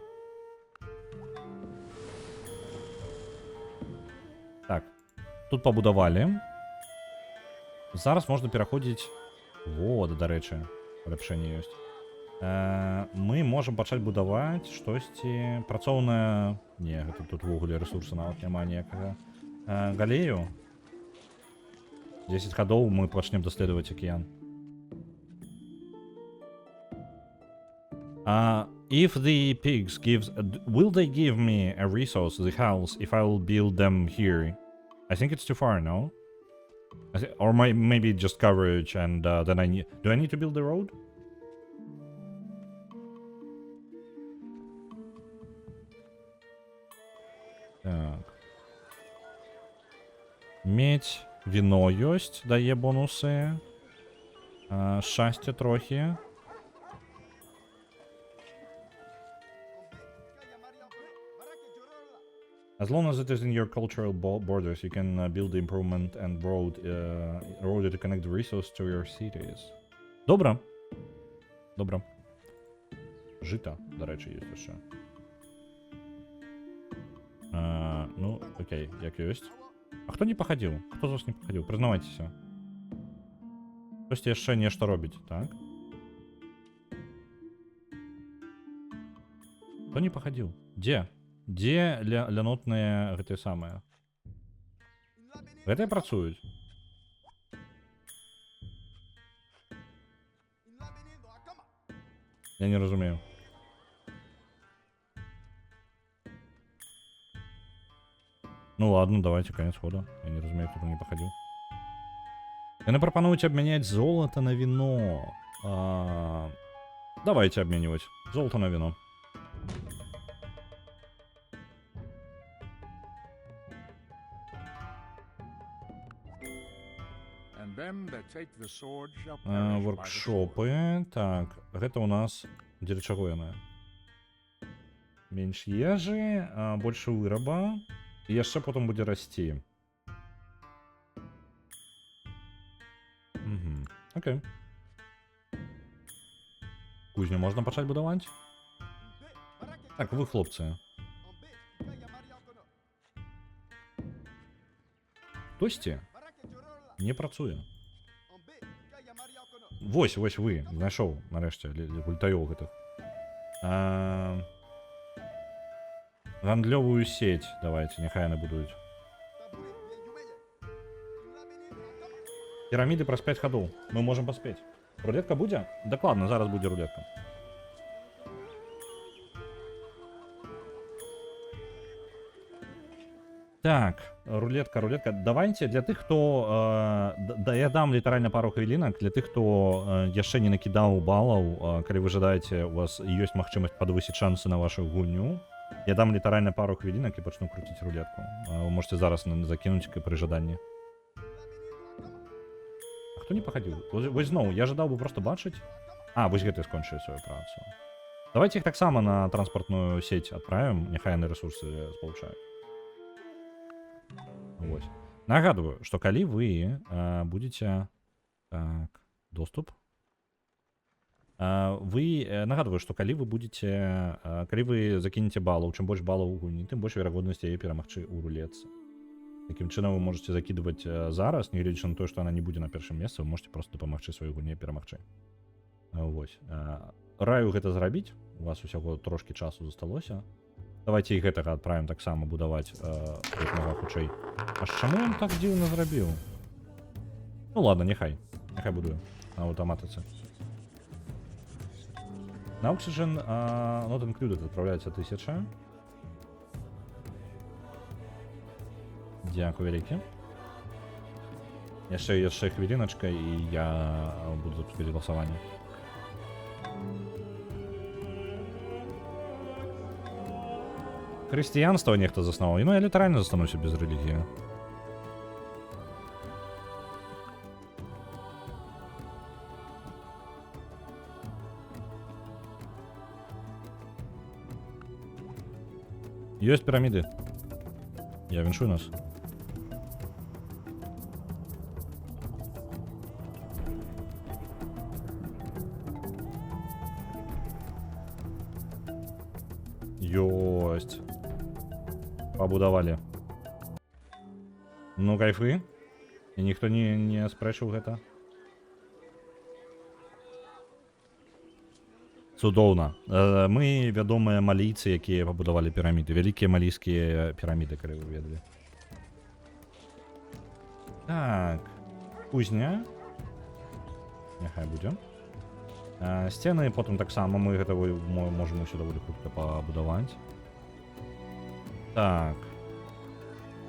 Так. Тут пабудавалі. Зараз можна пераходзіць... Во, дарэчы, паляпшэнне ёсць. Мы можам пачаць будаваць штосьці працоўнае... Не, гэта тут увогуле рэсурсы нават няма ніякага. Галею. 10 гадоў мы пачнем даследаваць акіян. If the pigs gives... Will they give me a resource, the house, if I will build them here? I think it's too far, no? Or maybe just coverage and then I need... Do I need to build the road? Так. Медь, віно ёсць, дае бонусы. Шчасце трохі. As long as it is in your cultural borders, you can build the improvement and road to connect the resource to your cities. Добра. Добра. Жыта, дарэчы, ёсць яшчэ. Ну, окей, як ёсць. А хто не пахадзіў? Хто з вас не пахадзіў? Прызнавайцеся. Хтосьці яшчэ нешта робіць, так? Хто не пахадзіў? Дзе лянотныя гэтыя самыя? Гэтыя працуюць? Я не разумею. Ну ладно, давайте, конец хода. Я не разумею, кто там не пахадзіў. Яны прапануюць абмяняць золото на вино. Давайте обменивать. Золото на вино. And them that take the sword shall perish by the sword. Воркшопы. Так, гэта у нас дзеля чаго яна? Менш ежы, больше выраба. І яшчэ потом будзе расці. Угу. Окей. Кузню можна пачаць будаваць? Так, вы хлопцы. Хтосьці не працуе. Вось вы, знайшоў, нарэшце, гультаёў гэтых. Гандлёвую сеть давайте, няхай яны будуюць. Піраміды праз 5 ходоў. Мы можем паспець. Рулетка будзе? Дакладна, зараз будзе рулетка. Так, рулетка. Давайте для тых, хто... я дам літаральна пару хвілінак. Для тых, хто яшчэ не накідаў балаў, калі вы жадаеце, у вас ёсць магчымасць падвысіць шансы на вашу гульню. Я дам літаральна пару хвілінак і пачну круціць рулетку. Вы можете зараз закінуць пры жаданні. А хто не пахадзіў? Вось зноў, я жадаў бы просто бачыць. Вось гэты скончылі сваю працу. Давайте іх таксама на транспартную сеть адправім, няхай яны рэсурсы спалучаюць. Вось. Нагадываю, што калі вы будзеце... Так, доступ. Нагадываю, што калі вы будзеце... Калі вы закінеце балаў, чым больш балаў у гульні, тым больш верагоднасць яе перамагчы ў рулетцы. Такім чынам вы можете закидывать зараз, не глядзячы на то, што она не будзе на першым месцы, вы можете просто дапамагчы сваёй гульне перамагчы. Вось. Раю гэта зрабіць. У вас усяго трошки часу засталося. Давайте і гэтага адправім таксама будаваць мага хутчэй. Аж чаму ён так дзіўна зрабіў? Ну ладно, няхай будую на аўтаматыцы. На Oxygen not included адпраўляецца 1000. Дякую вялікі. Яшчэ хвіліначка, і я буду запускаць галасаванне. Хрысціянства нехта заснаваў. Ну, я літаральна застануся без рэлігіі. Ёсць піраміды. Я віншую нас. Ёсць. Пабудавалі. Ну, кайфы. І ніхто не спрэчыў гэта. Цудоўна. Мы вядомыя малійцы, якія пабудавалі піраміды. Вялікія малійскія піраміды, калі вы ведалі. Так. Кузня. Няхай будзе. Сцены потым таксама мы гэта можам усё даволі хутка пабудаваць. Так.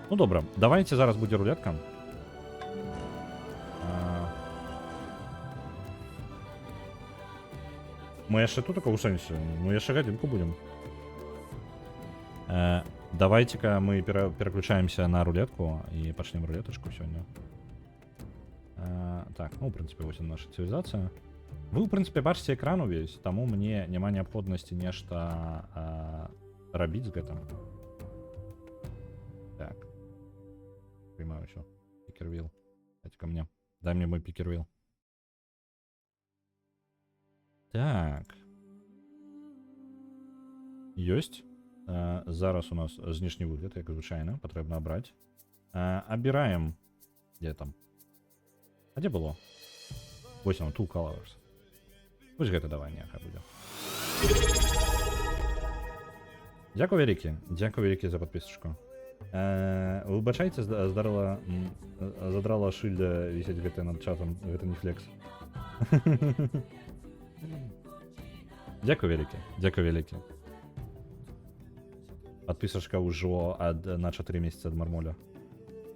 Ну добра, давайте зараз будзе рулетка. Мы яшчэ тут такого сэнсе. Мы яшчэ гадзінку будем. Давайте-ка мы переключаемся на рулетку і пачнем рулетачку сёння. Так, ну, в прынцыпе, вось наша цывілізацыя. Вы, в прынцыпе, бачыце экран увесь, таму мне няма неабходнасці нешта рабіць з гэтым. Так. Приймаю все. Пикервилл. Дайте ко мне. Дай мне мой пикервилл. Так. Ёсць. Зараз у нас знешні выгляд, як звычайна, патрэбна абраць. Абіраем. Дзе там? А дзе было? Вось оно, Two Colors. Вось гэта давай, няхай будзе. Дзякуй вялікі за падпісачку. Выбачайце, задрала шыльда вісець гэта над чатам, гэта не флекс. Дзякуй вялікі. Падпісачка ўжо на 4 месяцы ад мармоля.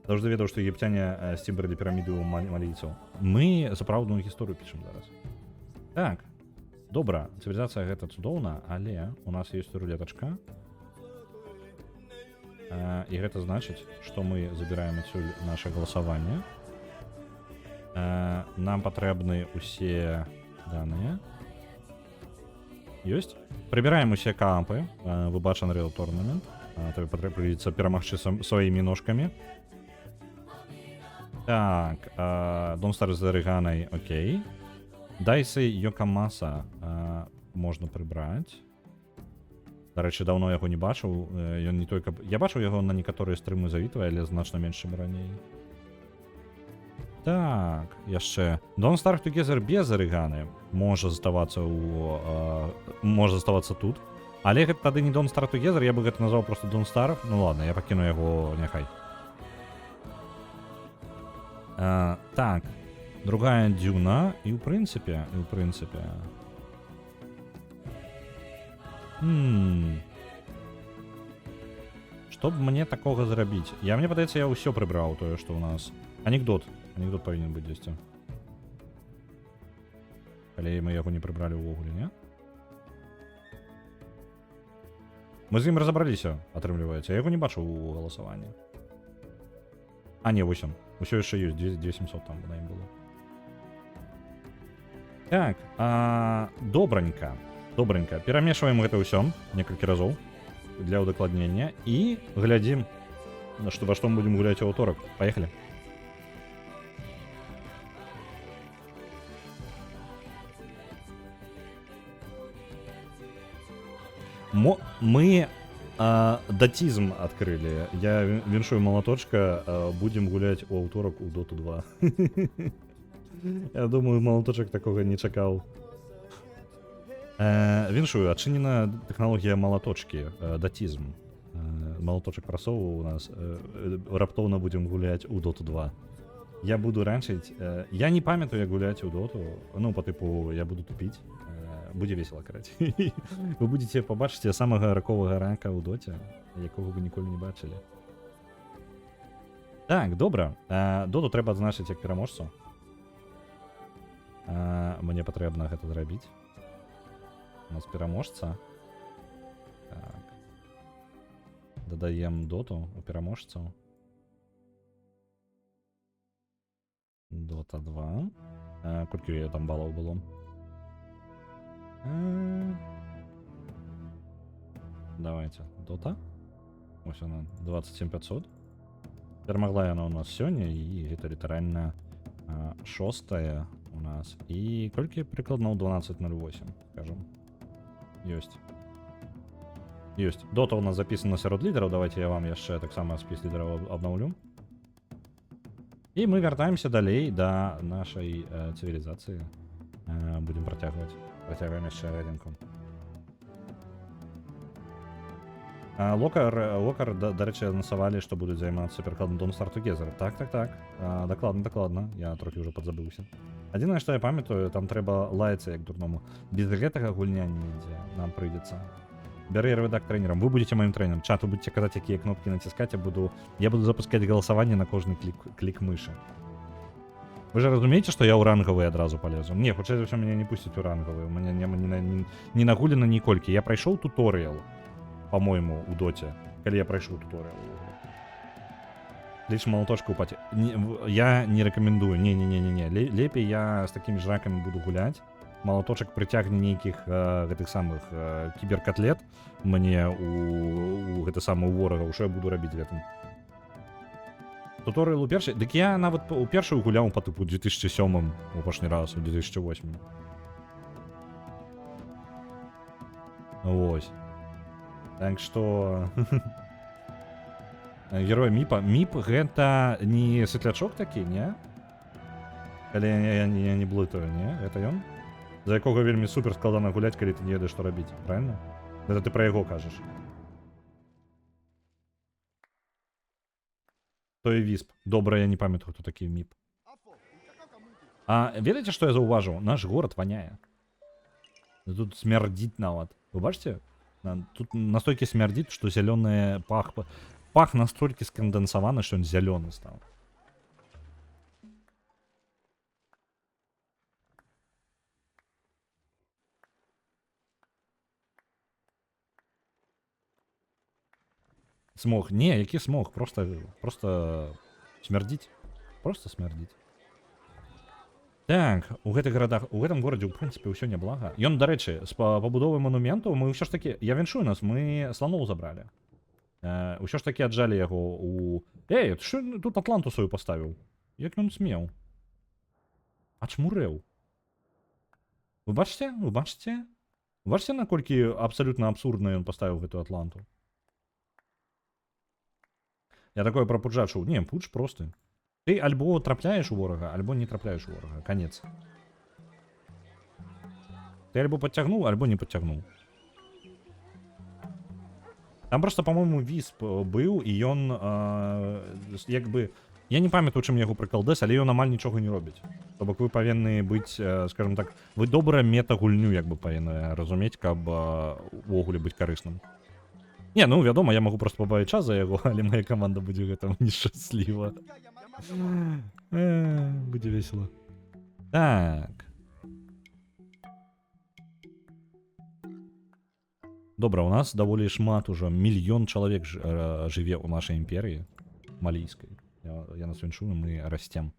Заўжды ведаў, што егіпцяне сцібралі піраміды ў малійцаў. Мы сапраўдную гісторыю пішам зараз. Так, добра, цывілізацыя гэта цудоўна, але у нас ёсць рулетачка. І гэта значыць, што мы забіраем адсюль наше галасаванне. Нам патрэбны усе даныя. Ёсць. Прыбіраем усе кампы, выбачаны Real Tournament. Табе прыйдзецца перамагчы сваімі ножкамі. Так, Don't Starve з Реганай, окей. Дайсы Йокамаса можна прыбраць. Дарэчы, даўно яго не бачыў. Ён не только... Я бачыў яго на некаторыя стрымы завітвае, але значна менш, чым раней. Так, яшчэ. Don't Starve Together без Реганы можа заставацца тут. Але гэта тады не Don't Starve Together, я бы гэта назваў просто Don't Starve. Ну ладно, я пакіну яго няхай. Так, другая Дюна. І ў прынцыпе... Што б мне такога зрабіць? Мне падаецца, я ўсё прыбраў тое, што ў нас. Анекдот павінен быць дзесьці. Калі мы яго не прыбралі ўвогуле, не? Мы з ім разабраліся, атрымліваецца. Я яго не бачыў у галасаванні. Не, 8. Усё яшчэ ёсць, 2700 там на ім было. Так, добранька. Перамешваем гэта ўсё некалькі разоў для ўдакладнення і глядзім, во што мы будзем гуляць у аўторак. Паехалі. Мы датізм адкрылі. Я віншую малаточка, будзем гуляць у аўторак у Доту 2. Я думаю, малаточак такога не чакаў. Віншую, адчынена тэхналогія малаточкі, датізм. Малаточак прасоўваў у нас. Раптоўна будзем гуляць у Доту 2. Я буду ранчыць. Я не памятаю, як гуляць у Доту. Ну, по тыпу, я буду тупіць. Будзе весела, караць. Вы будзеце пабачыце самага раковага рака ў Доце, якога вы ніколі не бачылі. Так, добра. Доту трэба адзначыць як пераможцу. Мне патрэбна гэта зрабіць. У нас пераможца. Так. Дадаем Доту у пераможцаў. Дота 2. Колькі яе там балаў было? Давайте. Дота. Ось она, 27500. Перамагла яна у нас сёння, і гэта літаральна 6-я у нас. І колькі прыкладна ў 12.08, скажем. Ёсць. Дота у нас записана сярод лідараў. Давайте я вам яшчэ таксама спіс лідараў абнаўлю. І мы вяртаемся далей да нашай цывілізацыі. Будем працягваць. Працягваем яшчэ гадзінку. Локар, дарэчы, анансавалі, што будуць займацца перакладам Don't Starve Together. Так. Дакладна. Я трохі ўжо падзабыўся. Адзінае, што я памятаю, там трэба лаяцца як дурному. Без гэтага гульня не ідзе. Нам прыйдзецца. Бяры рэдак трэнерам. Вы будете маім трэнерам. Чат, вы будете казаць, якія кнопкі націскаць, я буду запускаць галасаванне на кожны клік мышы. Вы же разумееце, што я ў рангавы адразу палезу? Не, хутчэй за ўсё мяне не пусціць у рангавы. У мяне не нагулена ніколькі. Я прайшоў туторыял, по-мойму, у Доце, калі я прайшоў туторыял. Ліч малаточку упаці. Я не рэкамендую. Не. Лепей я з такімі жракамі буду гуляць. Малаточак прыцягне нейкіх гэтых самых кіберкатлет мне у гэта самы ворагаў. Што я буду рабіць гэтым? Туторыял у першай? Дык я нават у першую гуляў па тыпу 2007 у апошні раз, у 2008. Вось. Так што... Герой Міпа. Міп гэта не светлячок такі, не? Калі я не блытаю, не? Гэта ён? За якога вельмі супер складана гуляць, калі ты не ведаеш, што рабіць, правильно? Гэта ты пра яго кажаш. Той вісп. Добре, я не пам'ятаю, хто такий міп. А ведаеце, што я заўважыў? Наш горад воняе. Тут смярдзіць нават. Вы бачыце? Тут настолькі смярдзіць, што зялёны пах настолькі скандэнсаваны, што ён зялёны стаў. Смог. Не, які смог, просто смярдзіць. Просто смярдзіць. Так, у гэтых гарадах, у гэтым горадзе, ў прынцыпе, ўсё няблага. Ён, дарэчы, з пабудовай манументу мы ўсё ж такі, я віншую нас, мы сланоў забралі. Усё ж такі аджалі яго у... Эй, ты што тут Атланту сваю паставіў? Як ён смеў? Ачмурэў. Вы бачыце? Вы бачыце? Вы бачыце, наколькі абсалютна абсурдна ён паставіў гэтую Атланту? Я такое про пуджа чуў. Не, пудж просты. Ты альбо трапляеш у ворага, альбо не трапляеш у ворага. Канец. Ты альбо подцягнуў, альбо не подцягнуў. Там просто, по-моему, вісп быў, і ён, як бы... Я не памятаю, чым яго прыкалдэс, але ён амаль нічога не робіць. То бок вы павінны быць, скажем так, вы добрая мета-гульню, як бы павінны разумець, каб увогуле быць карысным. Не, ну, вядома, я магу просто пабавіць час за яго, але моя каманда будзе гэтым нешчасліва. Будзе весела. Так. Добра, у нас даволі шмат ужо, мільён чалавек жыве ў нашай імперыі малійскай. Я нас віншую, мы расцем.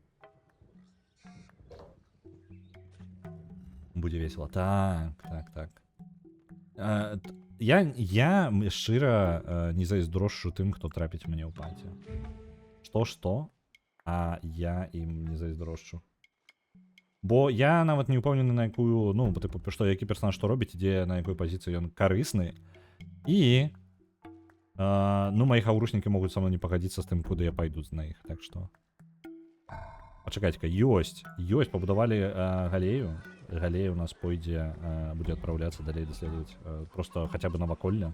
Будзе весела. Так. Я шчыра не зайздрошчу тым, хто трапіць мне ў паці. Што? А я ім не зайздрошчу. Бо я нават не ўпэўнены на якую, ну, типу, што які персонаж што робіць, ідзе на якой пазіцыі ён карысны. І ну, мои хаўрушнікі могуць са мной не пагадзіцца з тым, куды я пайду на іх, так што. Пачакайце-ка, ёсць, пабудавалі галею. Галея у нас пойдзе, будзе адпраўляцца далей даследаваць, просто хаця бы наваколле.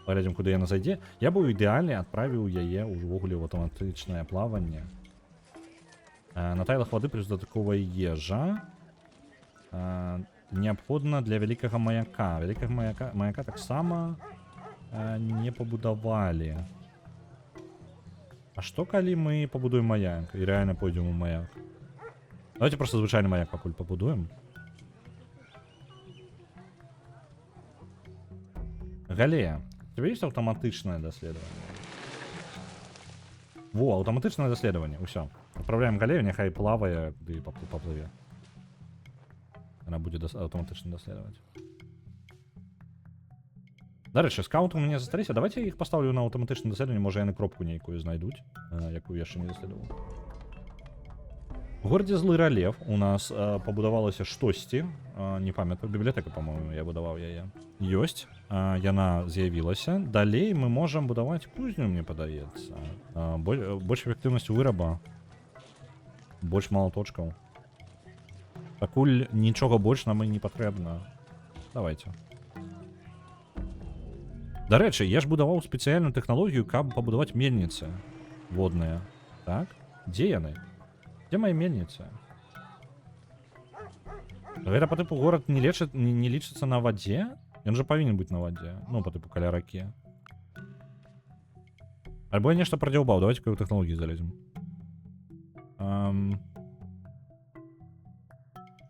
Паглядзім, куды яна зайдзе. Я быў ідэальна адправіў яе ўвогуле ў аўтаматычнае плаванне. На тайлах вады плюс дадатковая ежа. Неабходна для вялікага маяка. Вялікага маяка таксама не пабудавалі. А што калі мы пабудуем маяк і рэальна пойдзем у маяк? Давайте просто звычайны маяк пакуль пабудуем. Галея. У тебя есть автоматичное даследование? Во, автоматичное даследование. Усё. Отправляем галею, нехай плаває, куди попливе. Она буде автоматично дослідувати. До речі, скаути у мене застаріся. Давайте я їх поставлю на автоматичне дослідження, може вони кропку ніякою знайдуть, яку я ще не дослідував. В городі Злий Ролев у нас побудувалося штості, не пам'ятаю, бібліотека, по-моєму, я будував яе. Ёсць, яна з'явілася. Далей мы можем будаваць кузню, мне падаецца. Больш эфектыўнасць выраба. Больш малаточкаў. Пакуль нічога больш нам і не патрэбна. Давайте. Дарэчы, я ж будаваў спецыяльную тэхналогію, каб пабудаваць мельніцы водныя. Так? Дзе яны? Дзе мае мельніцы? Гэта па тыпу горад не лічыцца на вадзе? Ён жа павінен быць на вадзе. Ну, па тыпу каля ракі. Альбо я нешта прадзяўбаў. Давайте-ка ў тэхналогіі залезем.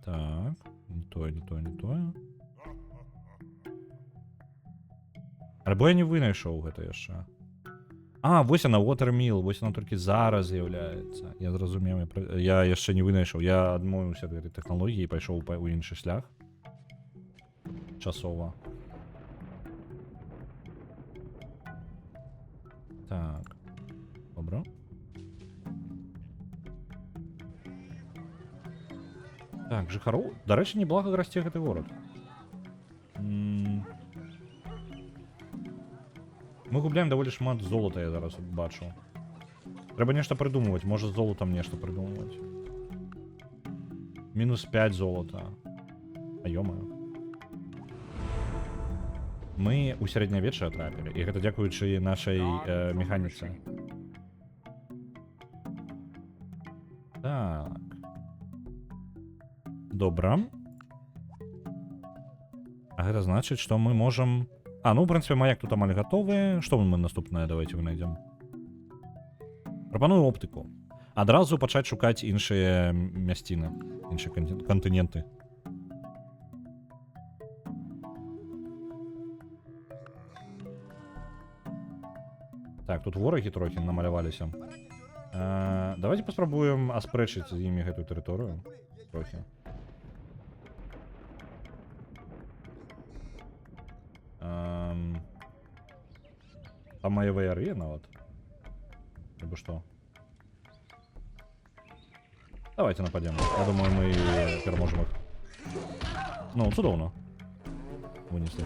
Так. Не тое. Альбо я не вынайшоў гэта яшчэ. Вось яна, Watermill, вось яна толькі зараз з'яўляецца. Я зразумеў, я яшчэ не вынайшоў. Я адмовіўся ад гэтай тэхналогіі і пайшоў у іншы шлях. Часова. Так. Добра. Так, жыхароў. Дарэчы, неблага расце гэты горад. Мы губляем даволі шмат золота, я зараз бачу. Трэба нешта прыдумываць, можа з золотам нешта прыдумываць. Мінус 5 золота. Ё-моё. Мы ў сярэднявечча трапілі, і гэта дзякуючы нашай механіцы. Так. Добра. А гэта значыць, што мы можам... А, ну, в прынцыпе, маяк тут амаль гатовы. Што мы наступнае? Давайте вынайдзем. Прапаную оптыку. Адразу пачаць шукаць іншыя мясціны, іншыя кантыненты. Так, тут ворагі трохі намаляваліся. Давайте паспрабуем аспрэчыць з імі гэтую тэрыторыю. Трохі. Там мае ваяры нават. Либо што? Давайте нападем. Я думаю, мы пераможем их. Ну, цудоўна. Вынесли.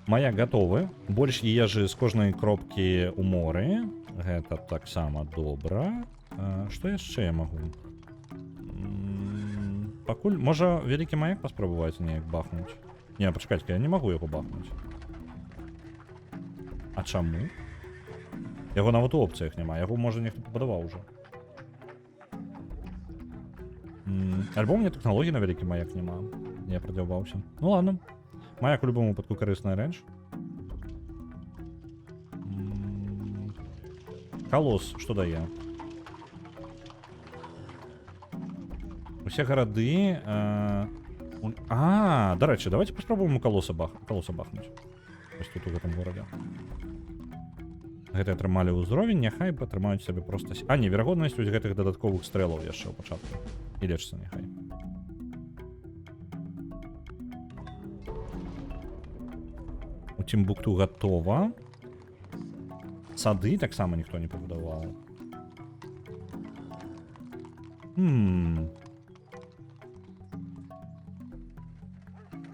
Маяк гатовы. Больш ежы з кожнай кропкі ў моры. Гэта таксама добра. Што яшчэ я магу? Пакуль... Можа, вялікі маяк паспрабаваць неяк бахнуць? Не, пачакайце, я не магу яго бахнуць. А чаму? Яго нават у опцыях няма. Яго, можа, нехто пабудаваў ужо. Альбо мне тэхналогіі на вялікі маяк няма. Я прадзяўбаўся. Ну ладно. Маяк у любому выпадку карысная рэч. Калос, што дае? Усе гарады... Дарэчы, давайте паспрабуем у калоса бахнуць. Вось тут у гэтым горадзе. Гэты атрымалі ўзровень, няхай патрымаюць сабе проста... А, не, верагоднасць вось гэтых дадатковых стрэлаў яшчэ ў пачатку. І лечцца няхай. У Тімбукту гатова. Сады таксама ніхто не пабудаваў.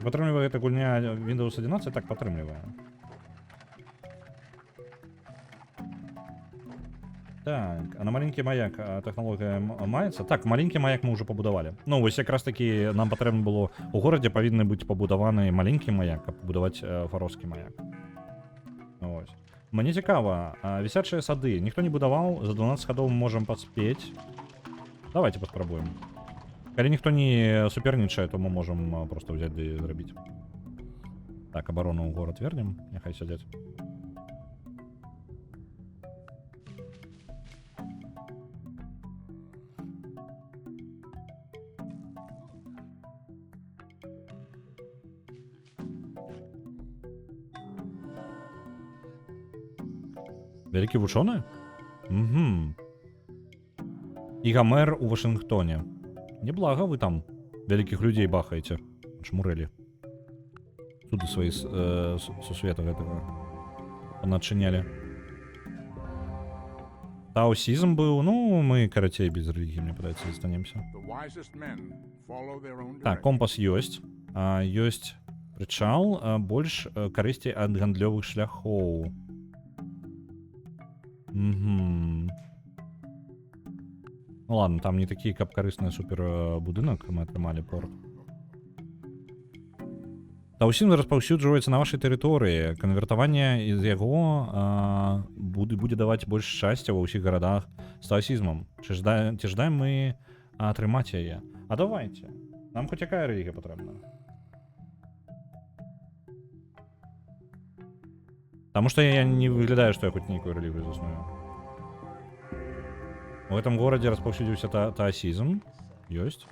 Падтрымлівае гэта гульня Windows 11, так падтрымлівае. Так, а на маленькі маяк тэхналогія маецца? Так, маленькі маяк мы ўжо пабудавалі. Ну, вось якраз такі нам патрэбна было... У горадзе павінны быць пабудаваны маленькі маяк, каб пабудаваць фароскі маяк. Ось. Мне цікава, вісячыя сады ніхто не будаваў, за 12 гадоў мы можам паспець. Давайте паспрабуем. Калі ніхто не супернічае, то мы можам просто взять ды зрабіць. Так, абарону ў горад вернем, няхай сядзяць. Вялікі вучоны? Угу. І Гамер у Вашынгтоне. Неблага вы там вялікіх людзей бахаеце. Чмурэлі. Туды свае сусвета гэтага паначынялі. Таосізм быў, ну, мы, карацей, без рэлігіі, мне падаецца, застанемся. Так, компас ёсць. Ёсць прычал, больш карысці ад гандлёвых шляхоў. Ну ладно, там не такі, каб карысны супер будынак мы атрымалі порт. Таосізм распаўсюджваецца на вашай тэрыторыі. Канвертаванне з яго будзе даваць больш шчасця ва ўсіх гарадах з таосізмам. Ці ждаем мы атрымаць яе? А давайте. Нам хоць якая рэлігія патрэбна? Таму што я не выглядаю, што я хоць нейкую рэлігію засную. У гэтым горадзе распаўсюдзіўся таосізм. Ёсць.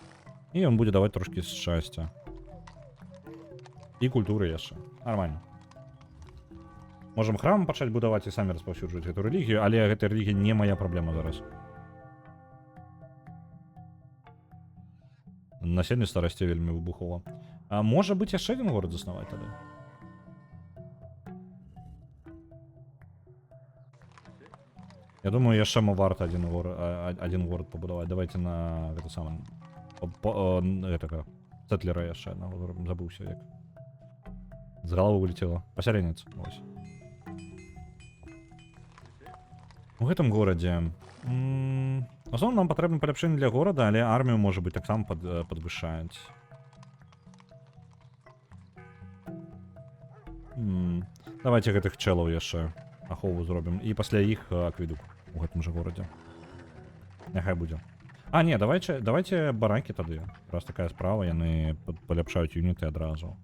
І ён будзе даваць трошкі шчасця. І культуры яшчэ. Нормально. Можам храм пачаць будаваць і самі распаўсюджваць гэту рэлігію, але гэта рэлігія не мая праблема зараз. Насельніцтва расце вельмі выбухова. А можа быць яшчэ адзін горад заснаваць тады? Я думаю, яшчэ мы варта адзін горад пабудаваць. Давайте на гэта самае... Гэтага... Сетлера яшчэ аднаго забыўся як. З галавы вылетела. Пасяленец. Ось. У гэтым горадзе... В основном нам патрэбна паляпшэнне для горада, але армію, можа быць, таксама падвышаюць. Давайте гэтых чэлаў яшчэ ахову зробім. І пасля іх акведук у гэтым жа горадзе. Няхай будзе. А, не, давайте баракі тады. Раз такая справа, яны паляпшаюць юніты адразу.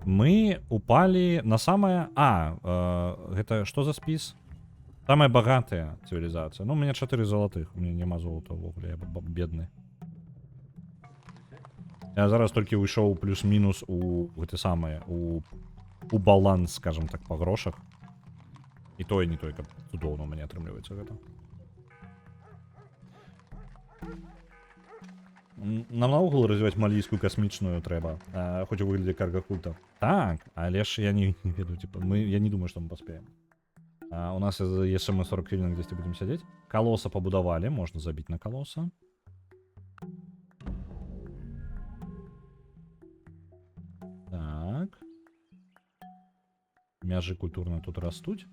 Мы упали на самое... гэта што за спіс? Самая багатая цывілізацыя. Ну, у меня 4 золотых. У меня няма золота ўвогуле, я бедны. Я зараз толькі выйшоў плюс-мінус у гэты самае, у баланс, скажем так, па грошах. І тое, не тое, каб цудоўна у мяне атрымліваецца гэта. Нам наогул развіваць малійскую касмічную трэба, хоць у выглядзе карга-культа. Так, але ж я не ведаю, типа, я не думаю, што мы паспеем. У нас яшчэ мы 40 хвілін дзесьці будзем сядзець. Калоса пабудавалі, можна забіць на калоса. Так. Мяжы культурна тут растуць.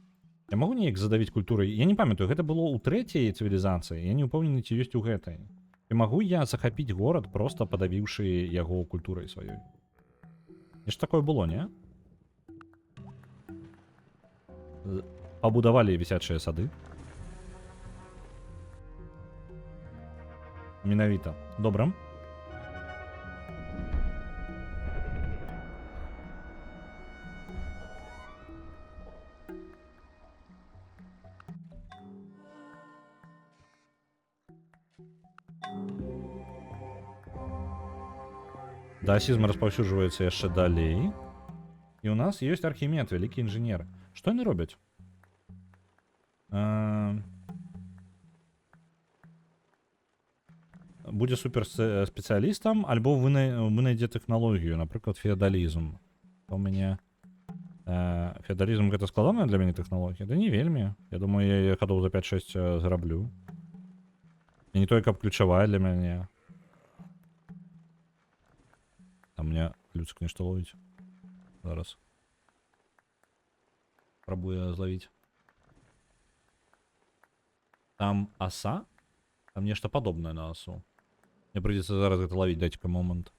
Я магу неяк задавіць культурай? Я не памятаю, гэта было ў трэцяй цывілізацыі, я не ўпэўнены, ці ёсць у гэтай. І магу я захапіць горад, проста падавіўшы яго культурай сваёй? І ж такое было, не? Пабудавалі вісячыя сады. Менавіта. Добра. Даасізм распаўсюджваецца яшчэ далей. І ў нас ёсць Архімед, вялікі інжынер. Што яны робяць? Будзе суперспецыялістам, альбо вынайдзе тэхналогію, напрыклад, феадалізм. У мяне феадалізм гэта складаная для мяне тэхналогія? Да не вельмі. Я думаю, я яе гадоў за 5-6 зараблю. І не тое, каб ключавая для мяне. Там мне людзі нешта ловіць. Зараз. Пробую зловіць. Там аса? Там нешта падобнае на асу. Мне придется зараз гэта ловіць, дайце-ка момент.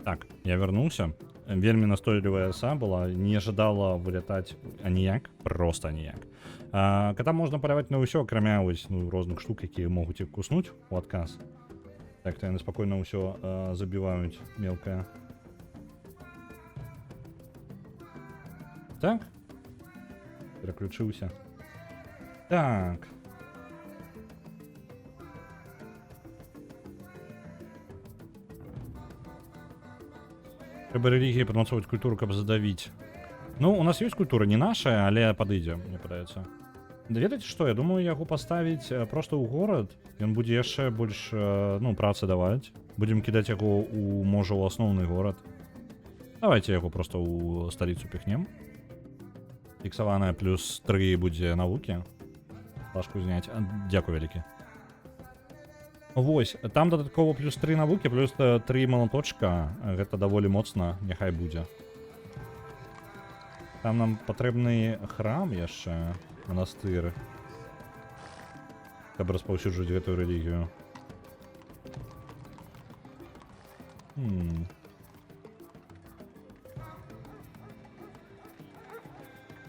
Так, я вернулся. Вельмі настойлівая са была, не ожидала вылетать аніяк, просто аніяк. Кота можна паляваць на ўсё, акрамя вось, ну, розных штук, якія могуць іх куснуць у адказ. Так, то яны спакойна ўсё забіваюць мелкае. Так. Переключыўся. Так. Трэба рэлігіі падмацоўваць культуру, каб задавіць. Ну, у нас ёсць культура не нашая, але падыдзе, мне падаецца. Да ведаеце што, я думаю, яго паставіць проста ў горад. Ён будзе яшчэ больш, ну, працы даваць. Будзем кідаць яго у, можа, у асноўны горад. Давайте яго проста ў сталіцу піхнем. Фіксаваная плюс 3 будзе навукі. Плашку зняць. Дзякуй вялікі. Вось, там дадаткова плюс 3 навукі, плюс 3 малаточка. Гэта даволі моцна, няхай будзе. Там нам патрэбны храм яшчэ, манастыр, каб распаўсюджваць гэтую рэлігію.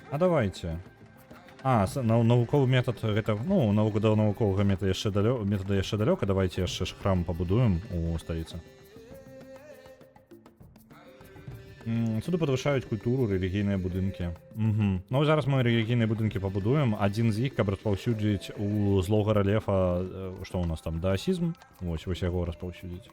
А давайте. Навуковы метад гэта, ну, да навуковага метада яшчэ далёка, давайте яшчэ ж храм пабудуем у сталіцы. Сюды падвышаюць культуру, рэлігійныя будынкі. Ну, зараз мы рэлігійныя будынкі пабудуем. Адзін з іх, каб распаўсюдзіць у злога рэлефа, што ў нас там, даасізм. Вось яго распаўсюдзіць.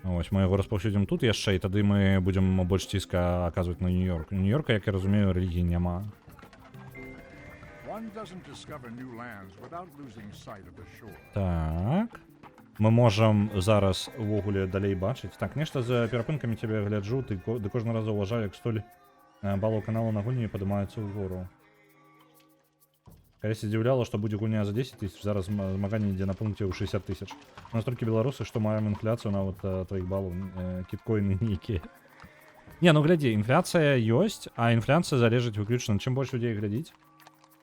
Вось, мы яго распаўсюдзім тут яшчэ, і тады мы будзем больш ціска аказваць на Нью-Йорк. Нью-Йорка, як я разумею, рэлігіі няма. Так. Мы можам зараз увогуле далей бачыць. Так, нешта за перапынкамі цябе гляджу, ты кожны раз заўважаю, як столь балаў каналу на гульні падымаецца ўгору. Калісьці здзіўляла, што будзе гульня за 10 000, зараз змаганне ідзе на пункце ў 60 000. У нас толькі беларусы, што маем інфляцыю нават тваіх балаў, кіткоіны нейкія. Не, ну глядзі, інфляцыя ёсць, а інфляцыя залежыць выключна. Чым больш людзей глядзіць,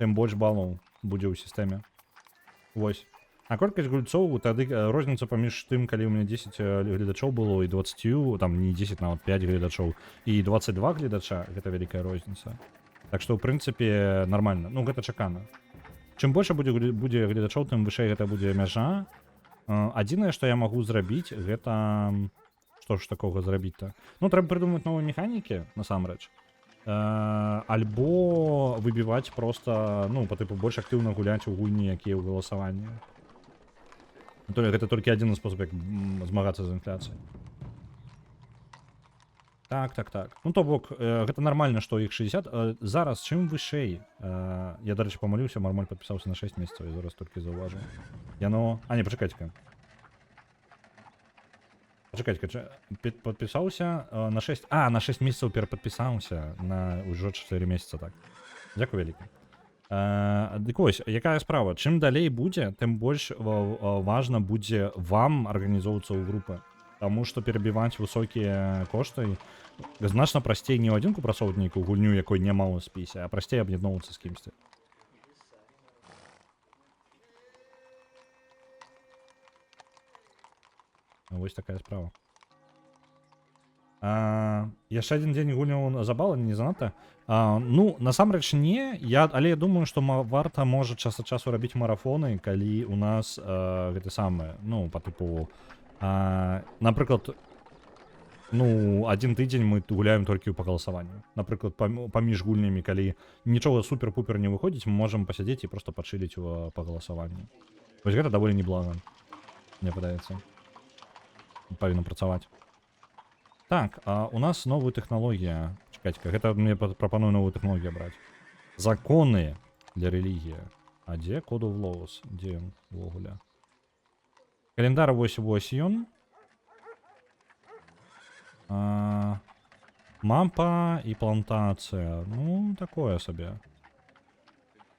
тым больш балаў будзе ў сістэме. Вось. А колькасць гульцоў, тады розніца паміж тым, калі ў мяне 10 гледачоў было і 20, там не 10, нават 5 гледачоў, і 22 гледача, гэта вялікая розніца. Так што, ў прынцыпе, нармальна. Ну, гэта чакана. Чым больш будзе гледачоў, тым вышэй гэта будзе мяжа. Адзінае, што я магу зрабіць, гэта... Што ж такога зрабіць-то? Ну, трэба прыдумаць новыя механікі, насамрэч. Альбо выбіваць проста, ну, па тыпу, больш актыўна гуляць у гульні, якія ў галасаванні. Гэта толькі адзін спосаб, як змагацца з інфляцыяй. Так. Ну, то бок, гэта нармальна, што іх 60. Зараз, чым вышэй? Я, дарэчы, памыліўся, Мармоль падпісаўся на 6 месяцаў, я зараз толькі заўважыў. Яно... А, не, пачакайце-ка. Пачакайце-ка, падпісаўся на 6... А, на 6 месяцаў перападпісаўся, на ўжо 4 месяца, так. Дзякуй вялікі. Дык вось, якая справа? Чым далей будзе, тым больш важна будзе вам арганізоўвацца ў групы. Таму што перабіваць высокія кошты значна прасцей не ў адзінку прасоўваць нейкую гульню, якой няма ў спісе, а прасцей аб'ядноўвацца з кімсьці. Вось такая справа. Яшчэ адзін дзень гульняў за балы, не занадта. Ну, насамрэч не, але я думаю, што варта можа час ад часу рабіць марафоны, калі у нас гэта самае, ну, па тыпу, напрыклад, ну, адзін тыдзень мы гуляем толькі па галасаванню. Напрыклад, паміж гульнямі, калі нічога супер-пупер не выходзіць, мы можам пасядзець і проста пачыліць па галасаванню. Вось гэта даволі неблага, мне падаецца. Павінна працаваць. Так, у нас новая тэхналогія. Чакайце-ка, гэта мне прапаную новую тэхналогію браць. Законы для рэлігіі. А дзе Code of Laws? Дзе ён увогуле? Календар вось ён. Мапа і плантацыя. Ну, такое сабе.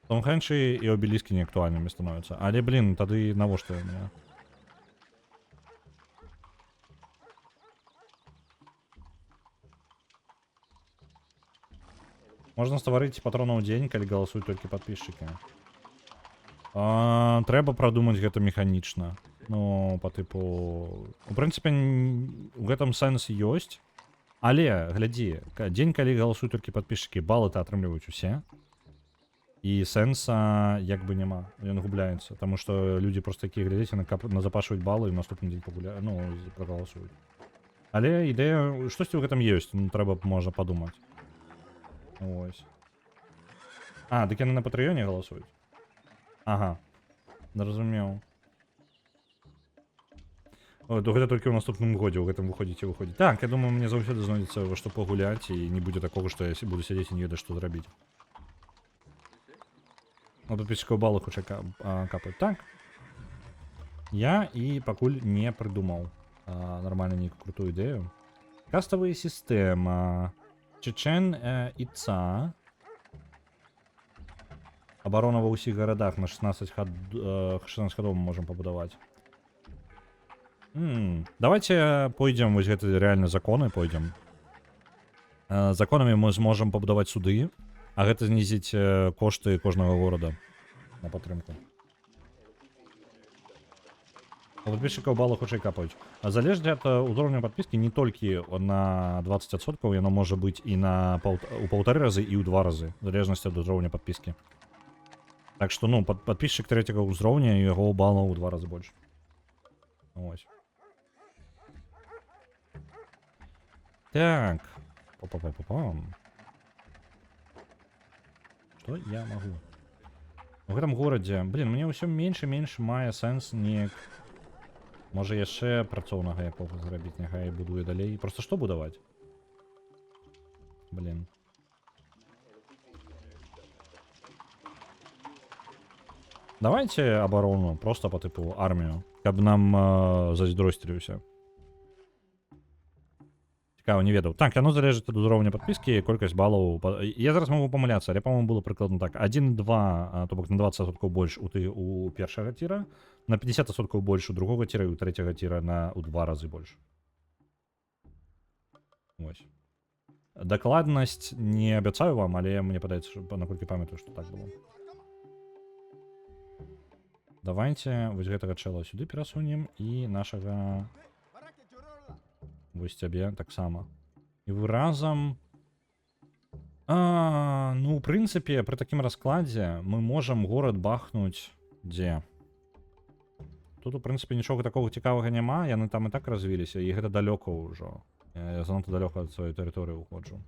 Стоунхендж і обеліскі неактуальнымі становяцца. Але, блін, тады навошта мне? Можна стварыць патронаў дзень, калі галасуюць толькі падпісчыкі. Трэба прадумаць гэта механічна. Ну, по типу... У прынцыпе, у гэтым сэнс ёсць. Але, глядзі, дзень, калі галасуюць толькі падписчыкі, балы-то атрымліваюць усе. І сэнса як бы няма. Ён губляецца. Таму што людзі проста такія глядзяць, назапашваюць балы і наступны дзень пагуляюць, ну, прагаласуюць. Але ідэя, штосьці ў гэтым ёсць, ну, трэба, можна падумаць. Ось. А, дык яны на Патрыёне галасуюць? Ага. Зразумеў. Гэта толькі ў наступным годзе, у гэтым выходзіць. Так, я думаю, мне заўсёды знойдзецца во што пагуляць, і не будзе такога, што я буду сядзець і не ведаю, што зрабіць. Ну, падписчикаў балы хутчэй капаюць. Так. Я і пакуль не прыдумаў нармальна нейкую крутую ідэю. Каставая сістэма. Чечен і ЦА. Абарона ва ўсіх гарадах на 16 хадоў мы можам пабудаваць. Давайте пойдзем, вось гэты рэальна законы пойдзем. Законамі мы зможам пабудаваць суды, а гэта знізіць кошты кожнага горада на падтрымку. У падписчикаў балы хутчэй капаюць. Залежыць ад узроўня падпіскі не толькі на 20%, яно можа быць і у 1,5 разы і ў 2 разы, в залежнасці ад узроўня падпіскі. Так што, ну, падписчик 3-го ўзроўня, яго балаў у 2 разы больш. Ось. Так. Па-па-па-па-пам. Што я магу? У гэтым горадзе, блин, мне ўсё менш і менш мае сэнс неяк. Можа яшчэ працоўнага якога зрабіць, няхай будуе далей. Просто што будаваць? Блин. Давайте абарону, просто по типу армію, каб нам зайздросцілі ўсе. Цікава, не ведаў. Так, яно залежыць ад узроўня падпіскі, колькасць балаў. Я зараз магу памыляцца, але, по-моему, было прыкладна так. 1-2, то бок на 20% больш у першага тіра, на 50% больш у другога тіра і у трэцяга тіра у 2 разы больш. Ось. Дакладнасць не абяцаю вам, але мне падаецца, што наколькі памятаю, што так было. Давайте вось гэтага чэла сюды перасунем і нашага вось цябе таксама. І вы разам... Ну, у прынцыпе, пры такім раскладзе мы можам горад бахнуць дзе? Тут, у прынцыпе, нічога такога цікавага няма, яны там і так развіліся, і гэта далёка ўжо. Я занадта далёка ад сваёй тэрыторыі ўходжу.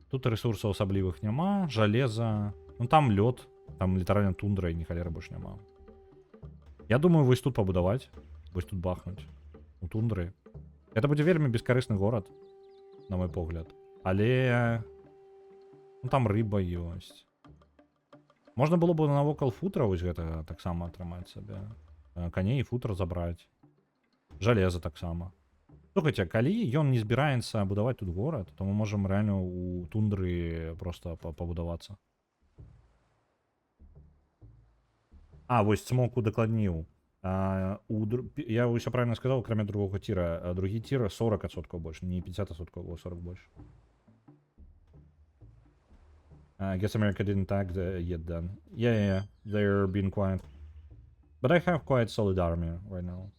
Тут рэсурсаў асаблівых няма, жалеза... Ну, там лёд, там літаральна тундра і ні халеры больш няма. Я думаю, вось тут пабудаваць. Вось тут бахнуць. У тундры. Это будзе вельмі бескарысны горад, на мой погляд. Але... Ну, там рыба ёсць. Можна было бы навокал футра вось гэтага таксама атрымаць сабе. Каней і футра забраць. Жалеза таксама. Слухайце, калі ён не збіраецца будаваць тут горад, то мы можам рэальна у тундры просто пабудавацца. А, вось цмоку дакладніў. Я ўсё правильно сказал, акрамя другога тира. Другі тир 40% больше, не 50%, а 40 больше. I guess America didn't tag yet then. Yeah, they're being quiet. But I have quite solid army right now.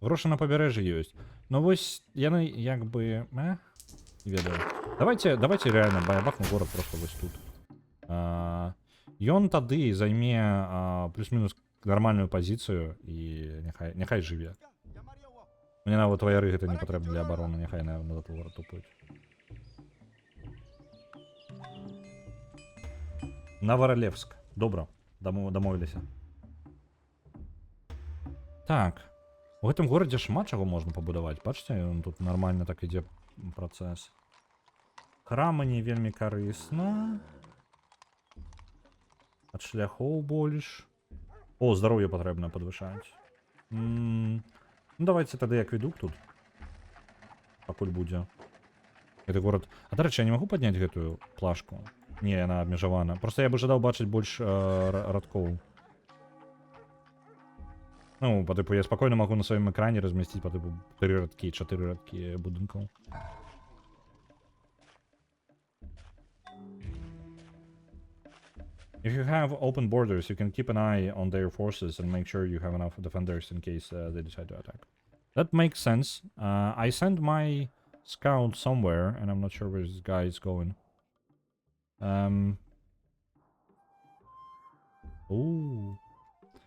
Грошы на пабярэжжы ёсць. Но вось яны як бы... Не ведаю. Давайте реально бахну город просто вось тут. Ён тады займе плюс-мінус нормальную пазіцыю і няхай жыве. Мне нават ваяры гэта не патрэбна для абароны, няхай на горад тупуюць. Новоролевск. Добра, дамовіліся. Так. У гэтым горадзе шмат чаго можна пабудаваць. Бачыце, тут нормально так ідзе працэс. Храмы не вельмі карысна. Ад шляхоў больш. О, здароўе патрэбна падвышаць. Ну, давайте тады акведук тут. Пакуль будзе. Гэты горад... А, дарэчы, я не магу падняць гэтую плашку? Не, яна абмежавана. Просто я бы жадаў бачыць больш радкоў. Ну, по типу, я спакойна магу на сваім экране размясціць по типу 3 радкі, 4 радкі будынкаў. If you have open borders, you can keep an eye on their forces and make sure you have enough defenders in case they decide to attack. That makes sense. I sent my scout somewhere, and I'm not sure where this guy is going. Ooh.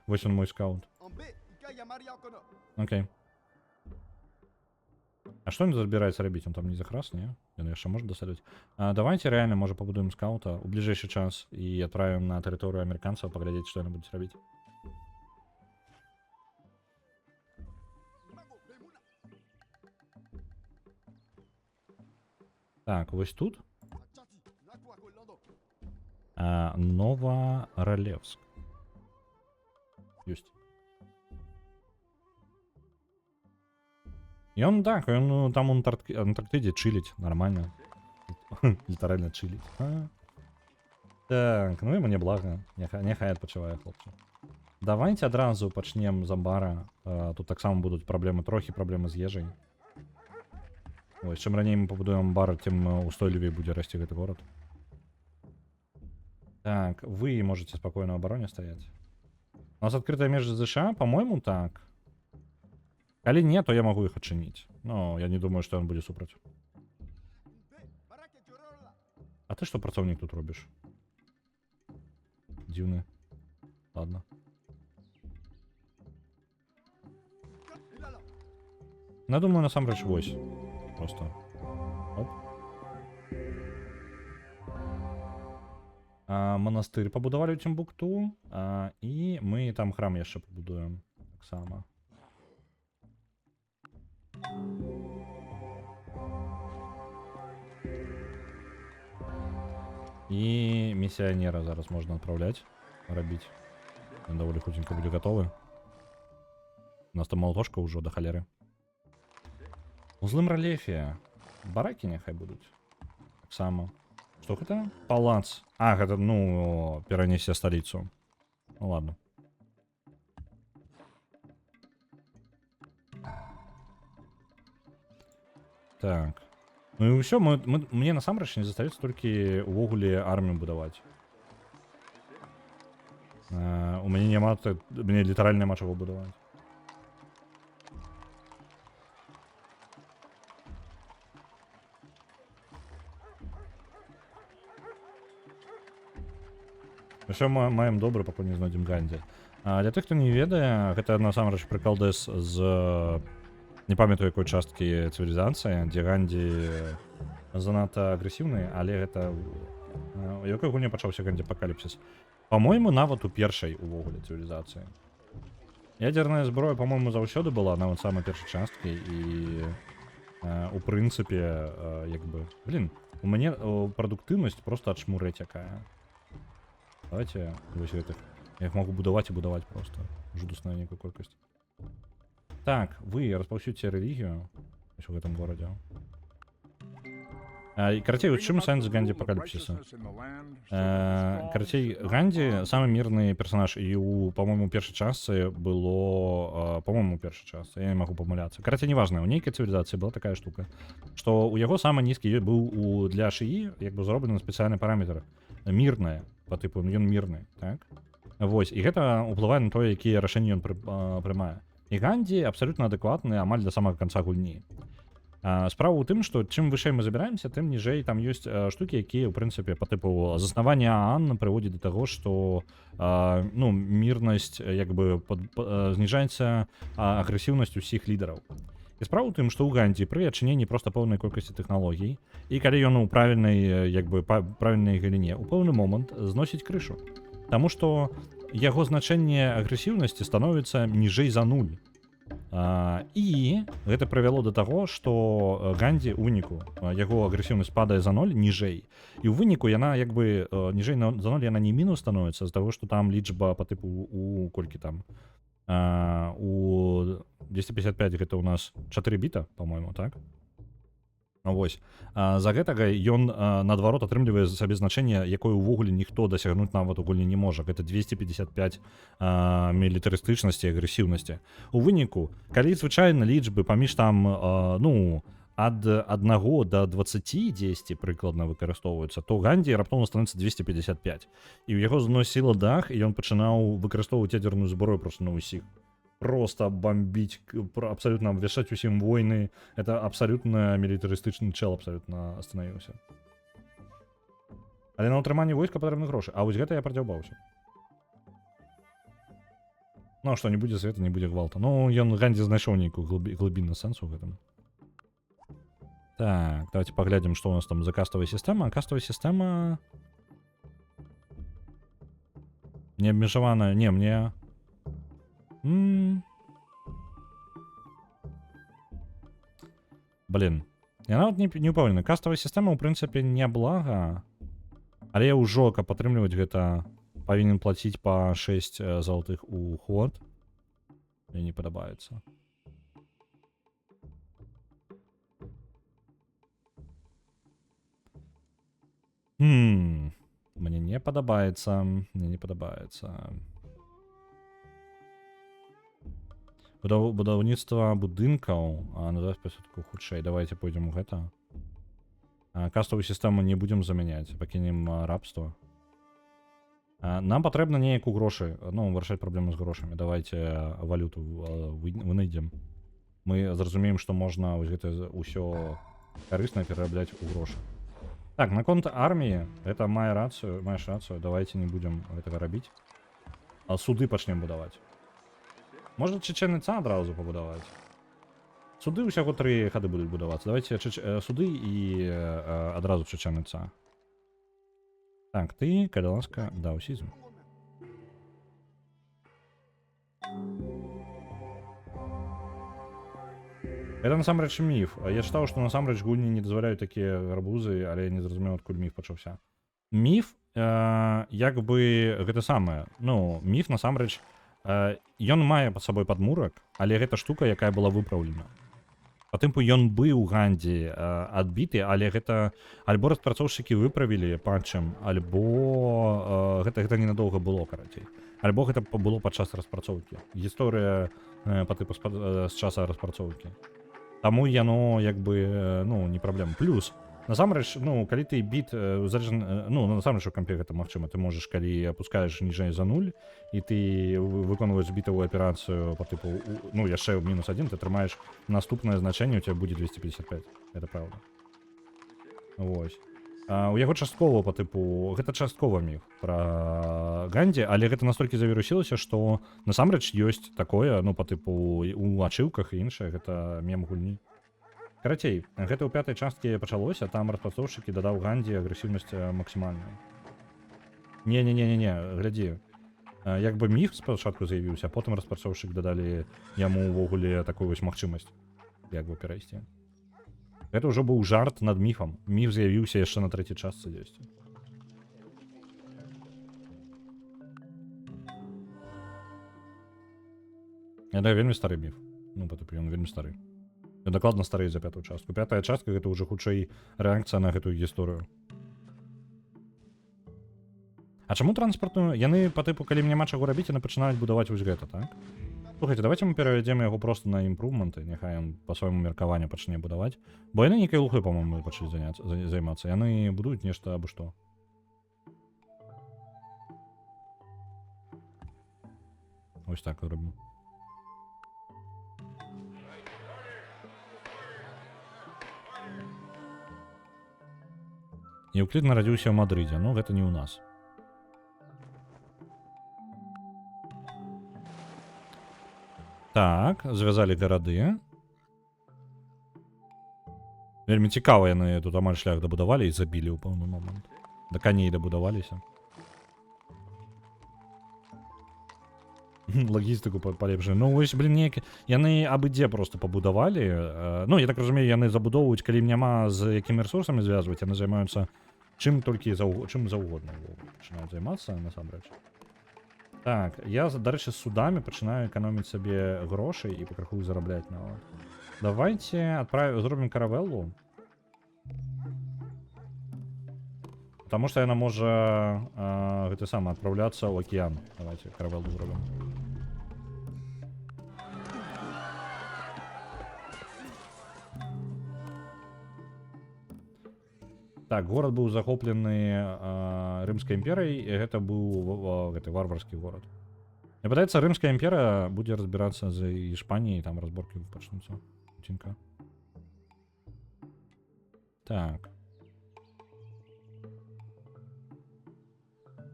Ось он мой скаут. Окей. А что он собирается робить? Он там не закрас, не? Він ще може досадити. Давайте реально, може, побудуємо скаута у ближайший час і відправимо на територію американців поглядеть, що вони будуть робити. Так, ось тут. Новоролевск. Есть. И он так, он там в Антарктиде чилить нормально. Літерально чилить. Так, ну і мені благо. Нехай відпочиває, хлопці. Давайте одразу почнемо з амбара. Тут так само будуть проблеми, трохи проблеми з їжею. Ось, чим раніше ми побудуємо амбар, тим устойливее буде рости этот город. Так, вы можете спокойно в обороне стоять. У нас открытая между США, по-моему, так. Коли нет, то я могу их отчинить. Но я не думаю, что он будет супроть. А ты что, працовник, тут робишь? Дивный. Ладно. Ну, я думаю, насамрэч вось. Просто. Оп. Монастырь побудовали у Тимбукту. І ми там храм ще побудуємо. Так само. І місіонера зараз можна відправляти. Робити. Вони доволі хутенько будуть готові. У нас там молотошка уже до холери. У злым рельефе бараки нехай будуть. Так само. Что это? Палац. Ах, это, ну, перенести столицу. Ну ладно. Так. Ну и все, мне насамрэч не застаецца толькі увогуле армію будаваць. У мяне няма, мне літаральна няма чаго будаваць. Все маем добра, пакуль не знойдзем Ганді. Для тых, хто не ведае, гэта насамрэч прыкалдэс з не памятаю якой часткі цывілізацыі, дзе Ганді занадта агрэсіўны, але гэта у якой гульне пачаўся Ганді апакаліпсіс. Па-мойму, нават у першай увогуле цывілізацыі. Ядерная зброя, па-мойму, заўсёды была нават самай першай часткі і у прынцыпе як бы, блин, у мяне прадуктыўнасць просто ад шмурэць якая. Давайте вось гэтых. Я их могу будаваць і будаваць просто. Жудасная некая колькасць. Так, вы распаўсюдзьце рэлігію у гэтым горадзе. Карацей, у чым сэнс Ганді апакаліпсіса? Карацей, Ганді самы мірны персонаж, і у, па-моему, першай частцы было, па-моему, першай частцы, я не магу памыляцца. Карацей, неважна, у нейкай цывілізацыі была такая штука, што у яго самы нізкі быў для шыі, як бы зроблены спецыяльны параметр. Мірная, по типу, ён мірны, так? Вось, і гэта ўплывае на тое, якія рашэнні ён прымае. І Ганді абсалютна адэкватны амаль да самага канца гульні. Справа ў тым, што чым вышэй мы забіраемся, тым ніжэй там ёсць штукі, якія, ў прынцыпе, по типу заснавання ААН прыводзяць да таго, што ну, мірнасць як бы зніжаецца агрэсіўнасць усіх лідараў. І справа ў тым, што ў Ганді пры адчыненні проста пэўнай колькасці тэхналогій, і калі ён у правільнай, як бы, правільнай галіне, у пэўны момант зносіць крышу. Таму што яго значэнне агрэсіўнасці становіцца ніжэй за 0. І гэта прывяло да таго, што Ганді ў выніку яго агрэсіўнасць падае за 0 ніжэй. І ў выніку яна як бы ніжэй за 0 яна не мінус становіцца з таго, што там лічба па тыпу у колькі там. У 255 гэта у нас 4 біта, по-моему, так? Вось. За гэтага ён наадварот атрымлівае сабе значэнне, якое ўвогуле ніхто дасягнуць нават у гульні не можа. Гэта 255 мілітарыстычнасці і агрэсіўнасці. У выніку, калі звычайна лічбы паміж там, ну, ад 1 до 20 10 прыкладна выкарыстоўваецца, то Ганді раптоўна становіцца 255. І ў яго зносіла дах, і ён пачынаў выкарыстоўваць ядерную зброю просто на ўсіх. Просто бомбіць, абсолютно вешаць усім войны. Это абсолютно мілітарыстычны чел абсолютно становіўся. Але на ўтрыманне войска патрэбны грошы. А вось гэта я прадзяўбаўся. Ну, што не будзе света, не будзе гвалта. Ну, ён Ганді знайшоў нейкую глыбінны сэнс у гэтым. Так, давайте паглядзім, што у нас там за каставая сістэма. Каставая сістэма... Не абмежаваная... Не, мне... Блин. Я нават не ўпэўнены. Каставая сістэма, ў прынцыпе, не блага. Але ўжо, каб падтрымліваць гэта, павінен плаціць па 6 залатых у ход. Мне не падабаецца. Мне не падабаецца. Мне не падабаецца. Будаўніцтва будынкаў, а на 20% хутчэй. Давайте пойдзем у гэта. Каставую сістэму не будзем замяняць, пакінем рабства. Нам патрэбна неяк у грошы, ну, вырашаць праблему з грошамі. Давайте валюту вынайдзем. Мы зразумеем, што можна вось гэта ўсё карысна перарабляць у грошы. Так, наконт арміі, гэта мае рацыю, маеш рацыю, давайте не будзем гэтага рабіць. А суды пачнем будаваць. Можна чеченца адразу пабудаваць. Суды ўсяго 3 хады будуць будавацца. Давайте суды і адразу чеченца. Так, ты, калі ласка, даусізм. Это насамрэч міф. Я чытаў, што насамрэч гульні не дазваляюць такія гарбузы, але я не зразумеў, адкуль міф пачаўся. Міф, як бы, гэта самае. Ну, міф насамрэч, ён мае пад сабой падмурак, але гэта штука, якая была выпраўлена. Па тымпу ён быў Ганді адбіты, але гэта альбо распрацоўшчыкі выправілі патчам, альбо гэта ненадоўга было, карацей. Альбо гэта было падчас распрацоўкі. Гісторыя па тыпу з часа распрацоўкі. Таму яно, як бы, ну, не праблема. Плюс, насамрэч, ну, калі ты біт, ну, насамрэч у кампе гэта магчыма. Ты можаш, калі апускаеш ніжэй за 0, і ты выконваеш бітавую аперацыю па тыпу, ну, яшчэ ў -1, ты трымаеш наступнае значэнне, у тебя будзе 255. Это праўда. Вось. У яго часткова па тыпу, гэта часткова міф пра Ганді, але гэта настолькі завірусілася, што насамрэч ёсць такое, ну, па тыпу, у ачыўках і іншае, гэта мем гульні. Карацей, гэта ў 5-й часткі пачалося, там распрацоўшчыкі дадаў Ганді агрэсіўнасць максімальную. Не, глядзі. Як бы міф спачатку з'явіўся, а потым распрацоўшчык дадалі яму ўвогуле такую вось магчымасць, як бы перайсці. Гэта ўжо быў жарт над міфам. Міф з'явіўся яшчэ на 3-й частцы дзесьці. Это вельмі стары міф. Ну, па тыпу, ён вельмі стары. Ён дакладна стары за 5-ю частку. 5-я частка гэта ўжо хутчэй рэакцыя на гэтую гісторыю. А чаму транспартную? Яны па тыпу, калі няма чаго рабіць, яны пачынаюць будаваць вось гэта, так? Слухайте, давайте мы перавядзем яго просто на імпрувменты, няхай ён па свайму меркаванню пачне будаваць. Бо яны нейкай лухой, па-моему, пачалі займацца. Яны будуюць нешта абы што. Ось так робім. Еўклід нарадзіўся ў Мадрыдзе, ну гэта не ў нас. Так, звязалі гарады. Вельмі цікава яны тут амаль шлях дабудавалі і забілі ў пэўны момант. Да коней дабудаваліся. Лагістыку палепшылі. Ну вось, блин, неяк... Яны абы-дзе просто пабудавалі. Ну, я так разумею, яны забудоўваюць, калі ім няма з якімі рэсурсамі звязваць, яны займаюцца чым толькі чым заўгодна. Пачынаюць займацца, насамрэч. Так, я, дарэчы, з судамі пачынаю эканоміць сабе грошай і пакраху зарабляць нават. Давайте зробім каравеллу. Потому што яна можа гэта сама адпраўляцца ў акіян. Давайте каравеллу зробім. Так, горад быў захоплены Рымскай імперыяй, і гэта быў гэты варварскі горад. Мне падаецца, Рымская імперыя будзе разбірацца з Іспаніяй, там разборкі пачнуцца. Хутенька. Так.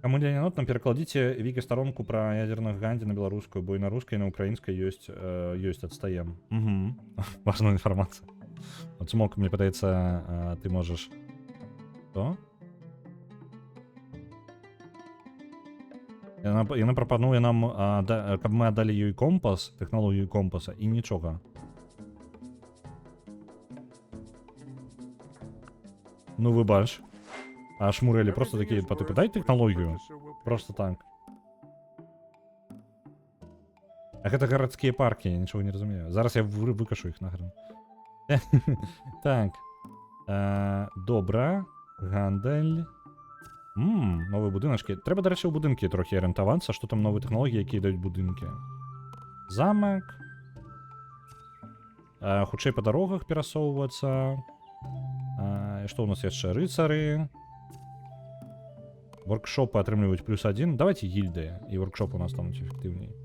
Каму ленінотна, перакладзіце вікі-старонку пра ядзерных гандзі на беларускую, бо і на рускай, і на украінскай ёсць адстаем. Важная інфармацыя. От Смок, мне падаецца, ты можаш... Што? Яна прапануе нам, каб мы аддалі ёй компас, тэхналогію компаса, і нічога. Ну, выбач. А Шмурелі просто такія, па типу, дай тэхналогію. Просто так. А гэта гарадскія паркі, я нічога не разумею. Зараз я выкашу іх нахрен. Так. Добра. Гандаль. Новыя будыначкі. Трэба, дарэчы, ў будынкі трохі арыентавацца, што там новыя тэхналогіі, якія даюць будынкі. Замак. Хутчэй па дарогах перасоўвацца. Што ў нас яшчэ? Рыцары. Воркшопы атрымліваюць +1. Давайте гільдыя. І воркшоп у нас стануць эфектыўней.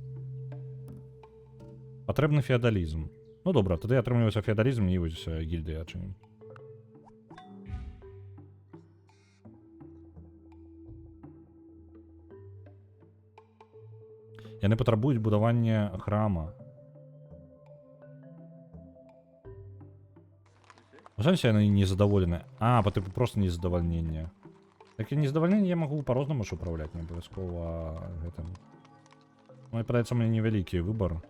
Патрэбны феадалізм. Ну добра, тады атрымліваецца феадалізм і вось гільдыя адчынім. Яны патрабуюць будавання храма. У сэнсе яны незадаволены. Па тыпу просто незадавальнення. Такі незадавальненне я магу па-рознаму ж управляць, не абавязкова гэтым. Ну, і падаецца, мне невялікі выбар.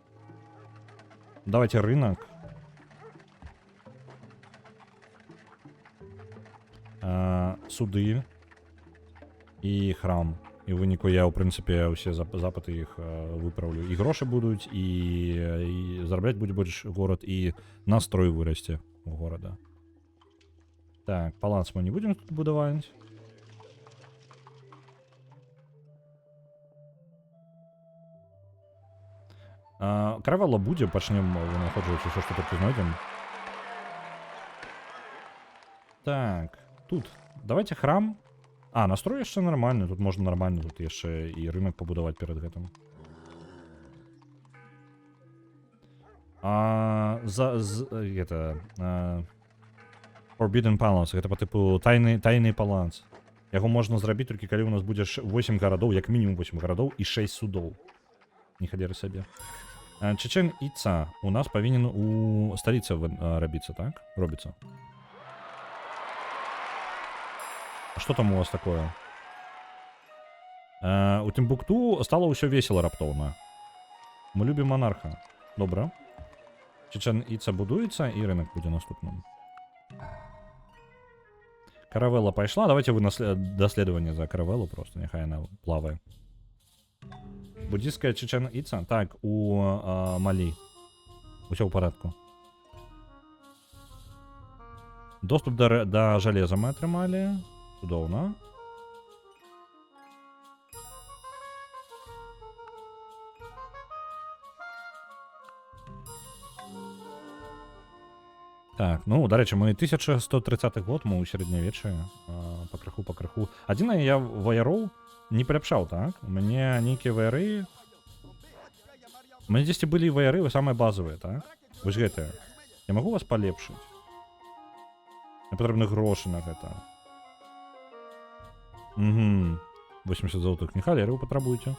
Давайте рынок. Суды. І храм. І ў выніку я, ў прынцыпе, ўсе запыты іх выпраўлю. І грошы будуць, і зарабляць будзе больш горад, і настрой вырасце у горада. Так, палац мы не будзем тут будаваць. Каравелла будзе, пачнем вынаходжваць усё, што толькі знойдзем. Так, тут. Давайте храм. Настрой яшчэ нормальны, тут можна нормальна, тут яшчэ і рынок пабудаваць перад гэтым. Forbidden Palace, гэта па тыпу тайны палац. Яго можна зрабіць толькі калі у нас будзе 8 гарадоў, як мінімум 8 гарадоў і 6 судоў. Не халеры сабе. Чечен Іца у нас павінен у сталіцы рабіцца, так? Робіцца. Что там у вас такое? У Тимбукту стало ўсё весело раптоўна. Мы любім монарха. Добра. Чечен Іца будуецца, і рынок будзе наступным. Каравелла пайшла. Давайте вы даследаванне за каравеллу просто. Няхай яна плавае. Буддистская Чечен Іца? Так, у Малі. Усё ў парадку. Доступ да жалеза мы атрымалі. Цудоўна. Так, ну, дарэчы, мы 1130 год, мы ў сярэднявеччы, пакрыху. Адзінае, я ваяроў не паляпшаў, так? У мяне нейкія ваяры... У мяне дзесьці былі ваяры, самыя базавыя, так? Вось гэтыя. Я магу вас палепшыць? Мне патрэбны грошы на гэта. 80 золотых. Не халеры вы патрабуеце.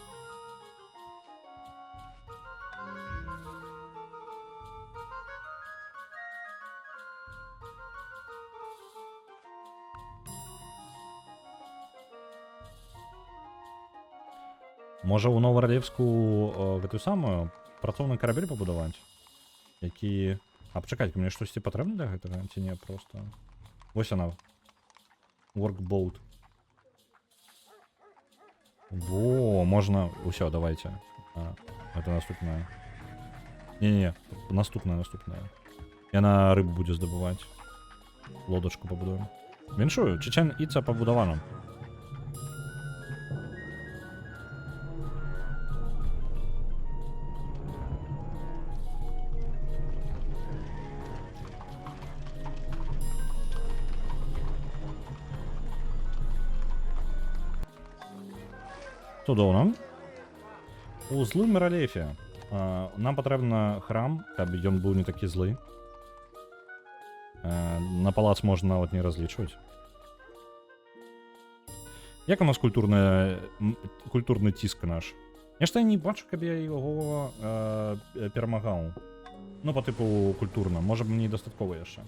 Можа ў Новаралевску гэтую самую працоўны карабель пабудаваць? Які... пачакайце, мне штосьці патрэбна для гэтага? Ці не проста... Вось она. Workboat. Во, можна... Усё, давайте. Это наступная. Не-не-не, наступная. Яна рыбу будзе здабываць. Лодачку пабудуем. Віншую, Чечен Іца пабудавана. Цудоўна. У злым рэлефе нам патрэбна храм, каб ён быў не такі злы. На палац можна нават не разлічваць. Як у нас культурны ціск наш? Нешта я не бачу, каб я яго перамагаў. Ну, па тыпу культурна. Можа б мне дастаткова яшчэ.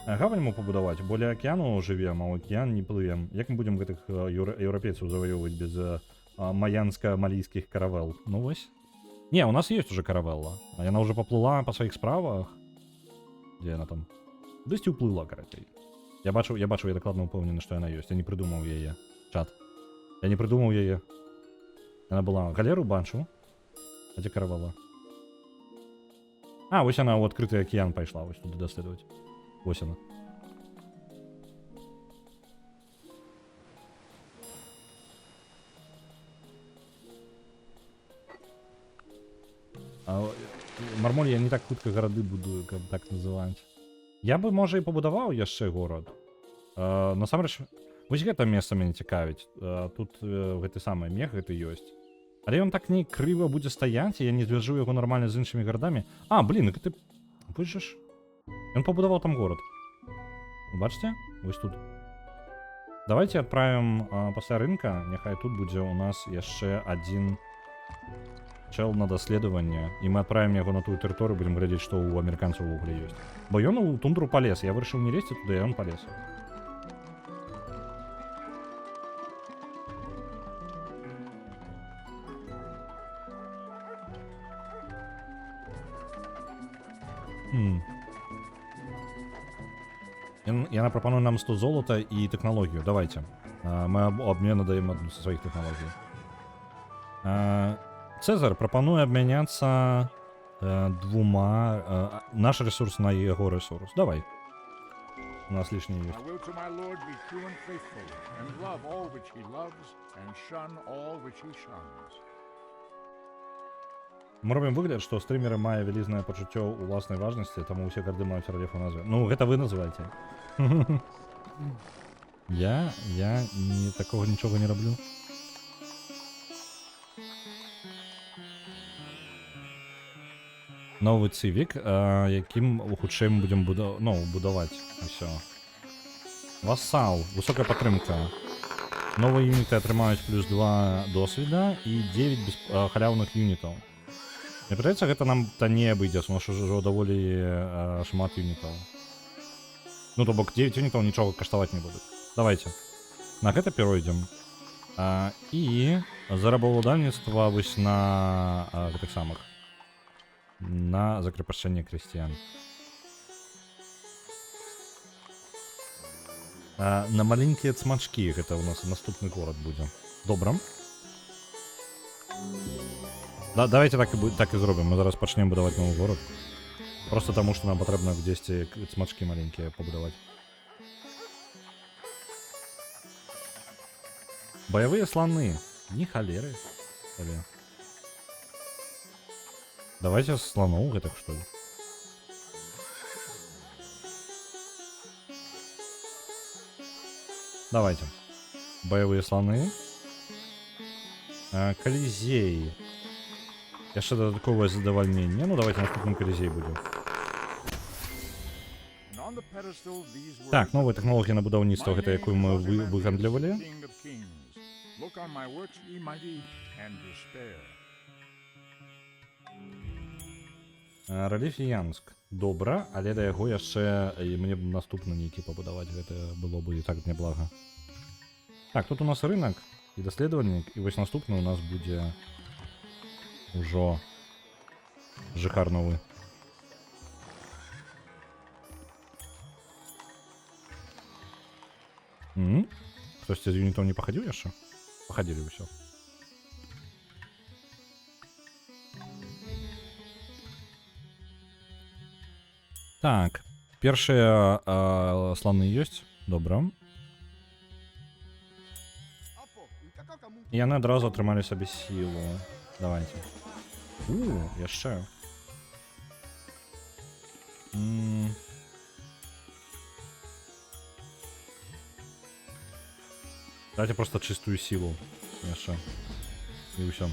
Гавань мо пабудаваць, бо ля акеану жывем, а ў акеан не плывем. Як мы будзем гэтых еўрапейцаў заваёўваць без маянска-малійскіх каравел? Ну вось. Не, у нас ёсць уже каравелла. А яна уже поплыла па сваіх справах. Дзе яна там? Десьці ўплыла, карацей. Я бачу, я дакладна ўпэўнены, што яна ёсць. Я не прыдумаў яе. Чат. Я не прыдумаў яе. Яна была галеру бачу. А дзе каравелла? А, вось яна ў адкрыты акеан пайшла, вось туды даследаваць. Вось яна. Мармоль, я не так хутка гарады будую, каб так называць. Я бы, можа, і пабудаваў яшчэ горад. Насамрэч, вось гэта месца мяне цікавіць. Тут гэты самы мех гэты ёсць. Але ён так не крыва будзе стаяць, і я не звяжу яго нармальна з іншымі гарадамі. А, блін, гэта... Вось жа ж. Ён пабудаваў там горад. Бачце? Вось тут. Давайте адправім пасля рынка. Няхай тут будзе у нас яшчэ адзін чел на даследаванне. І мы адправім яго на тую тэрыторыю, будзем глядзець, што ў амерыканцаў увогуле ёсць. Бо ён у тундру палез. Я вырашыў не лезці туды, а ён палез. Яна прапануе нам 100 золота і тэхналогію. Давайте. Мы обмен даем одну са сваіх тэхналогій. Цезар прапануе абмяняцца двума наш ресурс на яго ресурс. Давай. У нас лишнее есть. Мы робім выгляд, што стрімеры мае вялізнае пачуццё уласнай важнасці, таму ўсе гарды маюць рэльеф у назве. Ну, гэта вы называеце. Я такого нічога не раблю. Новы цывік, якім хутчэй мы будзем будаваць усё. Васал, высокая падтрымка. Новыя юніты атрымаюць плюс 2 досведа і 9 халяўных юнітаў. Мне падаецца, гэта нам танней абыдзецца, у нас ужо даволі шмат юнітаў. Ну, то бок 9 юнітаў нічога каштаваць не будуць. Давайте. На гэта перайдзем. І зарабаўладальніцтва вось на гэтых самых. На закрэпашчэнне крысціян. На маленькія цмачкі гэта у нас наступны горад будзе. Добра. Давайте так і зробім. Мы зараз пачнем будаваць новы горад. Просто таму, што нам патрэбна дзесьці цмачкі маленькія пабудаваць. Баявыя сланы. Не халеры. Давайте слоноў гэтых, што ли? Давайте. Баявыя сланы. Колізей. Яшчэ дадатковае задавальненне. Ну, давайте наступным колізей будзе. Так, новая тэхналогія на будаўніцтва, гэта якую мы выгандлівалі. Рэльеф Янск. Добра, але да яго яшчэ і мне б наступны нейкі пабудаваць. Гэта было бы і так няблага. Так, тут у нас рынок і даследавальнік, і вось наступны у нас будзе ужо жыхар новы. Хтосьці з юнітаў не пахадзіў яшчэ? Пахадзілі ўсё. Так, першыя сланы ёсць. Добра. І яны адразу атрымалі сабе сілу. Давайте. Яшчэ. Давайте просто чистую силу. Яшчэ. І ўсё.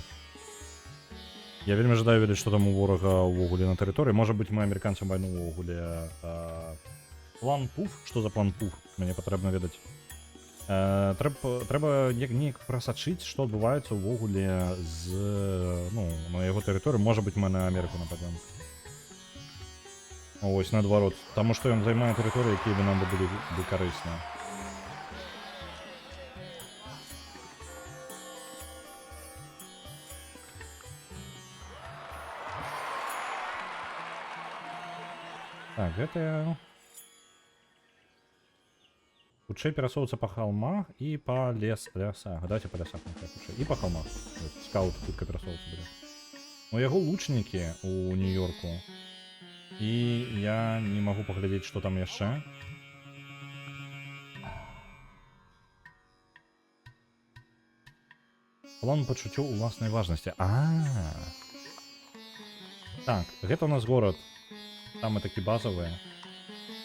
Я вельмі жадаю ведаць, што там у ворага ўвогуле на тэрыторыі. Можа быць, мы амерыканцам вайну ўвогуле... План пуф? Што за план пуф? Мне патрэбна ведаць. Трэба неяк прасачыць, што адбываецца ўвогуле з... Ну, на яго тэрыторыі. Можа быць, мы на Амерыку нападем. Ось, наадварот. Таму што ён займае тэрыторыі, якія бы нам былі карысныя. Так, гэта... Хутчэй перасоўвацца па халмах і па лясах. Давайте па лясах, хутчэй. І па халмах. Скаут хутка перасоўвацца будзе. У яго лучнікі ў Нью-Йорку. І я не магу паглядзець, што там яшчэ. План пачуццёў уласнай важнасці. Так, гэта у нас горад. Самы такі базавы.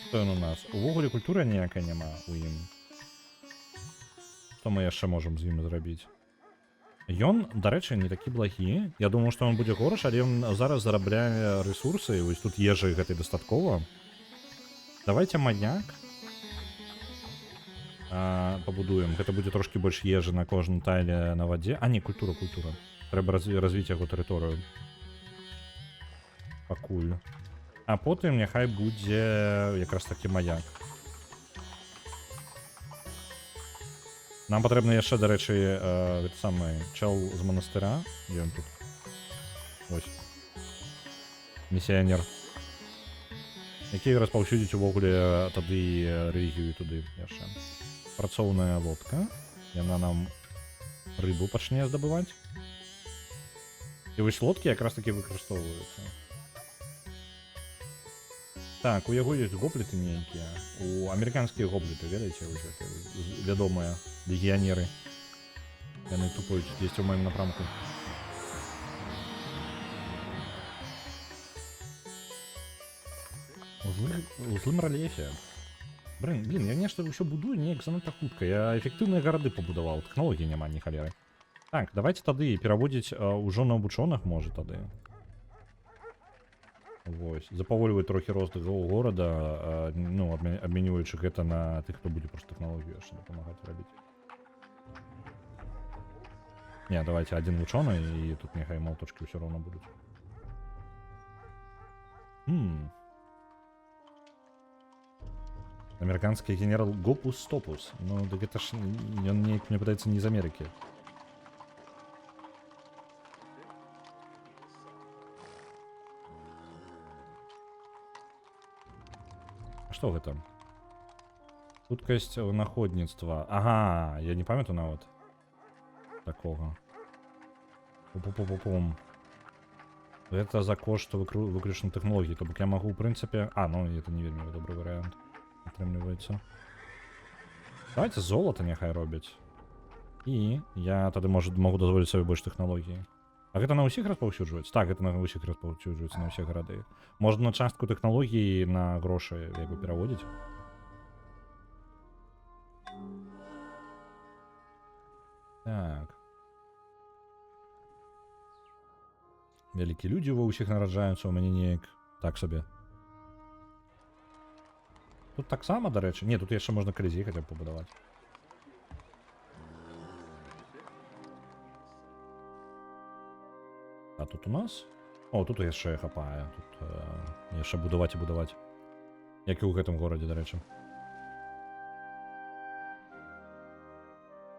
Што ён у нас? Увогуле культуры ніякай няма ў ім. Што мы яшчэ можам з ім зрабіць? Ён, дарэчы, не такі благі. Я думаю, што ён будзе горш, але ён зараз зарабляе рэсурсы. Вось тут ежы гэтай дастаткова. Давайте маяк пабудуем. Гэта будзе трошкі больш ежы на кожным тайле на вадзе. А не, культура. Трэба развіць яго тэрыторыю. Пакуль. А потым няхай будзе якраз такі маяк. Нам патрэбна яшчэ, дарэчы, гэты самы чел з манастыра. Ён тут. Ось. Місіянер. Які распаўсюдзіць увогуле тады рэлігію туды яшчэ. Працоўная лодка. Яна нам рыбу пачне здабываць. І вось лодкі якраз такі выкарыстоўваюцца. Так, у яго ёсць гобліты нейкія. У амерыканскія гобліты, ведаеце, вядомыя легіянеры. Яны тупаюць дзесьці ў маім напрамку. У злым рэльефе. Блін, я нешта ўсё будую неяк занадта хутка. Я эфектыўныя гарады пабудаваў. Тэхналогіі няма ні халеры. Так, давайте тады пераводзіць ўжо на вучоных, можа, тады. Вось, запавольваць трохі рост горада, ну, абмянюючы гэта на тых, хто будзе проста тэхналогію яшчэ дапамагаць рабіць. Не, давайте адзін вучоны, і тут няхай молточкі ўсё роўна будуць. Амерыканскі генерал Гопус Топус. Ну, так гэта ж, ён неяк, мне падаецца, не з Амерыкі. Што гэта? Хуткасць находніцтва. Ага, я не памятаю нават такога. Пу-пу-пу-пум. Гэта за кошт выключна тэхналогіі. То бок я магу, ў прынцыпе... ну, это не вельмі добры варыянт. Атрымліваецца. Давайте золата няхай робяць. І я тады, можа, магу дазволіць сабе больш тэхналогіі. А гэта на ўсіх распаўсюджваецца? Так, гэта на ўсіх распаўсюджваецца, на ўсе гарады. Можна частку тэхналогіі на грошы як бы пераводзіць. Так. Вялікія людзі ва ўсіх нараджаюцца, у мяне неяк так сабе. Тут таксама, дарэчы. Не, тут яшчэ можна калізей хаця б пабудаваць. А тут у нас... О, тут яшчэ хапае. Тут яшчэ будаваць і будаваць. Як і ў гэтым горадзе, дарэчы.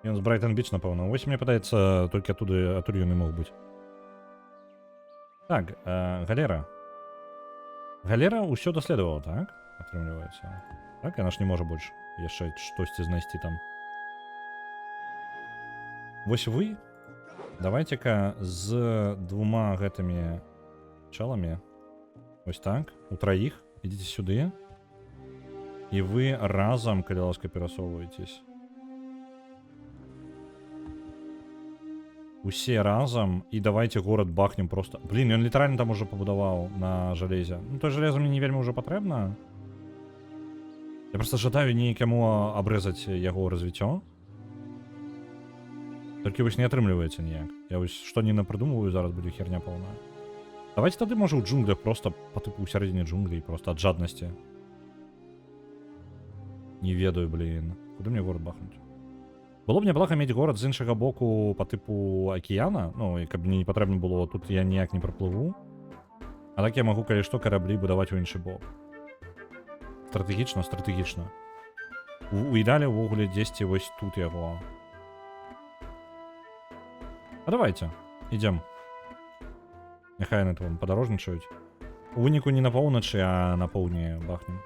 Ён з Брайтон-Біч, напэўна. Вось, мне падаецца, толькі адтуль ён і мог быць. Так, галера. Галера ўсё даследавала, так? Атрымліваецца. Так, яна ж не можа больш яшчэ штосьці знайсці там. Вось вы... Давайте-ка з двума гэтымі чаламі, ось так, у траіх, ідзіце сюды, і вы разам, калі ласка, перасоўваецесь. Усе разам, і давайте горад бахнем просто. Блін, ён літаральна там уже пабудаваў на жалезе. Ну, то жалеза мне не вельмі ўжо патрэбна. Я просто жадаю неяк яму абрэзаць яго развіццё. Толькі вось не атрымліваецца ніяк. Я вось што не напрыдумваю, зараз будзе херня паўная. Давайте тады, можа, ў джунглях просто па тыпу ў сярэдзіне джунглей, просто ад жаднасці. Не ведаю, блін. Куды мне горад бахнуць? Было б няблага мець горад з іншага боку па тыпу акіяна, ну, і каб мне не патрэбна было, тут я ніяк не праплыву. А так я магу, калі што, караблі будаваць у іншы бок. Стратэгічна. У ідэале ўвогуле дзесьці вось тут яго. А давайте, ідзем. Няхай на там падарожнічаюць. У выніку не на поўначы, а на поўдні бахнем.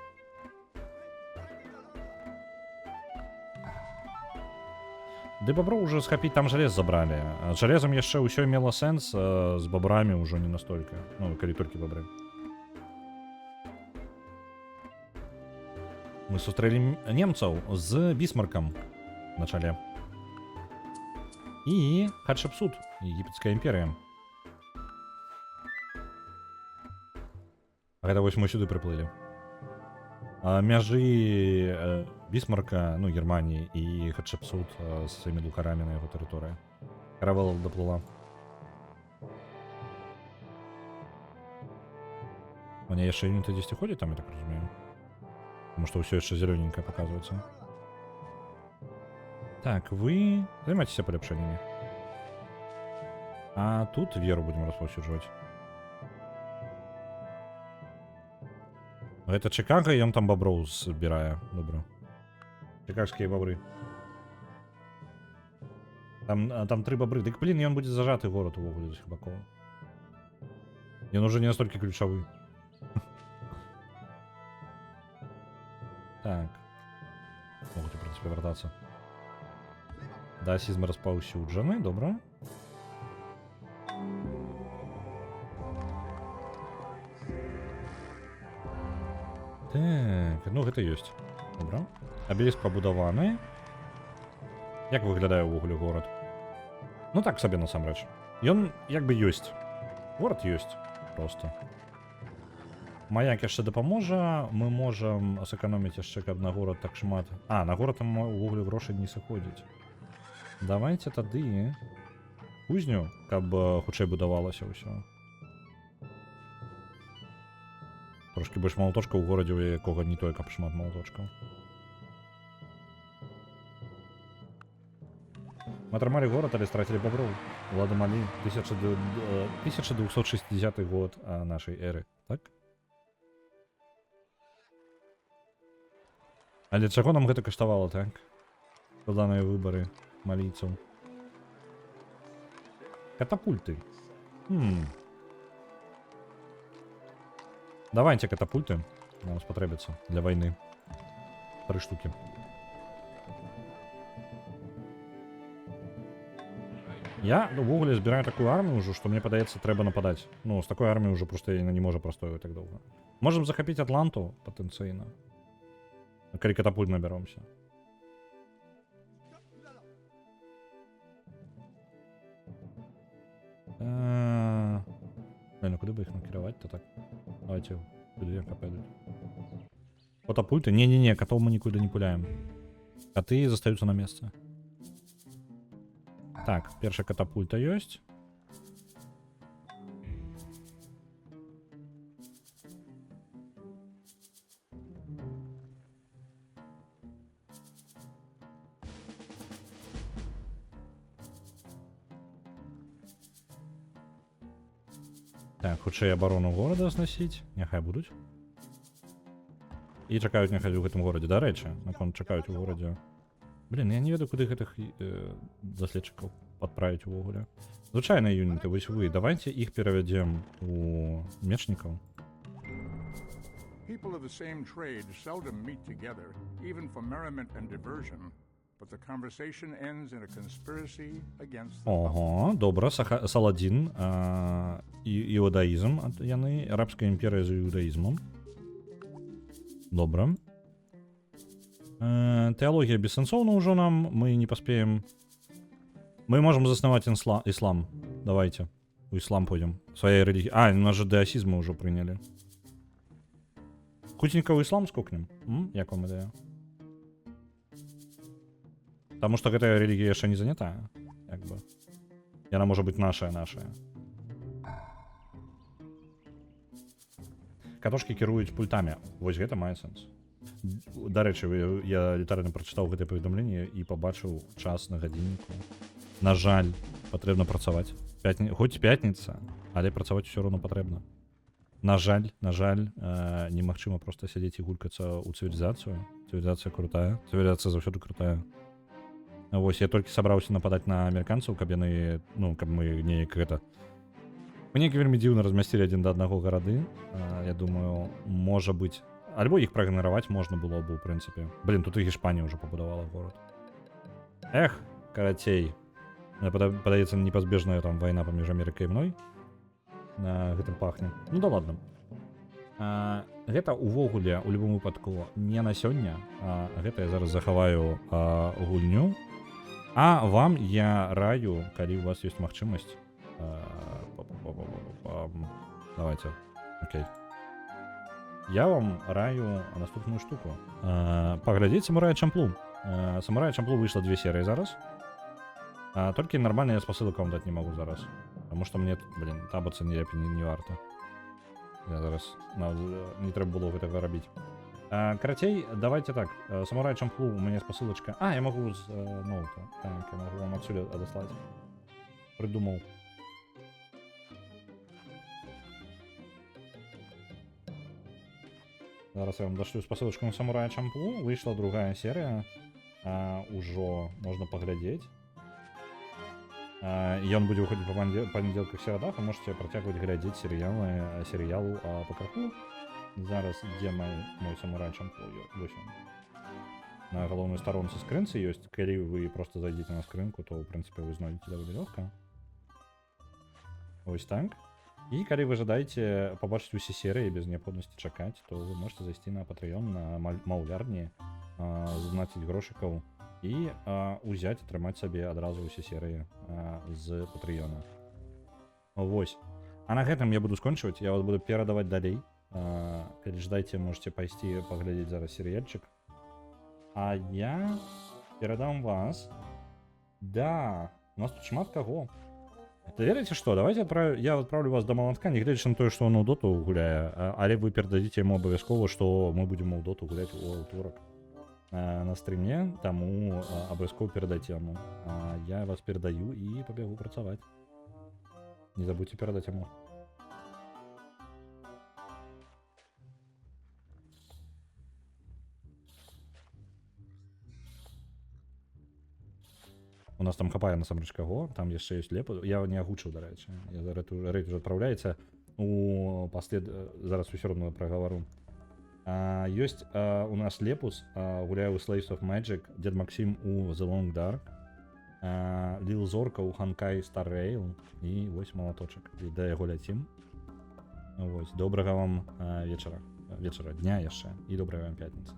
Ды бобров уже схапіць, там жалез забралі. А з жалезам яшчэ ўсё мела сэнс, з бобрамі ўжо не настолькі. Ну, калі толькі бобры. Мы сустрэлі немцаў з Бісмаркам на чале. І Хатшепсут, егіпецкая імперія. А гэта вось мы сюды прыплылі. Мяжы Бісмарка, ну, Германії і Хатшепсут з сваімі духарамі на яго тэрыторыі. Каравелла доплыла. Мне яшчэ юніты дзесьці ходзяць там, я так разумею. Потому што ўсё яшчэ зелёненькае паказваецца. Так, вы займайцеся паляпшэннямі. А тут веру будзем распаўсюджваць. Гэта Чикаго, і ён там боброў збірае. Добра. Чикагскія бобры. Там 3 бобры. Дык, блін, ён будзе зажаты горад увогуле з усіх бакоў. Ён уже не настолькі ключавы. Так. Могуць, у прынцыпе, вяртацца. Даасізм распаўсюджаны, добра. Так, ну гэта ёсць. Добра. Абеліск пабудаваны. Як выглядае ўвогуле горад? Ну так сабе насамрэч. Ён як бы ёсць. Горад ёсць. Просто. Маяк яшчэ дапаможа. Мы можам сэканоміць яшчэ, каб на горад так шмат. А, на горад там увогуле грошай не сыходзіць. Давайте тады кузню, каб хутчэй будавалася ўсё. Трошки больш малаточкаў у горадзе, у якога не тое, каб шмат малаточкаў. Мы атрымалі горад, але страцілі боброў. Улады малі 1260 год нашай эры, так? Але чаго нам гэта каштавала, так? Складаныя выбары малійцаў. Катапульты. Давайте катапульты. Нам спатрэбіцца для вайны. 3 штукі. Я увогуле збіраю такую армію ўжо, што мне падаецца, трэба нападаць. Ну, з такой арміяй ўжо проста яна не можа прастойваць так доўга. Можам захапіць Атланту патэнцыйна. Калі катапульт набяромся. Ну куды бы іх накіраваць-то так? Давайте, куды як пойдуць. Катапульты? Не-не-не, котов мы никуда не пуляем. Коты застаюцца на месцы. Так, першая катапульта ёсць. Так, хутчэй абарону горада зносіць. Няхай будуць. І чакаюць няхай у гэтым горадзе. Дарэчы, наконт чакаюць у горадзе. Блин, я не ведаю, куды гэтых даследчыкаў падправіць увогуле. Звычайныя юніты, вось вы, давайте іх перавядзем у мечнікаў. People of the same trade seldom meet together, even for merriment and diversion, but the conversation ends in a conspiracy against the Ого, добра, Саладін, іудаізм, яны, арабская імперія з іудаізмом. Добра. Тэалогія бессэнсоўна ўжо нам, мы не паспеем. Мы можам заснаваць іслам. Давайте. У іслам пойдем. Сваей рэлігіі. А, у нас же дэасізмы ўжо прынялі. Хутенька ў іслам скокнем? Як вам ідэя? Таму што гэтая рэлігія яшчэ не занятая. як бы. Яна можа быць нашая. Катошкі кіруюць пультамі. Вось гэта мае сэнс. Дарэчы, я літаральна прачытаў гэтае паведамленне і пабачыў час на гадзінніку. На жаль, патрэбна працаваць. Хоць пятніца, але працаваць усё роўна патрэбна. На жаль, немагчыма проста сядзець і гулькацца ў цывілізацыю. Цывілізацыя крутая. Цывілізацыя заўсёды крутая. Вось, я толькі сабраўся нападаць на амерыканцаў, каб яны, каб мы неяк гэта... Мы неяк вельмі дзіўна размясцілі адзін да аднаго гарады. Я думаю, можа быць... Альбо іх прагнараваць можна было б, у прынцыпе. Блін, тут і Гішпанія ўжо пабудавала горад. Эх, карацей. Мне падаецца, непазбежная там вайна паміж Амерыкай і мной. Гэтым пахне. Ну да ладно. Гэта увогуле у любым выпадку не на сёння. Гэта я зараз захаваю гульню. А вам я раю, калі у вас ёсць магчымасць. Давайте. Окей. Я вам раю наступную штуку. Паглядзець Самурая Чамплу. Самурая Чамплу выйшла 2 серыі зараз. Толькі нармальна я спасылак вам даць не магу зараз. Потому что мне, табацца не варта. Я зараз не трэба было гэтага рабіць. Карацей, давайте так. Самурай Чамплу у мяне спасылачка. Я магу з ноута. Так, я магу вам адсюль адаслаць. Прыдумаў. Зараз я вам дашлю спасылачку на Самурая Чамплу. Выйшла 2 серыя. Ужо можна паглядзець. Ён будзе выходзіць па панядзелках, серадах. Вы можете працягваць глядзець серыялу па краху. Зараз дзе мой Самурай Чамплу? Вось ён. На галоўнай старонцы скрынцы ёсць. Калі вы просто зайдзеце на скрынку, то, в прынцыпе, вы знойдзеце даволі лёгка. Вось так. І калі вы жадаеце пабачыць усе серыі без неабходнасці чакаць, то вы можете зайсці на Patreon, на маўлярні, знаціць грошыкаў і узяць, атрымаць сабе адразу ўсе серыі з Patreon. Вось. А на гэтым я буду скончваць, я вас буду перадаваць далей. Калі жадаеце, можете пайсці паглядзець зараз серыяльчык. А я перадам вас... Да, у нас тут шмат каго. Верыце што? Давайте я адправлю вас да Маланска, не гледзячы на тое, што он у доту гуляе, але вы перададзіце яму абавязкова, што мы будзем у доту гуляць у аўторак на стрыме, таму абавязкова перадайце яму. Я вас перадаю і пабягу працаваць. Не забудьце перадаць яму. У нас там хапае насамрэч каго, там яшчэ ёсць лепу. Я не агучыў, дарэчы. Рэйд ужо адпраўляецца. Зараз усё роўна прагавару. Ёсць у нас Лепус, гуляе ў Slaves of Magic, Дед Максим у The Long Dark, Лил Зорка у Ханкай Star Rail і вось малаточак. І да яго ляцім. Добрага вам вечара, дня яшчэ і добрая вам пятніца.